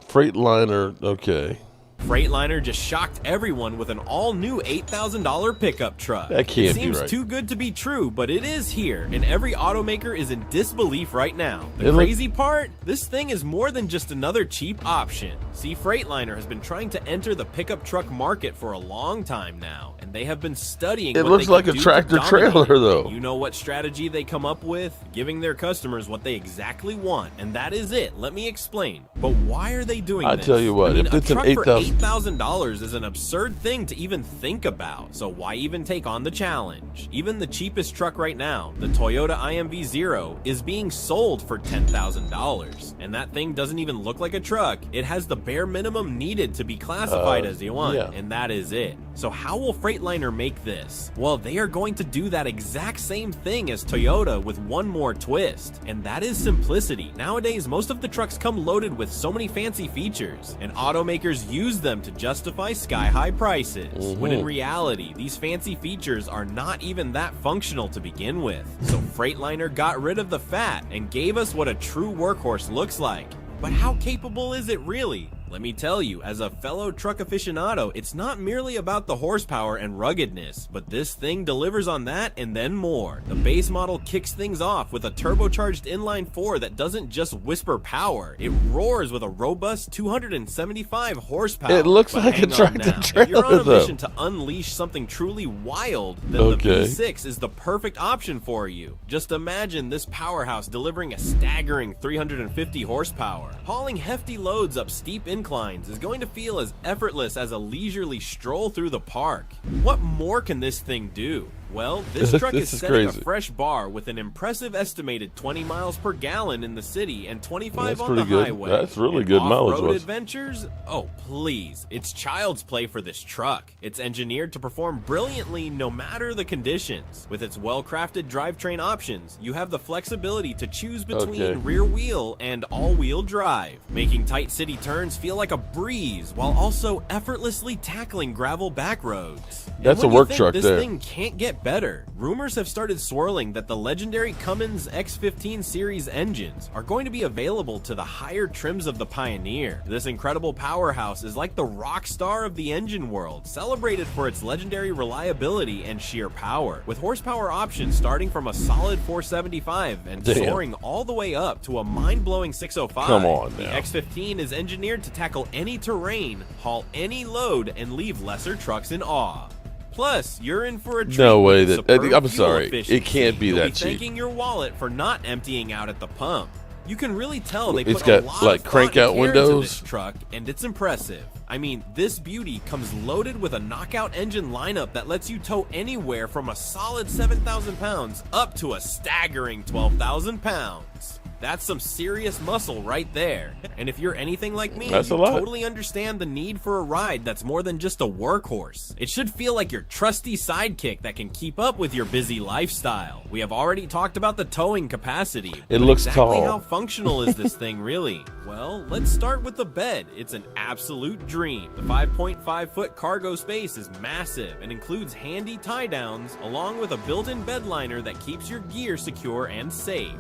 Speaker 1: Freightliner, okay.
Speaker 7: Freightliner just shocked everyone with an all-new $8,000 pickup truck.
Speaker 1: That can't be
Speaker 7: seems
Speaker 1: right.
Speaker 7: too good to be true, but it is here, and every automaker is in disbelief right now. The crazy part? This thing is more than just another cheap option. See, Freightliner has been trying to enter the pickup truck market for a long time now, and they have been studying
Speaker 1: It
Speaker 7: what
Speaker 1: looks
Speaker 7: they
Speaker 1: like
Speaker 7: can
Speaker 1: a
Speaker 7: do
Speaker 1: tractor
Speaker 7: to dominate.
Speaker 1: trailer, though.
Speaker 7: You know what strategy they come up with? Giving their customers what they exactly want, and that is it. Let me explain. But why are they doing this?
Speaker 1: I tell you what,
Speaker 7: I mean,
Speaker 1: if it's an
Speaker 7: a truck for
Speaker 1: $8,000
Speaker 7: $8,000 is an absurd thing to even think about, so why even take on the challenge? Even the cheapest truck right now, the Toyota IMV Zero, is being sold for $10,000, and that thing doesn't even look like a truck. It has the bare minimum needed to be classified as one,
Speaker 1: yeah.
Speaker 7: and that is it. So how will Freightliner make this? Well, they are going to do that exact same thing as Toyota with one more twist, and that is simplicity. Nowadays, most of the trucks come loaded with so many fancy features, and automakers use them to justify sky-high prices, when in reality, these fancy features are not even that functional to begin with. So Freightliner got rid of the fat and gave us what a true workhorse looks like. But how capable is it really? Let me tell you, as a fellow truck aficionado, it's not merely about the horsepower and ruggedness, but this thing delivers on that and then more. The base model kicks things off with a turbocharged inline-4 that doesn't just whisper power, it roars with a robust 275 horsepower.
Speaker 1: It looks
Speaker 7: But
Speaker 1: like a
Speaker 7: hang on
Speaker 1: tractor
Speaker 7: now.
Speaker 1: trailer,
Speaker 7: If you're on a
Speaker 1: though.
Speaker 7: mission to unleash something truly wild, then
Speaker 1: Okay.
Speaker 7: the V6 is the perfect option for you. Just imagine this powerhouse delivering a staggering 350 horsepower. Hauling hefty loads up steep inclines is going to feel as effortless as a leisurely stroll through the park. What more can this thing do? Well, this truck
Speaker 1: This
Speaker 7: is
Speaker 1: is
Speaker 7: setting
Speaker 1: crazy.
Speaker 7: a fresh bar with an impressive estimated 20 miles per gallon in the city and 25
Speaker 1: That's
Speaker 7: on the
Speaker 1: pretty good.
Speaker 7: highway.
Speaker 1: That's really
Speaker 7: And
Speaker 1: good mileage,
Speaker 7: off-road
Speaker 1: was.
Speaker 7: adventures? Oh, please. It's child's play for this truck. It's engineered to perform brilliantly no matter the conditions. With its well-crafted drivetrain options, you have the flexibility to choose between
Speaker 1: Okay.
Speaker 7: rear wheel and all-wheel drive, making tight city turns feel like a breeze while also effortlessly tackling gravel back roads. And
Speaker 1: That's a
Speaker 7: when you
Speaker 1: work
Speaker 7: think
Speaker 1: truck
Speaker 7: this
Speaker 1: there.
Speaker 7: thing can't get better. Rumors have started swirling that the legendary Cummins X15 series engines are going to be available to the higher trims of the Pioneer. This incredible powerhouse is like the rock star of the engine world, celebrated for its legendary reliability and sheer power, with horsepower options starting from a solid 475 and
Speaker 1: Damn.
Speaker 7: soaring all the way up to a mind-blowing 605.
Speaker 1: Come on
Speaker 7: The
Speaker 1: now.
Speaker 7: X15 is engineered to tackle any terrain, haul any load, and leave lesser trucks in awe. Plus, you're in for a treat.
Speaker 1: No way
Speaker 7: with
Speaker 1: that-
Speaker 7: superb
Speaker 1: I'm
Speaker 7: fuel
Speaker 1: sorry, it
Speaker 7: efficiency.
Speaker 1: can't be
Speaker 7: You'll
Speaker 1: that
Speaker 7: be
Speaker 1: cheap.
Speaker 7: thanking your wallet for not emptying out at the pump. You can really tell they
Speaker 1: It's
Speaker 7: put
Speaker 1: got,
Speaker 7: a lot
Speaker 1: like,
Speaker 7: of thought
Speaker 1: crank
Speaker 7: and
Speaker 1: out
Speaker 7: care into
Speaker 1: windows.
Speaker 7: this truck, and it's impressive. I mean, this beauty comes loaded with a knockout engine lineup that lets you tow anywhere from a solid 7,000 pounds up to a staggering 12,000 pounds. That's some serious muscle right there. And if you're anything like me,
Speaker 1: That's a
Speaker 7: you
Speaker 1: lot.
Speaker 7: totally understand the need for a ride that's more than just a workhorse. It should feel like your trusty sidekick that can keep up with your busy lifestyle. We have already talked about the towing capacity.
Speaker 1: It
Speaker 7: but
Speaker 1: looks
Speaker 7: exactly
Speaker 1: tall.
Speaker 7: how functional is this thing really? Well, let's start with the bed. It's an absolute dream. The 5.5-foot cargo space is massive and includes handy tie-downs along with a built-in bed liner that keeps your gear secure and safe.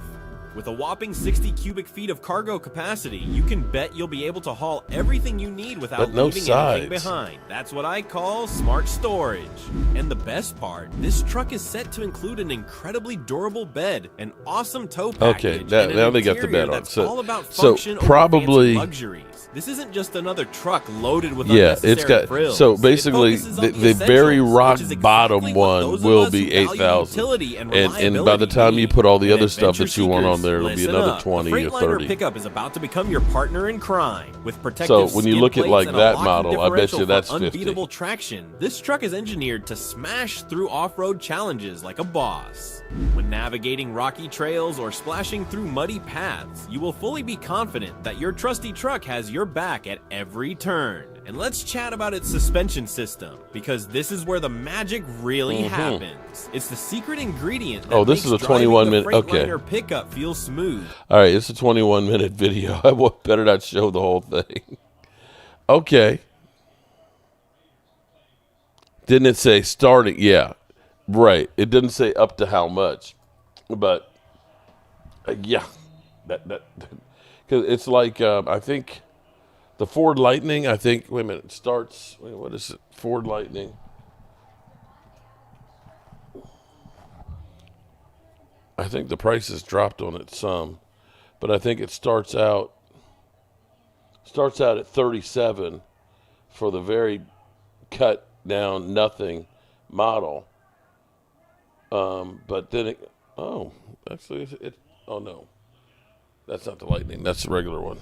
Speaker 7: With a whopping 60 cubic feet of cargo capacity, you can bet you'll be able to haul everything you need without leaving anything behind. That's what I call smart storage. And the best part, this truck is set to include an incredibly durable bed, an awesome tow package,
Speaker 1: okay, now they got the bed on.
Speaker 7: That's all about function
Speaker 1: probably
Speaker 7: over fancy luxuries. This isn't just another truck loaded with
Speaker 1: unnecessary it's got
Speaker 7: frills.
Speaker 1: So basically the very rock bottom one will be 8,000, and by the time you put all the other stuff that you want on there, it'll be another 20 or 30.
Speaker 7: Pickup is about to become your partner in crime with protective.
Speaker 1: So when you look at like that model, I bet you that's 50.
Speaker 7: Unbeatable traction. This truck is engineered to smash through off-road challenges like a boss. When navigating rocky trails or splashing through muddy paths, you will fully be confident that your trusty truck has your back at every turn. And let's chat about its suspension system, because this is where the magic really happens. It's the secret ingredient that
Speaker 1: this
Speaker 7: makes
Speaker 1: is a
Speaker 7: driving
Speaker 1: 21-minute
Speaker 7: the Freightliner pickup feel smooth.
Speaker 1: All right, it's a 21-minute video. I better not show the whole thing. Okay. Didn't it say starting? Yeah, right. It didn't say up to how much, but yeah, that because it's like I think the Ford Lightning. I think wait a minute, it starts. Wait, what is it? Ford Lightning. I think the price has dropped on it some, but I think it starts out at 37 for the very cut down nothing model. But then actually oh no, that's not the Lightning, that's the regular one.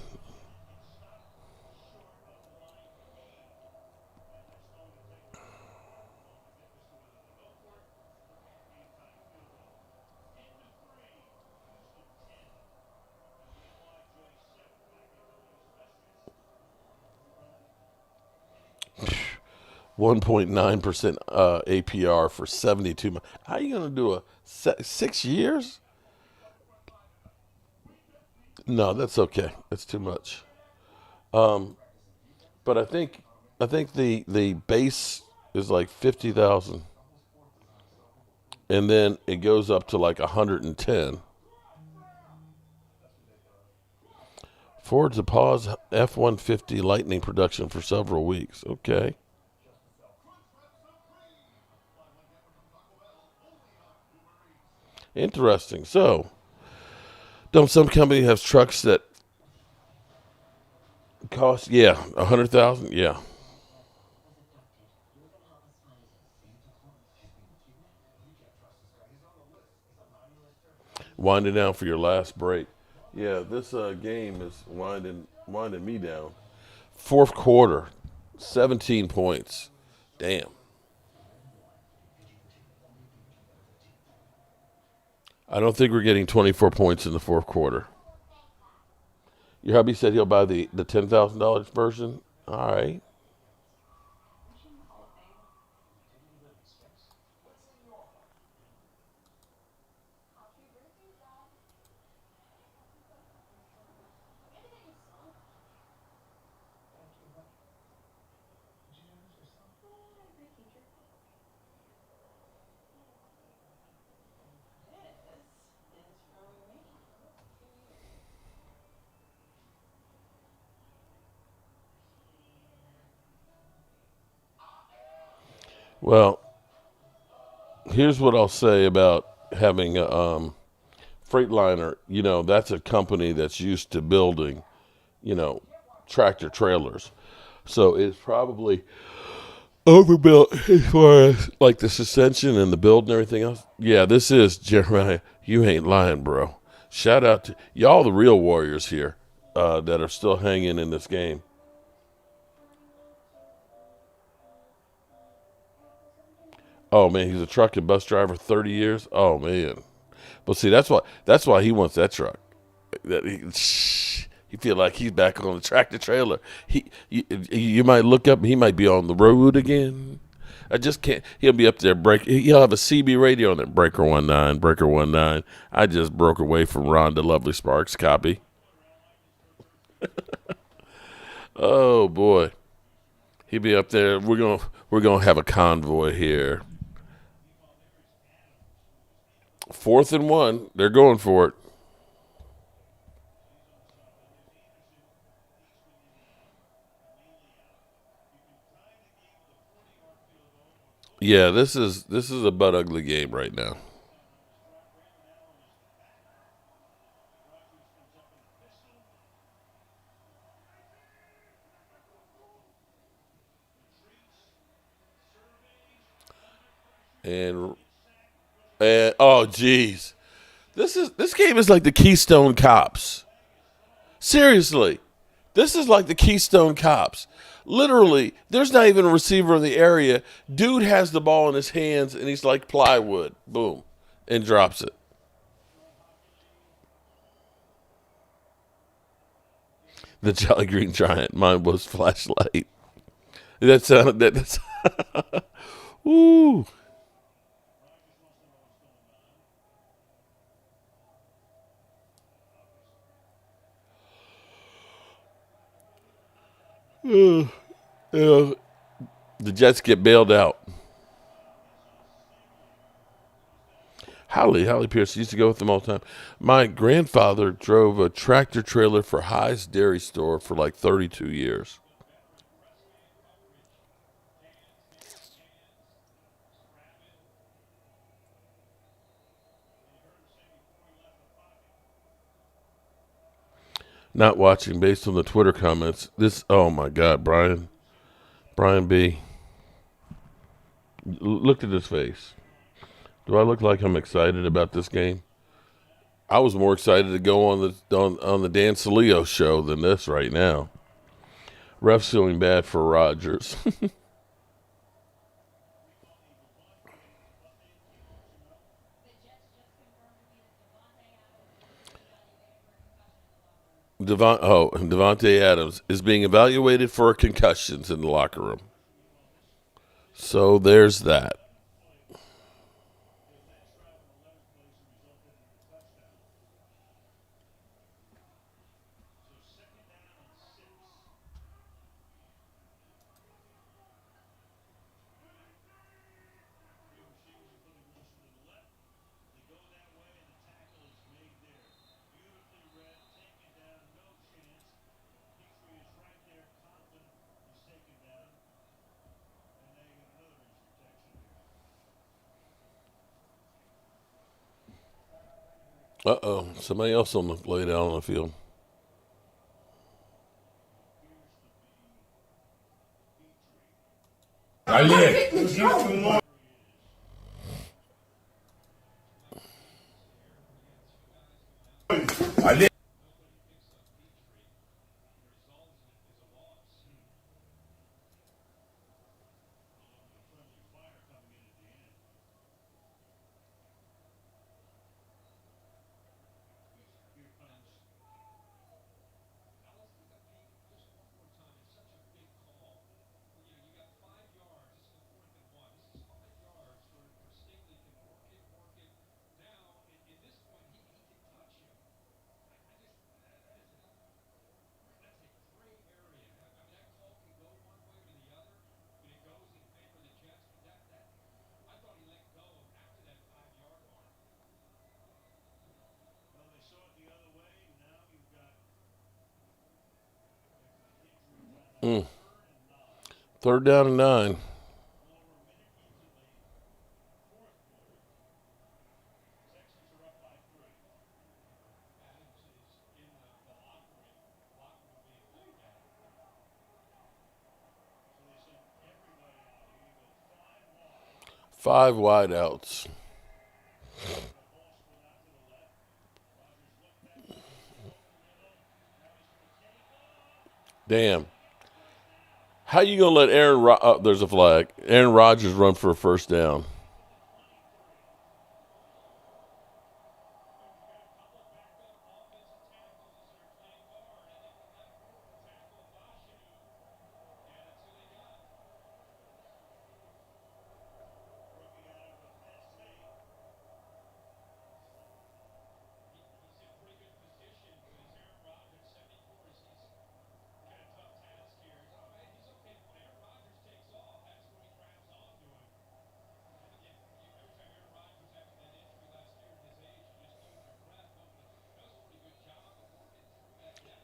Speaker 1: $1.9% APR for 72 months. How are you going to do a 6 years? No, that's okay. That's too much. But I think the base is like 50,000, and then it goes up to like 110. Ford to pause F-150 Lightning production for several weeks. Okay. Interesting. So, don't some company have trucks that cost, 100,000? Yeah. Winding down for your last break. Yeah, this game is winding me down. Fourth quarter, 17 points. Damn. I don't think we're getting 24 points in the fourth quarter. Your hubby said he'll buy the $10,000 version. All right. Well, here's what I'll say about having a Freightliner. You know, that's a company that's used to building, tractor trailers. So it's probably overbuilt as far as like the suspension and the build and everything else. Yeah, this is, Jeremiah, you ain't lying, bro. Shout out to y'all, the real warriors here that are still hanging in this game. Oh man, he's a truck and bus driver, 30 years. Oh man, but see, that's why he wants that truck. He feel like he's back on the tractor trailer. You might look up, he might be on the road again. I just can't. He'll be up there he'll have a CB radio on there. Breaker 19, breaker 19. I just broke away from Rhonda Lovely Sparks. Copy. Oh boy, he'll be up there. We're gonna have a convoy here. 4th and 1. They're going for it. Yeah, this is a butt ugly game right now. And oh geez, this game is like the Keystone Cops. Seriously, this is like the Keystone Cops. Literally, there's not even a receiver in the area. Dude has the ball in his hands and he's like plywood. Boom, and drops it. The Jolly Green Giant. Mine was flashlight. That sounded that's. Ooh. Yeah. The Jets get bailed out. Holly Pierce used to go with them all the time. My grandfather drove a tractor trailer for High's Dairy Store for like 32 years. Not watching based on the Twitter comments. Oh my God, Brian B. Look at his face. Do I look like I'm excited about this game? I was more excited to go on the Dan Salio show than this right now. Ref's feeling bad for Rodgers. Devontae Adams is being evaluated for concussions in the locker room. So there's that. Uh-oh. Somebody else on the lay down on the field. Third down and 9. Five wideouts. Damn. How you gonna let there's a flag. Aaron Rodgers run for a first down?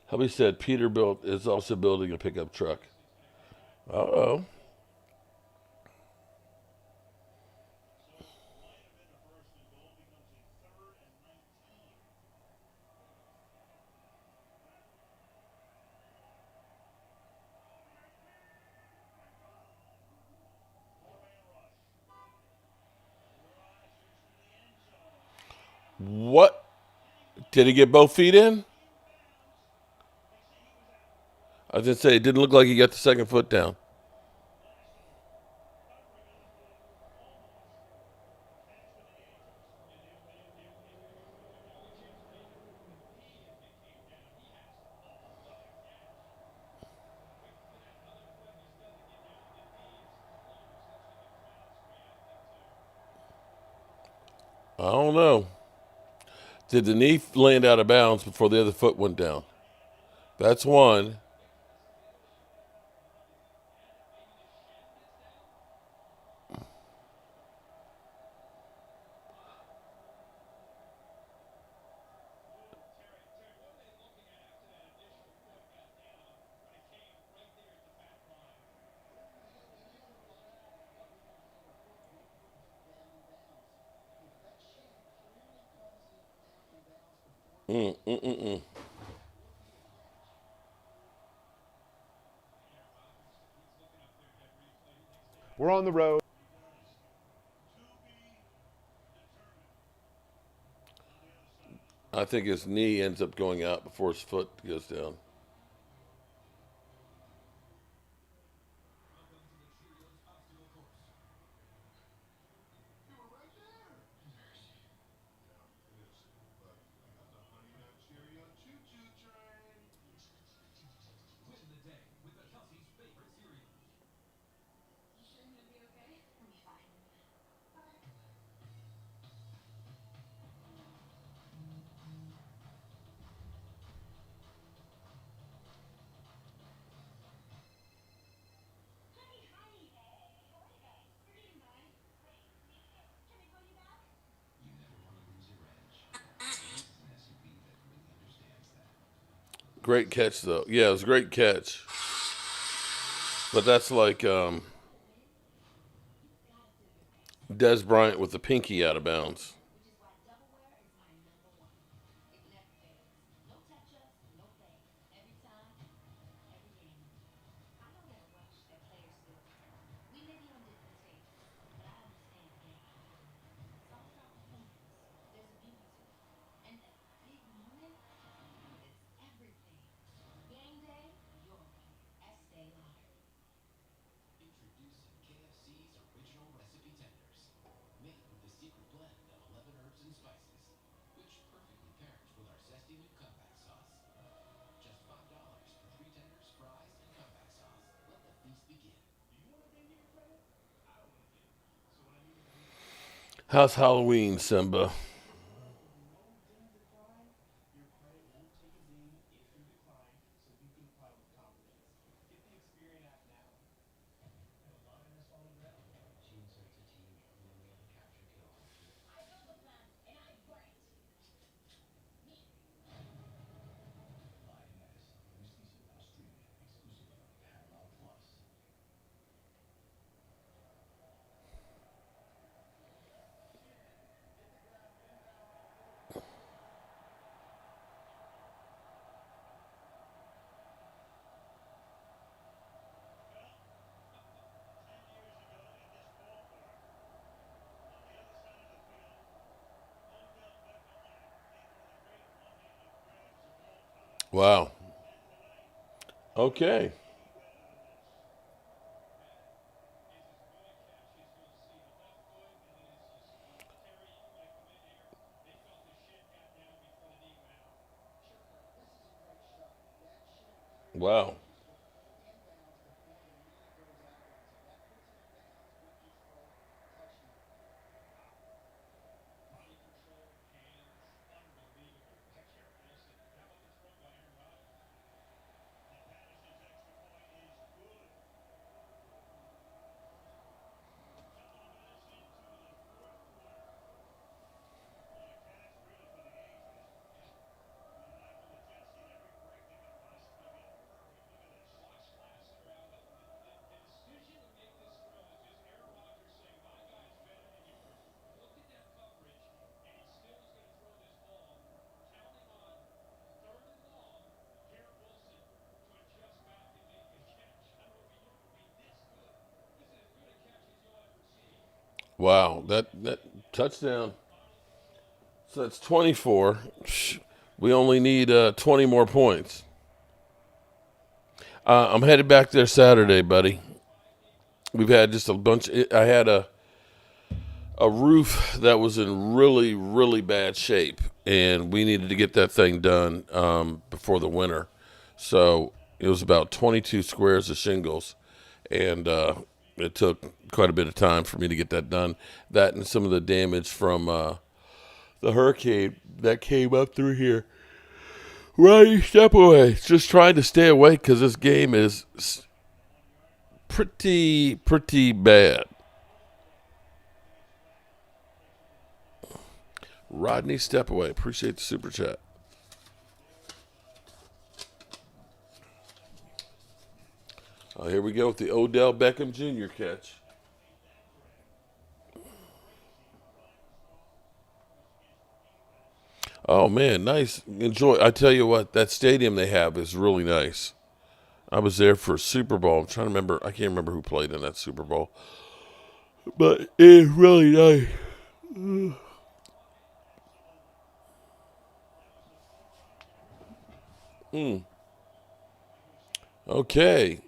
Speaker 1: Hubby said Peterbilt is also building a pickup truck. Uh-oh. What? Did he get both feet in? I was going to say, it didn't look like he got the second foot down. I don't know. Did the knee land out of bounds before the other foot went down? That's one.
Speaker 8: We're on the road.
Speaker 1: I think his knee ends up going out before his foot goes down. Great catch, though. Yeah, it was a great catch. But that's like Des Bryant with the pinky out of bounds. How's Halloween, Simba? Wow. Okay. Wow. Wow. That touchdown. So that's 24. We only need 20 more points. I'm headed back there Saturday, buddy. We've had just a bunch. I had a roof that was in really, really bad shape, and we needed to get that thing done before the winter. So it was about 22 squares of shingles, and it took quite a bit of time for me to get that done. That and some of the damage from the hurricane that came up through here. Right, step away. Just trying to stay awake because this game is pretty bad. Rodney, step away. Appreciate the super chat. Here we go with the Odell Beckham Jr. catch. Oh, man, nice. Enjoy. I tell you what, that stadium they have is really nice. I was there for a Super Bowl. I'm trying to remember. I can't remember who played in that Super Bowl. But it's really nice. Okay.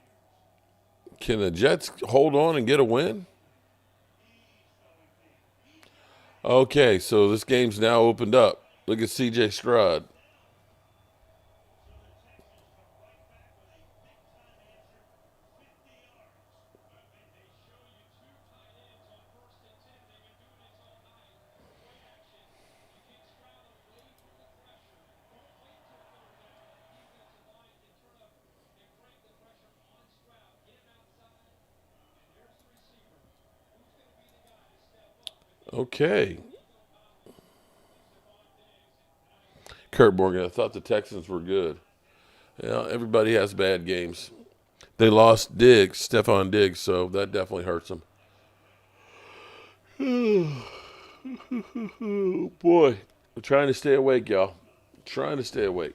Speaker 1: Can the Jets hold on and get a win? Okay, so this game's now opened up. Look at C.J. Stroud. Okay. Kurt Morgan, I thought the Texans were good. Yeah, everybody has bad games. They lost Stephon Diggs, so that definitely hurts them. Oh, boy. I'm trying to stay awake, y'all. Trying to stay awake.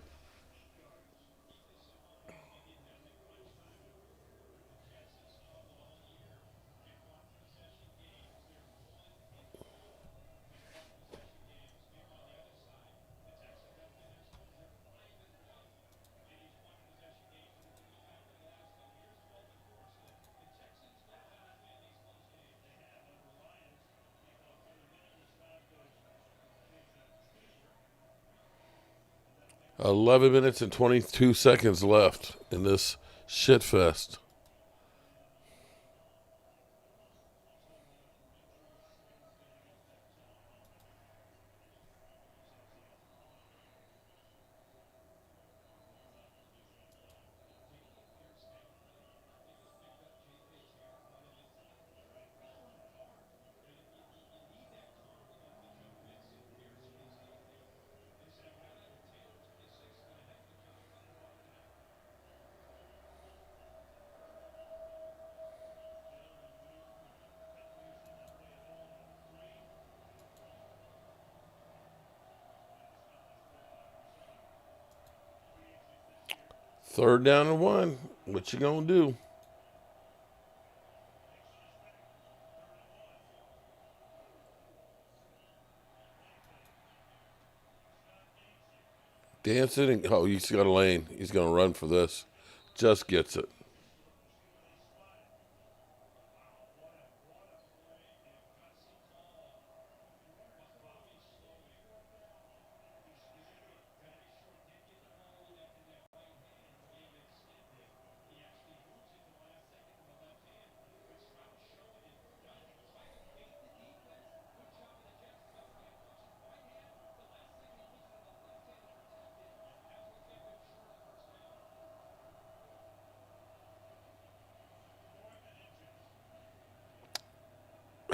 Speaker 1: $11 minutes and 22 seconds left in this shit fest. Third down and 1. What you gonna do? Dancing and he's got a lane. He's gonna run for this. Just gets it.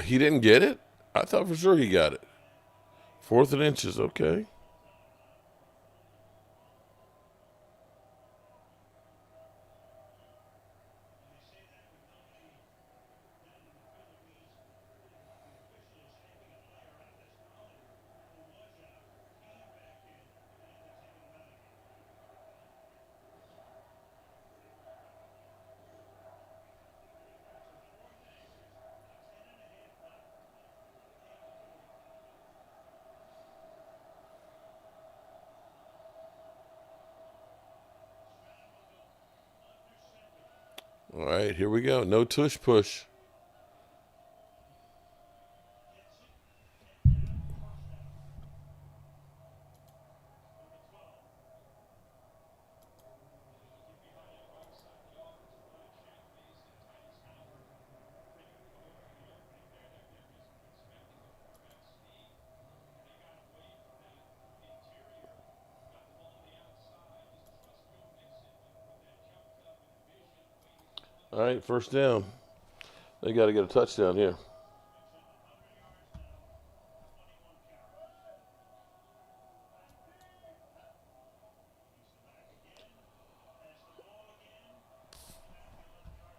Speaker 1: He didn't get it? I thought for sure he got it. 4th and inches, okay. All right, here we go. No tush push. All right, first down. They got to get a touchdown here.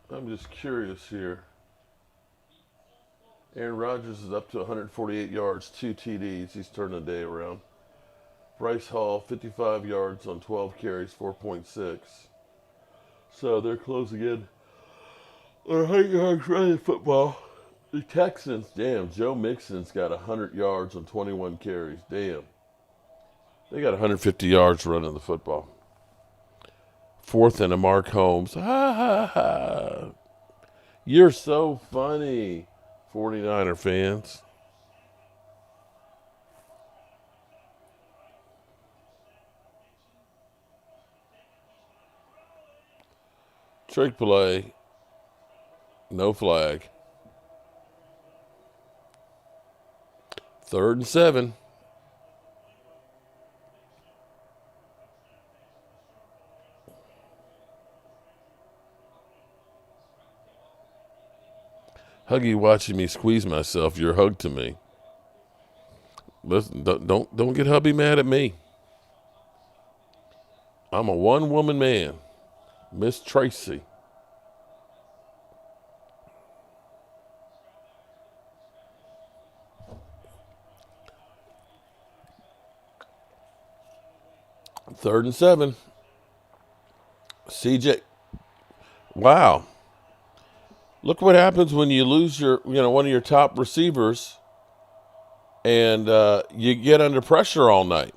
Speaker 1: I'm just curious here. Aaron Rodgers is up to 148 yards, 2 TDs. He's turned the day around. Bryce Hall, 55 yards on 12 carries, 4.6. So they're closing in. They're 100 yards running football. The Texans, damn, Joe Mixon's got 100 yards on 21 carries. Damn. They got 150 yards running the football. Fourth and a Mark Holmes. Ha ha ha. You're so funny, 49er fans. Trick play. No flag. 3rd and 7. Huggy watching me squeeze myself. Your hug to me. Listen, don't get hubby mad at me. I'm a one-woman man. Miss Tracy. Third and 7. CJ. Wow. Look what happens when you lose one of your top receivers and you get under pressure all night.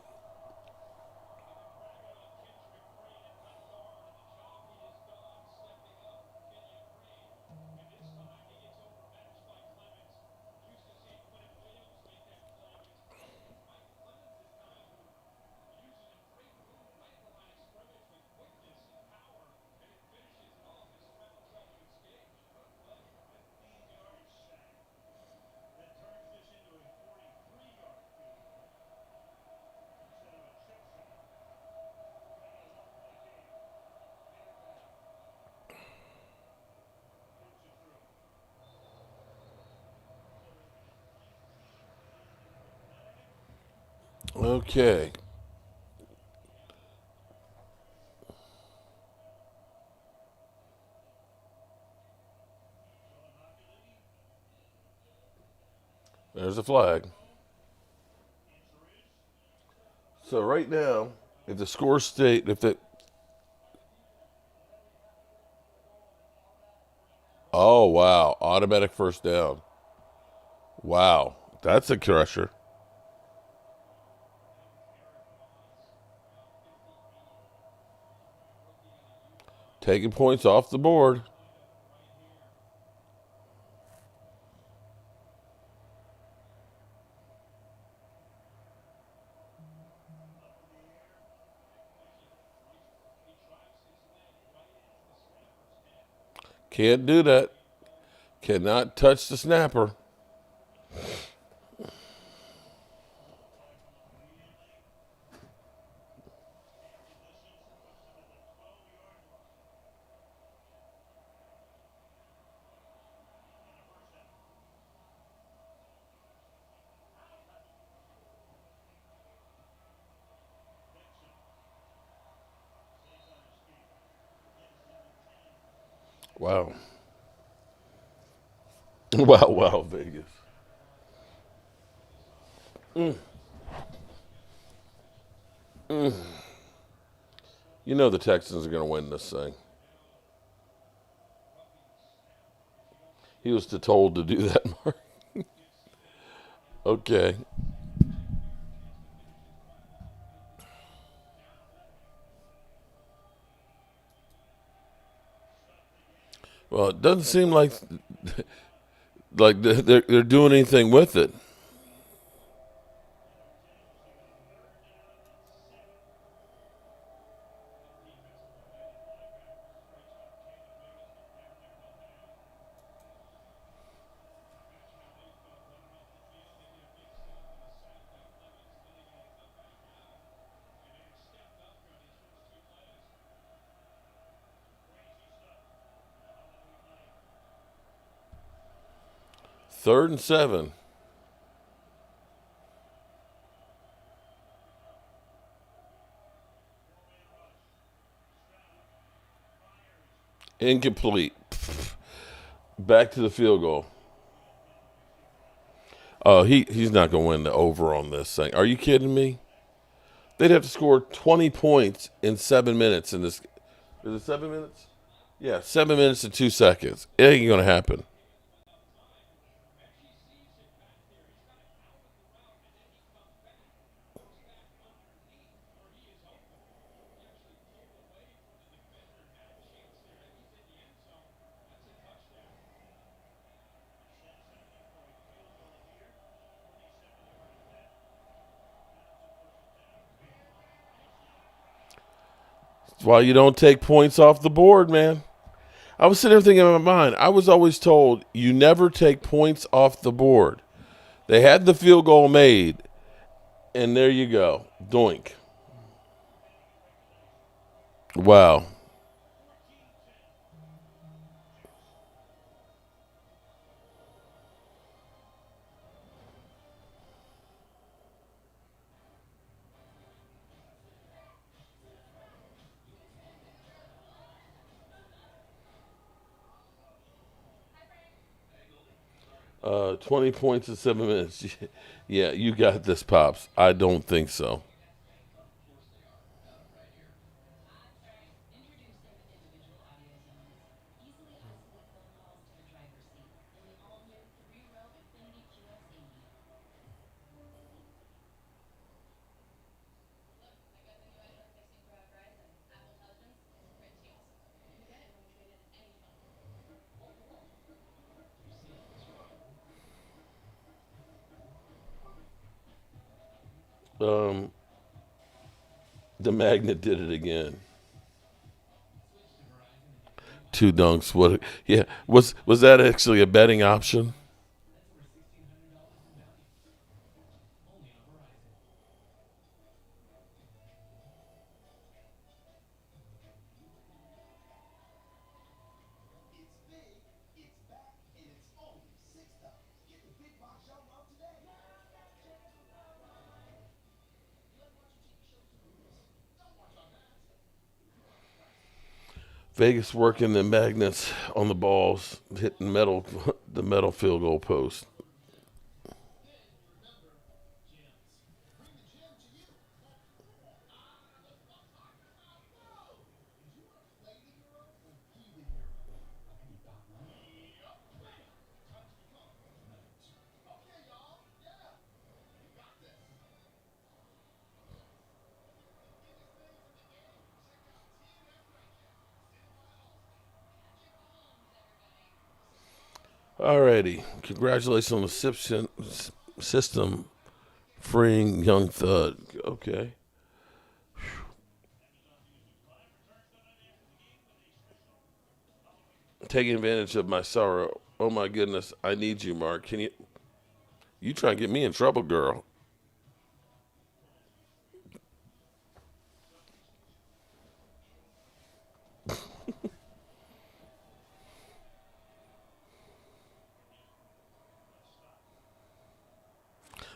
Speaker 1: Okay. There's a flag. So right now, if the score state, oh wow, automatic first down. Wow, that's a crusher. Taking points off the board. Can't do that. Cannot touch the snapper. Wow. Wow, Vegas. You know the Texans are going to win this thing. He was told to do that, Mark. Okay. Well, it doesn't seem like they're doing anything with it. Third and 7. Incomplete. Back to the field goal. Oh, he's not going to win the over on this thing. Are you kidding me? They'd have to score 20 points in 7 minutes in this. Is it 7 minutes? Yeah, 7 minutes and 2 seconds. It ain't going to happen. That's why you don't take points off the board, man. I was sitting there thinking in my mind, I was always told you never take points off the board. They had the field goal made, and there you go. Doink. Wow. Uh, 20 points in 7 minutes. Yeah, you got this, Pops. I don't think so. Um, the magnet did it again. 2 dunks. What? Yeah. Was that actually a betting option? Vegas working the magnets on the balls, hitting the metal field goal post. Alrighty. Congratulations on the system freeing young thud. Okay. Taking advantage of my sorrow. Oh my goodness. I need you, Mark. Can you try and get me in trouble, girl?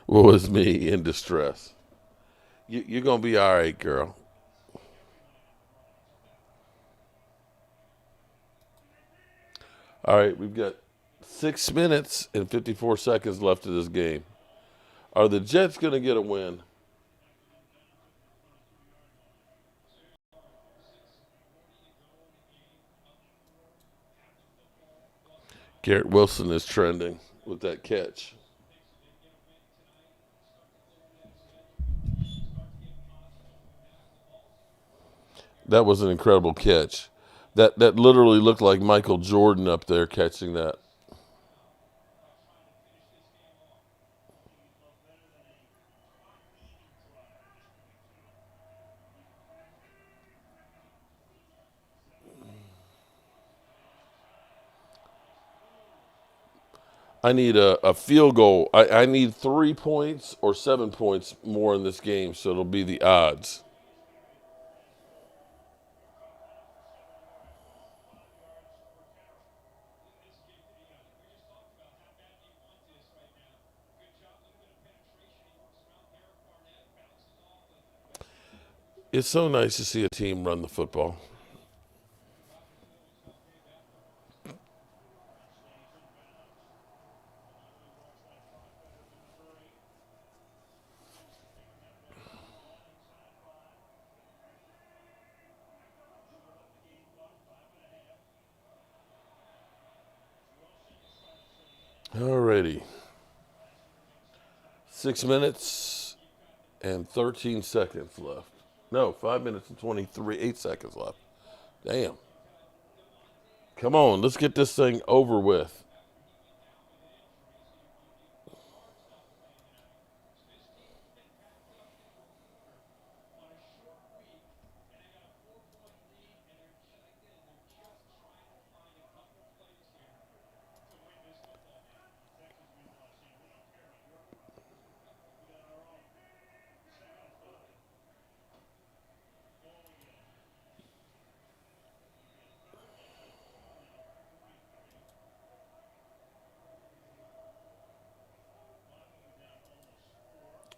Speaker 1: What was me in distress? You're going to be all right, girl. All right, we've got 6 minutes and 54 seconds left of this game. Are the Jets going to get a win? Garrett Wilson is trending with that catch. That was an incredible catch. That literally looked like Michael Jordan up there catching that. I need a field goal. I need 3 points or 7 points more in this game, so it'll be the odds. It's so nice to see a team run the football. Alrighty. 6 minutes and 13 seconds left. No, 5 minutes and 8 seconds left. Damn. Come on, let's get this thing over with.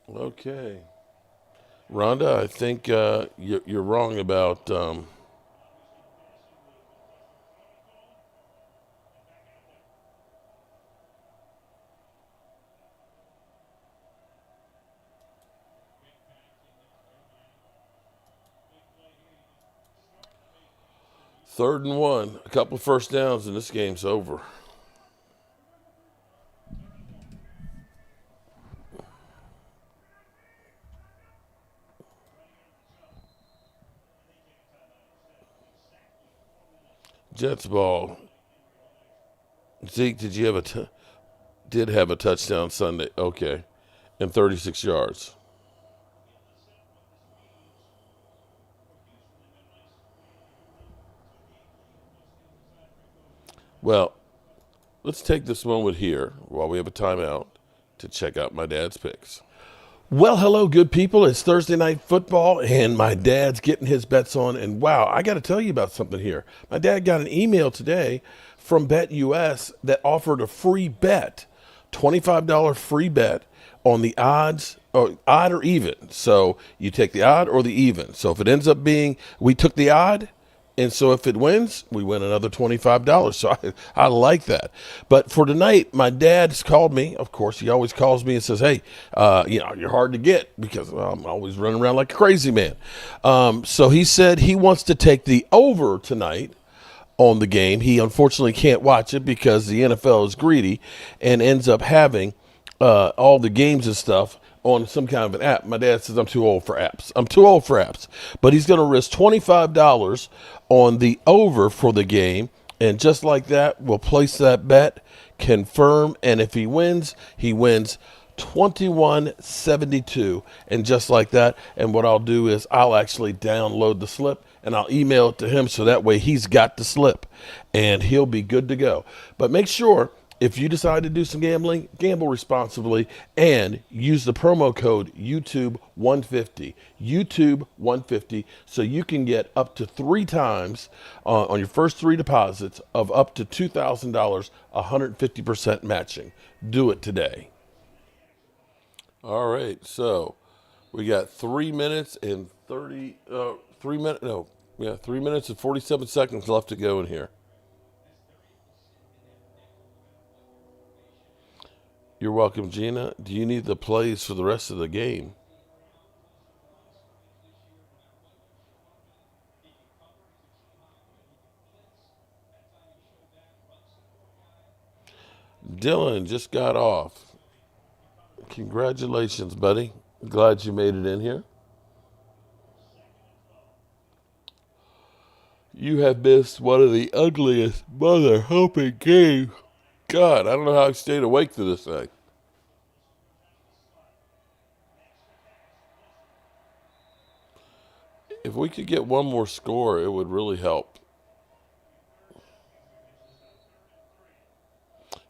Speaker 1: Okay. Rhonda, I think you're wrong about third and 1. A couple first downs and this game's over. Jets ball. Zeke, did you have did have a touchdown Sunday? Okay, and 36 yards. Well, let's take this moment here while we have a timeout to check out my dad's picks. Well, hello, good people. It's Thursday night football, and my dad's getting his bets on. And wow, I got to tell you about something here. My dad got an email today from BetUS that offered a free bet, $25 free bet on the odds, or odd or even. So you take the odd or the even. So if it ends up being, we took the odd, and so if it wins, we win another $25. So I like that. But for tonight, my dad's called me. Of course, he always calls me and says, hey, you're hard to get because I'm always running around like a crazy man. So he said he wants to take the over tonight on the game. He unfortunately can't watch it because the NFL is greedy and ends up having all the games and stuff on some kind of an app. My dad says I'm too old for apps. I'm too old for apps. But he's going to risk $25 on the over for the game. And just like that, we'll place that bet, confirm. And if he wins 21-72. And just like that. And what I'll do is I'll actually download the slip and I'll email it to him so that way he's got the slip and he'll be good to go. But make sure, if you decide to do some gambling, gamble responsibly and use the promo code YouTube150. YouTube150, so you can get up to 3 times on your first 3 deposits of up to $2,000, 150% matching. Do it today. All right, so we got 3 minutes and 3 minutes and 47 seconds left to go in here. You're welcome, Gina. Do you need the plays for the rest of the game? Dylan just got off. Congratulations, buddy. Glad you made it in here. You have missed one of the ugliest mother hoping games. God, I don't know how I stayed awake to this thing. If we could get one more score, it would really help.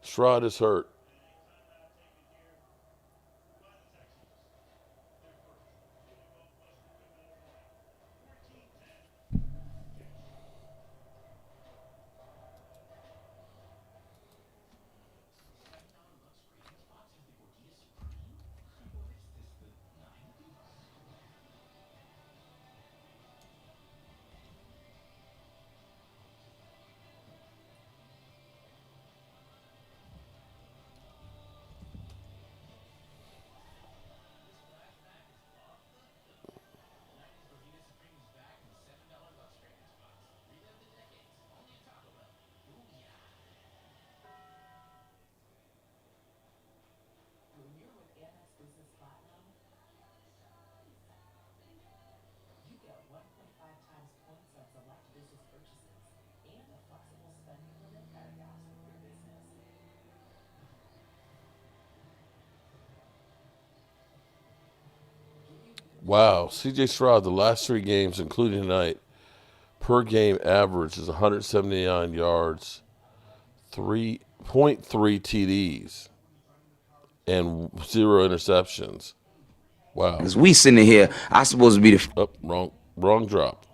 Speaker 1: Stroud is hurt. Wow, C.J. Stroud, the last 3 games, including tonight, per game average is 179 yards, 3.3 TDs, and 0 interceptions. Wow.
Speaker 8: As we sitting here, I supposed to be the.
Speaker 1: Oh, wrong drop.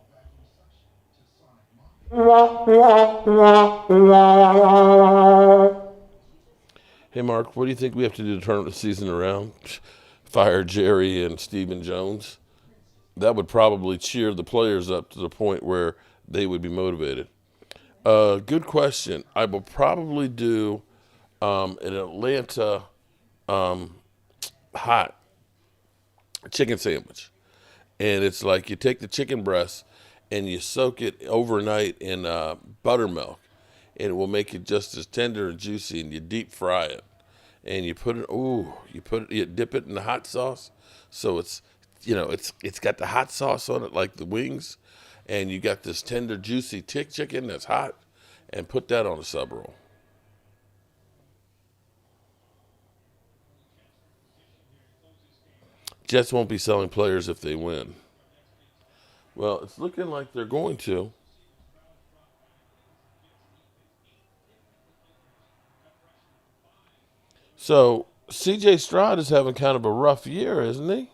Speaker 1: Hey, Mark, what do you think we have to do to turn the season around? Fire Jerry and Stephen Jones? That would probably cheer the players up to the point where they would be motivated. Good question. I will probably do an Atlanta hot chicken sandwich. And it's like you take the chicken breast and you soak it overnight in buttermilk. And it will make it just as tender and juicy, and you deep fry it. And you put it, you dip it in the hot sauce. So it's got the hot sauce on it like the wings. And you got this tender, juicy chicken that's hot. And put that on a sub roll. Jets won't be selling players if they win. Well, it's looking like they're going to. So, C.J. Stroud is having kind of a rough year, isn't he?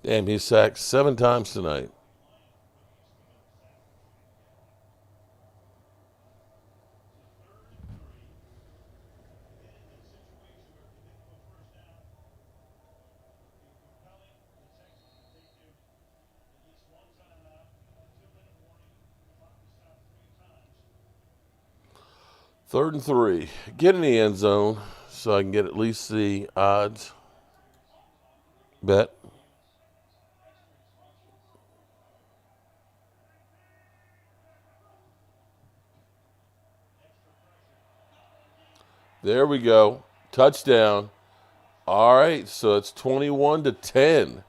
Speaker 1: Damn, he's sacked 7 times tonight. Third and 3. Get in the end zone so I can get at least the odds. Bet. There we go. Touchdown. All right, so it's 21-10.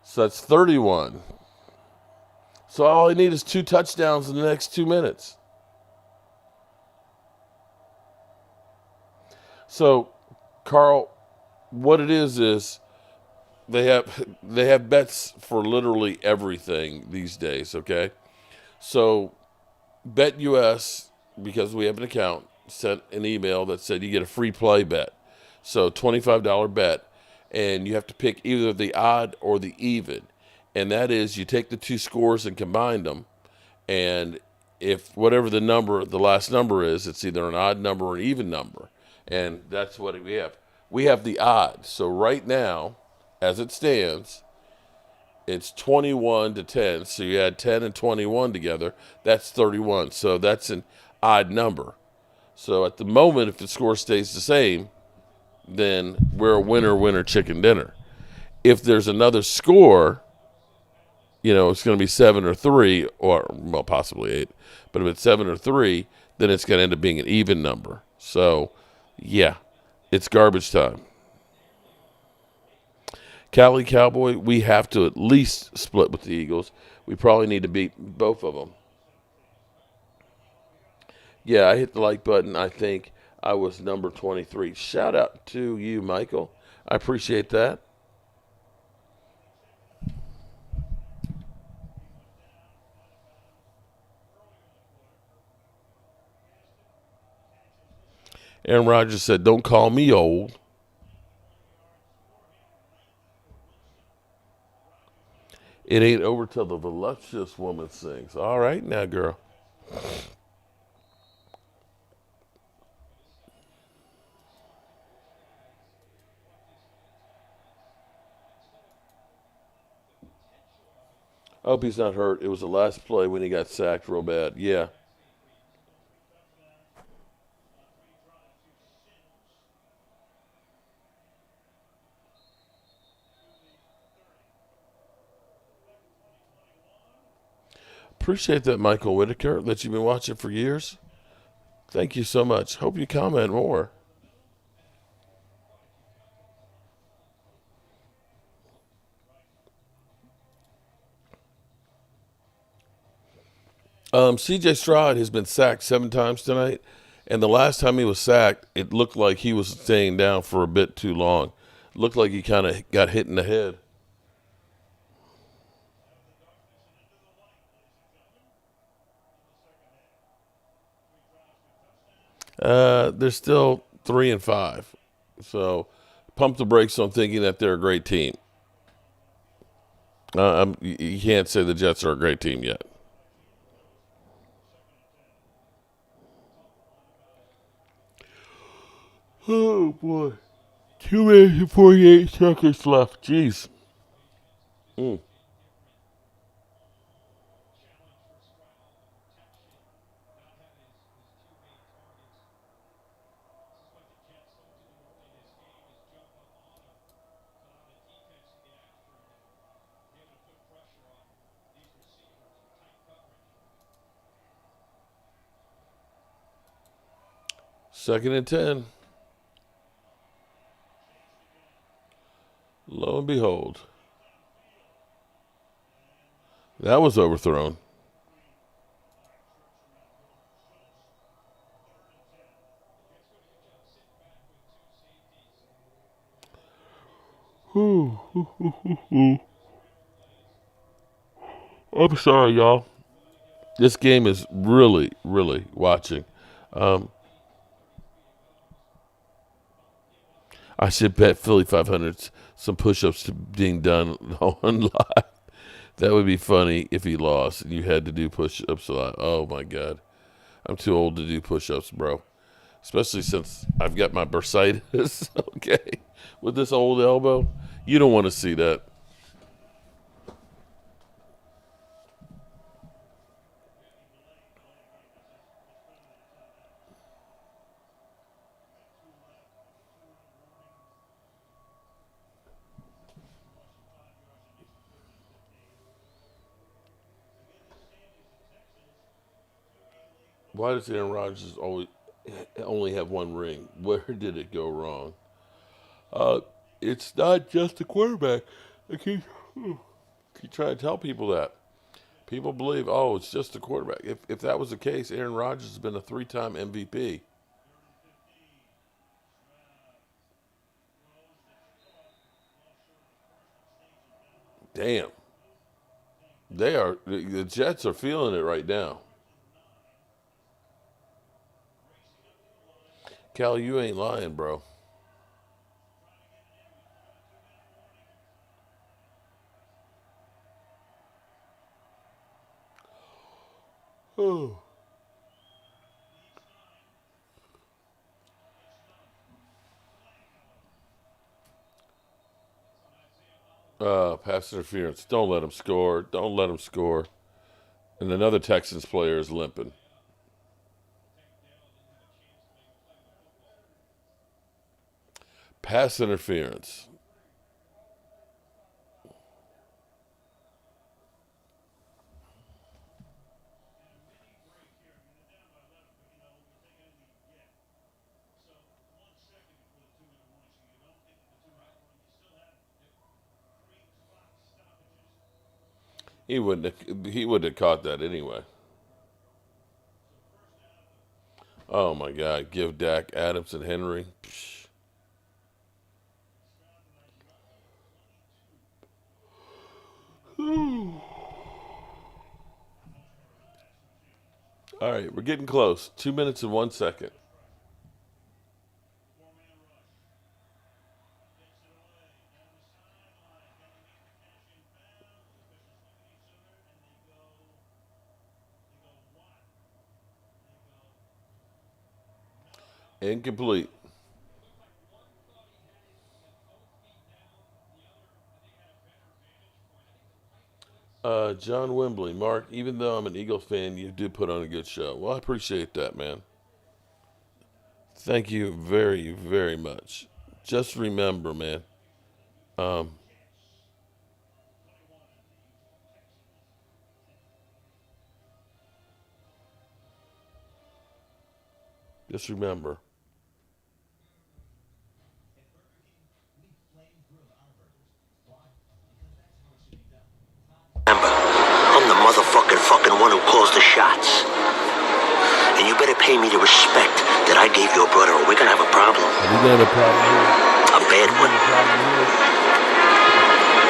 Speaker 1: So that's 31. So all I need is 2 touchdowns in the next 2 minutes. So, Carl, what it is they have bets for literally everything these days, okay? So, BetUS, because we have an account, sent an email that said you get a free play bet. So, $25 bet, and you have to pick either the odd or the even. And that is you take the 2 scores and combine them, and if whatever the last number is, it's either an odd number or an even number. And that's what we have. We have the odd. So right now, as it stands, it's 21-10. So you add 10 and 21 together, that's 31. So that's an odd number. So at the moment, if the score stays the same, then we're a winner chicken dinner. If there's another score, it's going to be 7 or 3, or well, possibly 8. But if it's 7 or 3, then it's going to end up being an even number. So, yeah, it's garbage time. Cali Cowboy, we have to at least split with the Eagles. We probably need to beat both of them. Yeah, I hit the like button. I think I was number 23. Shout out to you, Michael. I appreciate that. Aaron Rodgers said, "Don't call me old." It ain't over till the voluptuous woman sings. All right now, girl. I hope he's not hurt. It was the last play when he got sacked real bad. Yeah. Appreciate that, Michael Whitaker, that you've been watching for years. Thank you so much. Hope you comment more. C.J. Stroud has been sacked 7 times tonight, and the last time he was sacked, it looked like he was staying down for a bit too long. It looked like he kind of got hit in the head. They're still 3-5, so pump the brakes on thinking that they're a great team. You can't say the Jets are a great team yet. Oh, boy. 2 minutes and 48 seconds left. Jeez. Second and 10. Lo and behold. That was overthrown. I'm sorry, y'all. This game is really, really watching. I should bet Philly 500 some push-ups to being done on live. That would be funny if he lost and you had to do push-ups a lot. Oh, my God. I'm too old to do push-ups, bro. Especially since I've got my bursitis, okay, with this old elbow. You don't want to see that. Why does Aaron Rodgers always only have one ring? Where did it go wrong? It's not just the quarterback. I keep trying to tell people that. People believe, oh, it's just the quarterback. If that was the case, Aaron Rodgers has been a 3-time MVP. Damn. The Jets are feeling it right now. Cal, you ain't lying, bro. Oh. Pass interference. Don't let him score. Don't let him score. And another Texans player is limping. Pass interference. He wouldn't have caught that anyway. Oh my God! Give Dak, Adams, and Henry. Psh. All right, we're getting close. 2 minutes and 1 second. Incomplete. John Wembley, Mark, even though I'm an Eagles fan, you do put on a good show. Well, I appreciate that, man. Thank you very, very much. Just remember, man. Um, just remember.
Speaker 6: Remember, I'm the motherfucking fucking one who calls the shots. And you better pay me the respect that I gave your brother, or we're gonna have a problem.
Speaker 1: We got a problem here.
Speaker 6: A bad one.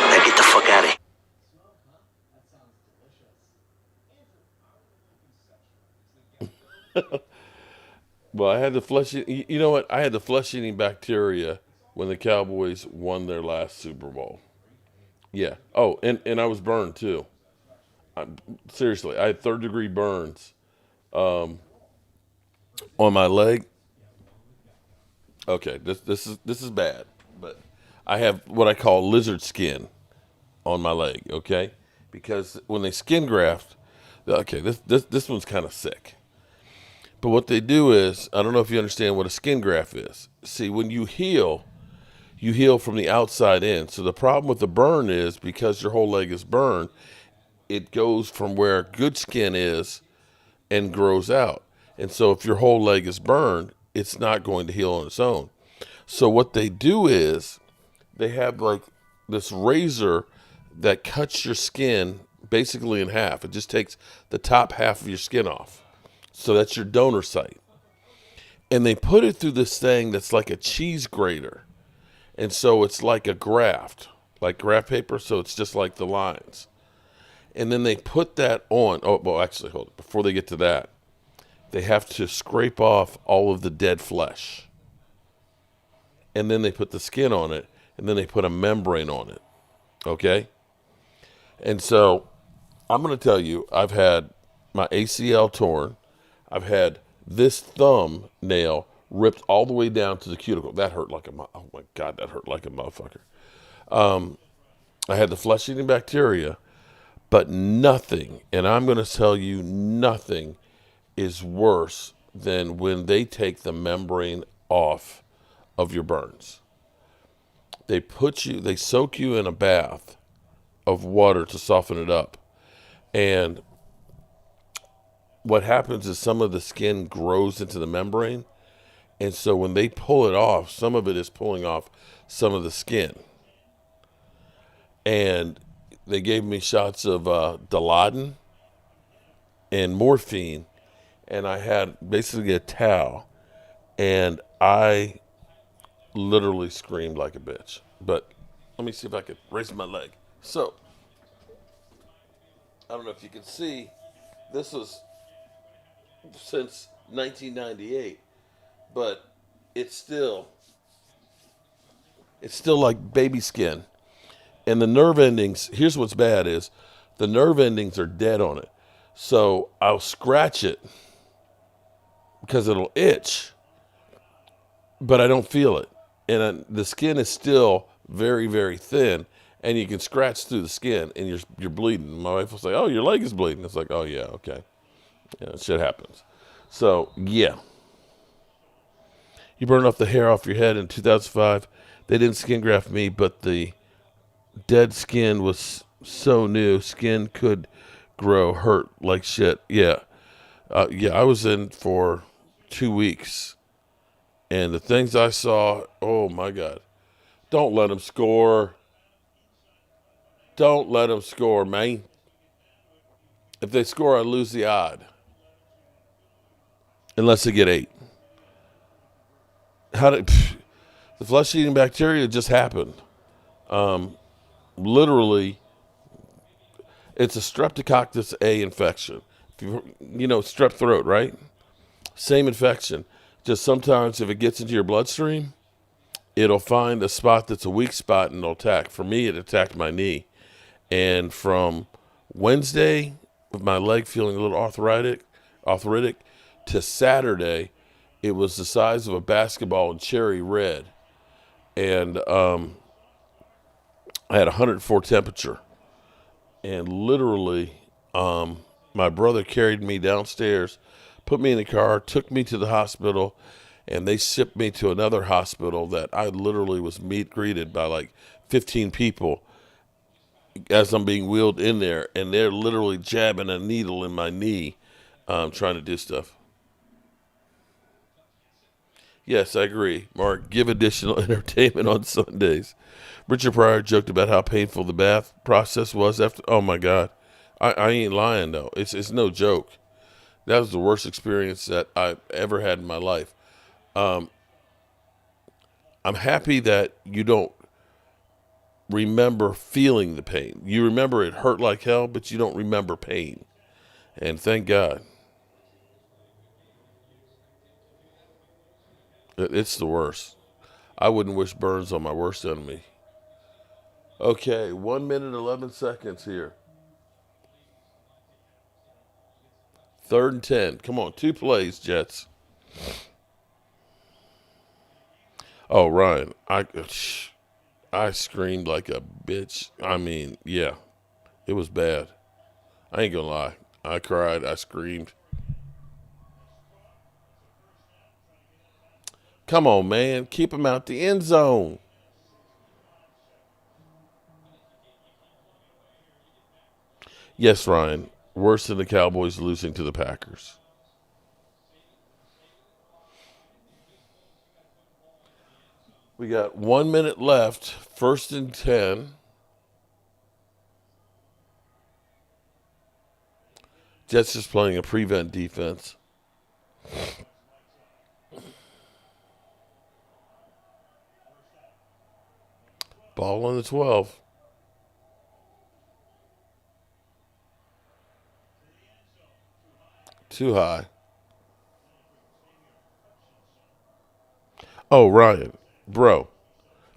Speaker 6: Now get the fuck out of here.
Speaker 1: Well, I had the flesh. You know what? I had the flesh-eating bacteria when the Cowboys won their last Super Bowl. Yeah. Oh, and I was burned too. Seriously, I had third-degree burns on my leg. Okay, this is bad, but I have what I call lizard skin on my leg. Okay, because when they skin graft, okay, this one's kind of sick. But what they do is, I don't know if you understand what a skin graft is. See, when you heal from the outside in. So the problem with the burn is because your whole leg is burned, it goes from where good skin is and grows out. And so if your whole leg is burned, it's not going to heal on its own. So what they do is they have like this razor that cuts your skin basically in half. It just takes the top half of your skin off. So that's your donor site. And they put it through this thing that's like a cheese grater. And so it's like a graft, like graph paper. So it's just like the lines. And then they put that on. Oh, well, actually, hold it. Before they get to that, they have to scrape off all of the dead flesh. And then they put the skin on it. And then they put a membrane on it. Okay? And so I'm going to tell you, I've had my ACL torn. I've had this thumbnail ripped all the way down to the cuticle. That hurt like oh my God, that hurt like a motherfucker. I had the flesh-eating bacteria, but nothing, and I'm going to tell you nothing is worse than when they take the membrane off of your burns. They soak you in a bath of water to soften it up. And what happens is some of the skin grows into the membrane. And so when they pull it off, some of it is pulling off some of the skin. And they gave me shots of Dilaudid and morphine. And I had basically a towel. And I literally screamed like a bitch. But let me see if I could raise my leg. So, I don't know if you can see, this was since 1998, but it's still like baby skin. And the nerve endings, here's what's bad is the nerve endings are dead on it. So I'll scratch it because it'll itch, but I don't feel it. And the skin is still very, very thin, and you can scratch through the skin, and you're bleeding. My wife will say, "Oh, your leg is bleeding." It's like, "Oh yeah, okay, yeah, shit happens." So yeah, you burned off the hair off your head in 2005. They didn't skin graft me, but the dead skin was so new. Skin could grow, hurt like shit. Yeah, I was in for 2 weeks. And the things I saw, oh my God. Don't let them score. Don't let them score, man. If they score, I lose the odd. Unless they get 8. The flesh-eating bacteria just happened. Literally, it's a Streptococcus A infection. You know, strep throat, right? Same infection. Just sometimes if it gets into your bloodstream, it'll find a spot that's a weak spot and it'll attack. For me, it attacked my knee. And from Wednesday, with my leg feeling a little arthritic, to Saturday, it was the size of a basketball and cherry red. And I had 104 temperature. And literally, my brother carried me downstairs, put me in the car, took me to the hospital, and they shipped me to another hospital that I literally was greeted by like 15 people as I'm being wheeled in there, and they're literally jabbing a needle in my knee, trying to do stuff. Yes, I agree, Mark. Give additional entertainment on Sundays. Richard Pryor joked about how painful the bath process was after. Oh my God, I ain't lying though. It's no joke. That was the worst experience that I've ever had in my life. I'm happy that you don't remember feeling the pain. You remember it hurt like hell, but you don't remember pain. And thank God. It's the worst. I wouldn't wish burns on my worst enemy. Okay, 1 minute, 11 seconds here. 3rd and 10. Come on, 2 plays, Jets. Oh, Ryan, I screamed like a bitch. I mean, yeah, it was bad. I ain't gonna lie. I cried. I screamed. Come on, man. Keep him out the end zone. Yes, Ryan. Worse than the Cowboys losing to the Packers. We got 1 minute left. 1st and 10. Jets just playing a prevent defense. Ball on the 12. Too high. Oh, Ryan, bro,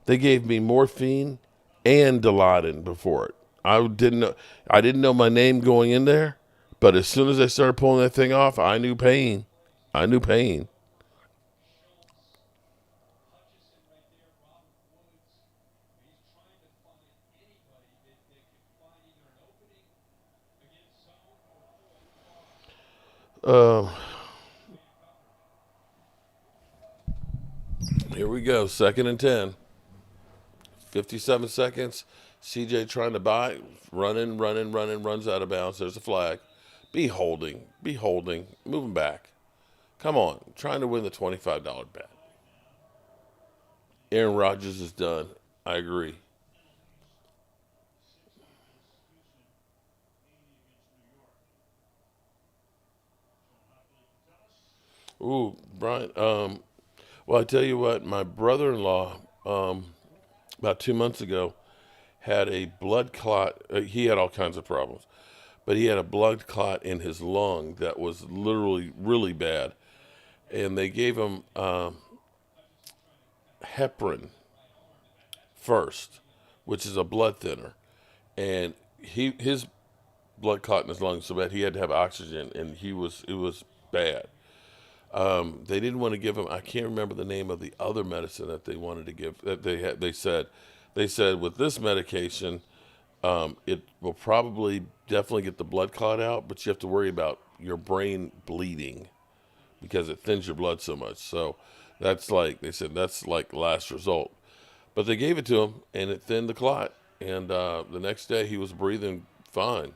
Speaker 1: they gave me morphine and Dilaudid before it. I didn't know my name going in there, but as soon as I started pulling that thing off, I knew pain. I knew pain. Here we go. 2nd and 10. 57 seconds. CJ trying to buy. Running, runs out of bounds. There's a flag. Be holding. Moving back. Come on. Trying to win the $25 bet. Aaron Rodgers is done. I agree. Ooh, Brian. Well, I tell you what, my brother-in-law, about 2 months ago, had a blood clot. He had all kinds of problems, but he had a blood clot in his lung that was literally really bad, and they gave him heparin first, which is a blood thinner, and his blood clot in his lungs so bad he had to have oxygen, and it was bad. They didn't want to give him. I can't remember the name of the other medicine that they wanted to give. That they had. They said with this medication, it will probably definitely get the blood clot out, but you have to worry about your brain bleeding because it thins your blood so much. So that's like they said that's like last result. But they gave it to him, and it thinned the clot. And the next day, he was breathing fine.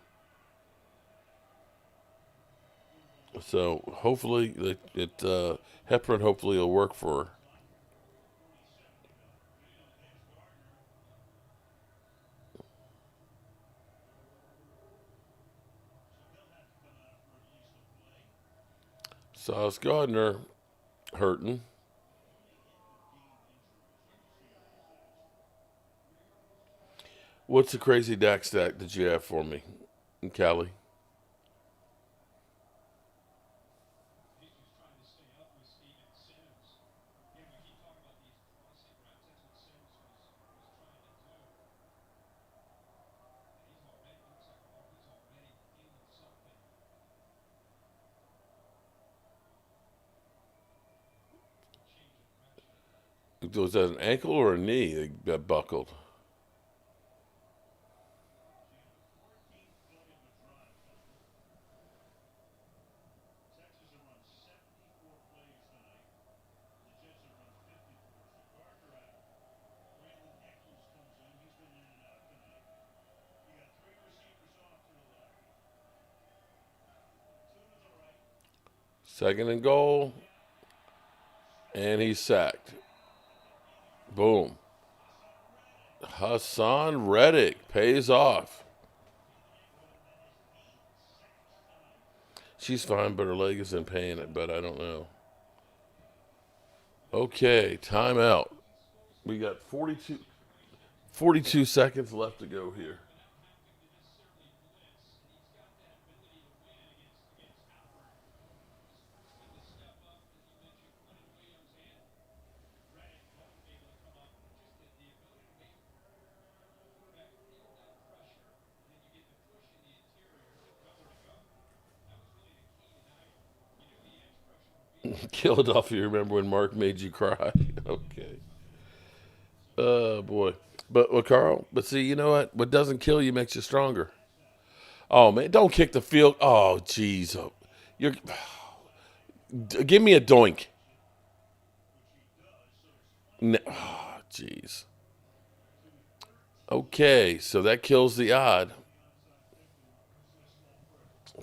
Speaker 1: So hopefully, heparin hopefully will work for her. Sauce Gardner hurting. What's the crazy Dak stack that you have for me, Callie? Was that an ankle or a knee that buckled? Second and goal. And he's sacked. Boom. Hassan Reddick pays off. She's fine, but her leg is in pain, but I don't know. Okay, timeout. We got 42 seconds left to go here. Philadelphia, remember when Mark made you cry? Okay. Oh, boy. But, Carl, see, you know what? What doesn't kill you makes you stronger. Oh, man, don't kick the field. Oh, jeez. Give me a doink. No, oh, jeez. Okay, so that kills the odd.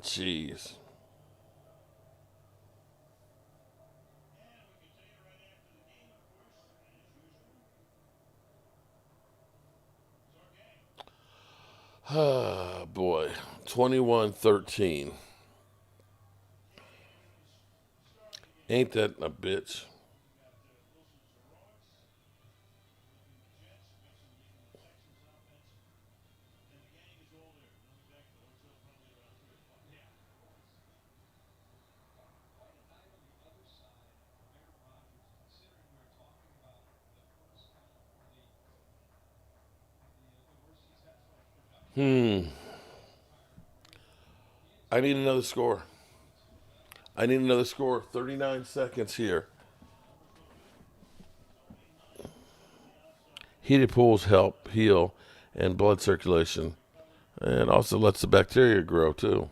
Speaker 1: Jeez. Ah, boy. 21-13. Ain't that a bitch? I need another score. 39 seconds here. Heated pools help heal and blood circulation, and also lets the bacteria grow too.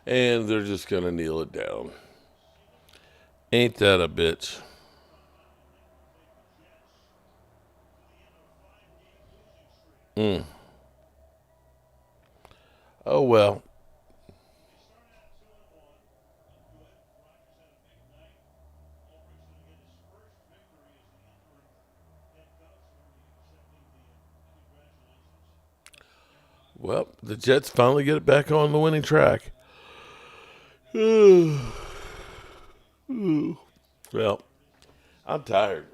Speaker 1: And they're just going to kneel it down. Ain't that a bitch? Oh, well. Well, the Jets finally get it back on the winning track. Well, I'm tired.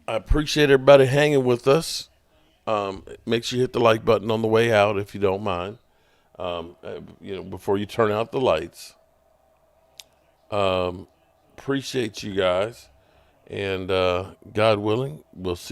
Speaker 1: I appreciate everybody hanging with us. Make sure you hit the like button on the way out if you don't mind. Before you turn out the lights. Appreciate you guys. And God willing, we'll see.